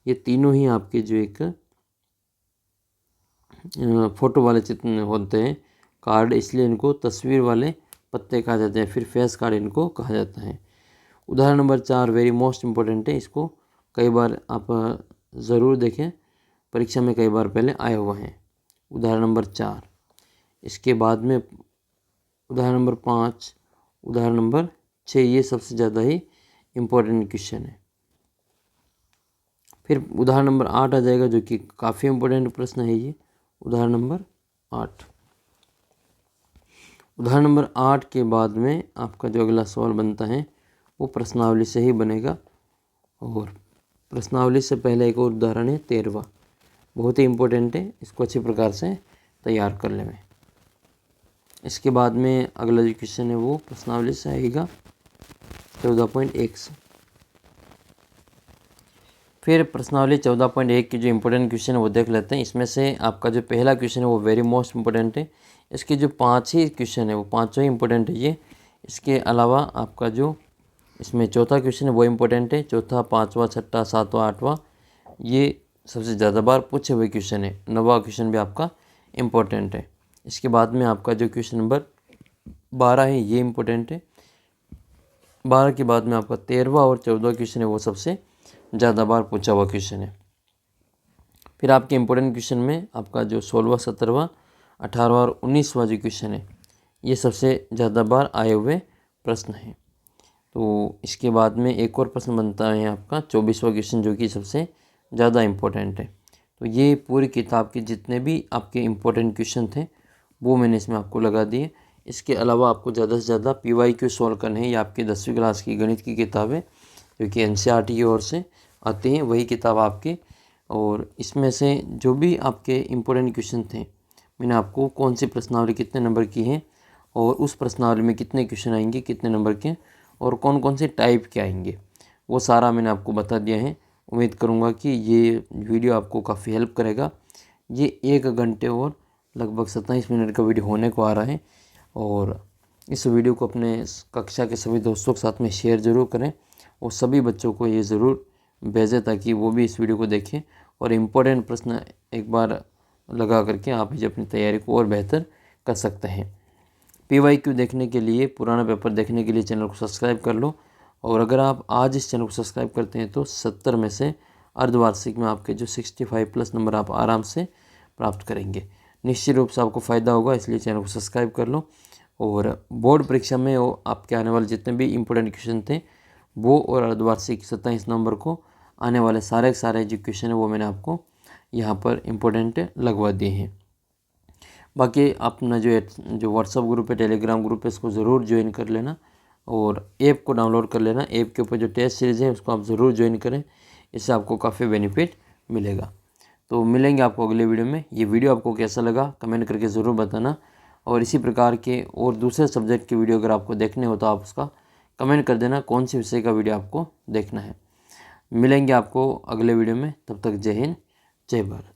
ये तीनों ही आपके जो एक फ़ोटो वाले चित्र होते हैं कार्ड, इसलिए इनको तस्वीर वाले पत्ते कहा जाते हैं। फिर फेस कार्ड इनको कहा जाता है। उदाहरण नंबर 4 वेरी मोस्ट इम्पोर्टेंट है। इसको कई बार आप ज़रूर देखें, परीक्षा में कई बार पहले आए हुए हैं। उदाहरण नंबर 4, इसके बाद में उदाहरण नंबर 5, उदाहरण नंबर 6, ये सबसे ज़्यादा ही इम्पोर्टेंट क्वेश्चन है। फिर उदाहरण नंबर 8 आ जाएगा, जो कि काफ़ी इम्पोर्टेंट प्रश्न है ये। उदाहरण नंबर 8, उदाहरण नंबर 8 के बाद में आपका जो अगला सवाल बनता है वो प्रश्नावली से ही बनेगा। और प्रश्नावली से पहले एक और उदाहरण है 13वां, बहुत ही इम्पोर्टेंट है, इसको अच्छी प्रकार से तैयार कर लें। इसके बाद में अगला जो क्वेश्चन है वो प्रश्नावली से आएगा 14.1 से। फिर प्रश्नावली 14.1 की जो इम्पोर्टेंट क्वेश्चन है वो देख लेते हैं। इसमें से आपका जो पहला क्वेश्चन है वो वेरी मोस्ट इम्पोर्टेंट है। इसके जो 5 ही क्वेश्चन है वो 5 ही इम्पोर्टेंट है ये। इसके अलावा आपका जो इसमें चौथा क्वेश्चन है वो इम्पोर्टेंट है। चौथा, 5वां, 6वां, 7वां, 8वां ये सबसे ज़्यादा बार पूछे हुए क्वेश्चन है। 9वां क्वेश्चन भी आपका इम्पोर्टेंट है। इसके बाद में आपका जो क्वेश्चन नंबर 12 है ये इम्पोर्टेंट है। 12 के बाद में आपका 13वां और 14वां क्वेश्चन है वो सबसे ज़्यादा बार पूछा हुआ क्वेश्चन है। फिर आपके इम्पोर्टेंट क्वेश्चन में आपका जो 16वां, 17वां, 18वां और 19वां जो क्वेश्चन है ये सबसे ज़्यादा बार आए हुए प्रश्न हैं। तो इसके बाद में एक और प्रश्न बनता है आपका 24वां क्वेश्चन, जो कि सबसे ज़्यादा इम्पोर्टेंट है। तो ये पूरी किताब के जितने भी आपके इम्पोर्टेंट क्वेश्चन थे वो मैंने इसमें आपको लगा दिए। इसके अलावा आपको ज़्यादा से ज़्यादा PYQ सॉल्व करने हैं। ये आपकी 10वीं क्लास की गणित की किताब है जो कि NCERT की ओर से आती हैं, वही किताब आपकी। और इसमें से जो भी आपके इम्पोर्टेंट क्वेश्चन थे मैंने आपको कौन सी प्रश्नावली कितने नंबर की है और उस प्रश्नावली में कितने क्वेश्चन आएंगे, कितने नंबर के, और कौन कौन से टाइप के आएंगे, वो सारा मैंने आपको बता दिया है। उम्मीद करूँगा कि ये वीडियो आपको काफ़ी हेल्प करेगा। ये 1 घंटे और लगभग 27 मिनट का वीडियो होने को आ रहा है। और इस वीडियो को अपने कक्षा के सभी दोस्तों के साथ में शेयर ज़रूर करें और सभी बच्चों को ये ज़रूर भेजें ताकि वो भी इस वीडियो को देखें और इम्पोर्टेंट प्रश्न एक बार लगा करके आप ही अपनी तैयारी को और बेहतर कर सकते हैं। PYQ देखने के लिए, पुराना पेपर देखने के लिए चैनल को सब्सक्राइब कर लो। और अगर आप आज इस चैनल को सब्सक्राइब करते हैं तो 70 में से अर्धवार्षिक में आपके जो 65+ नंबर आप आराम से प्राप्त करेंगे। निश्चित रूप से आपको फ़ायदा होगा, इसलिए चैनल को सब्सक्राइब कर लो। और बोर्ड परीक्षा में वो आपके आने वाले जितने भी इम्पोर्टेंट क्वेश्चन थे वो और अर्धवार्षिक 27 नंबर को आने वाले सारे जो क्वेश्चन है वो मैंने आपको यहाँ पर इम्पोर्टेंट लगवा दिए हैं। बाकी अपना जो व्हाट्सअप ग्रुप है, टेलीग्राम ग्रुप है, इसको ज़रूर ज्वाइन कर लेना और ऐप को डाउनलोड कर लेना। ऐप के ऊपर जो टेस्ट सीरीज़ है उसको आप ज़रूर ज्वाइन करें, इससे आपको काफ़ी बेनिफिट मिलेगा। तो मिलेंगे आपको अगले वीडियो में। ये वीडियो आपको कैसा लगा कमेंट करके ज़रूर बताना। और इसी प्रकार के और दूसरे सब्जेक्ट के वीडियो अगर आपको देखने हो तो आप उसका कमेंट कर देना कौन सी विषय का वीडियो आपको देखना है। मिलेंगे आपको अगले वीडियो में, तब तक जय हिंद, जय भारत।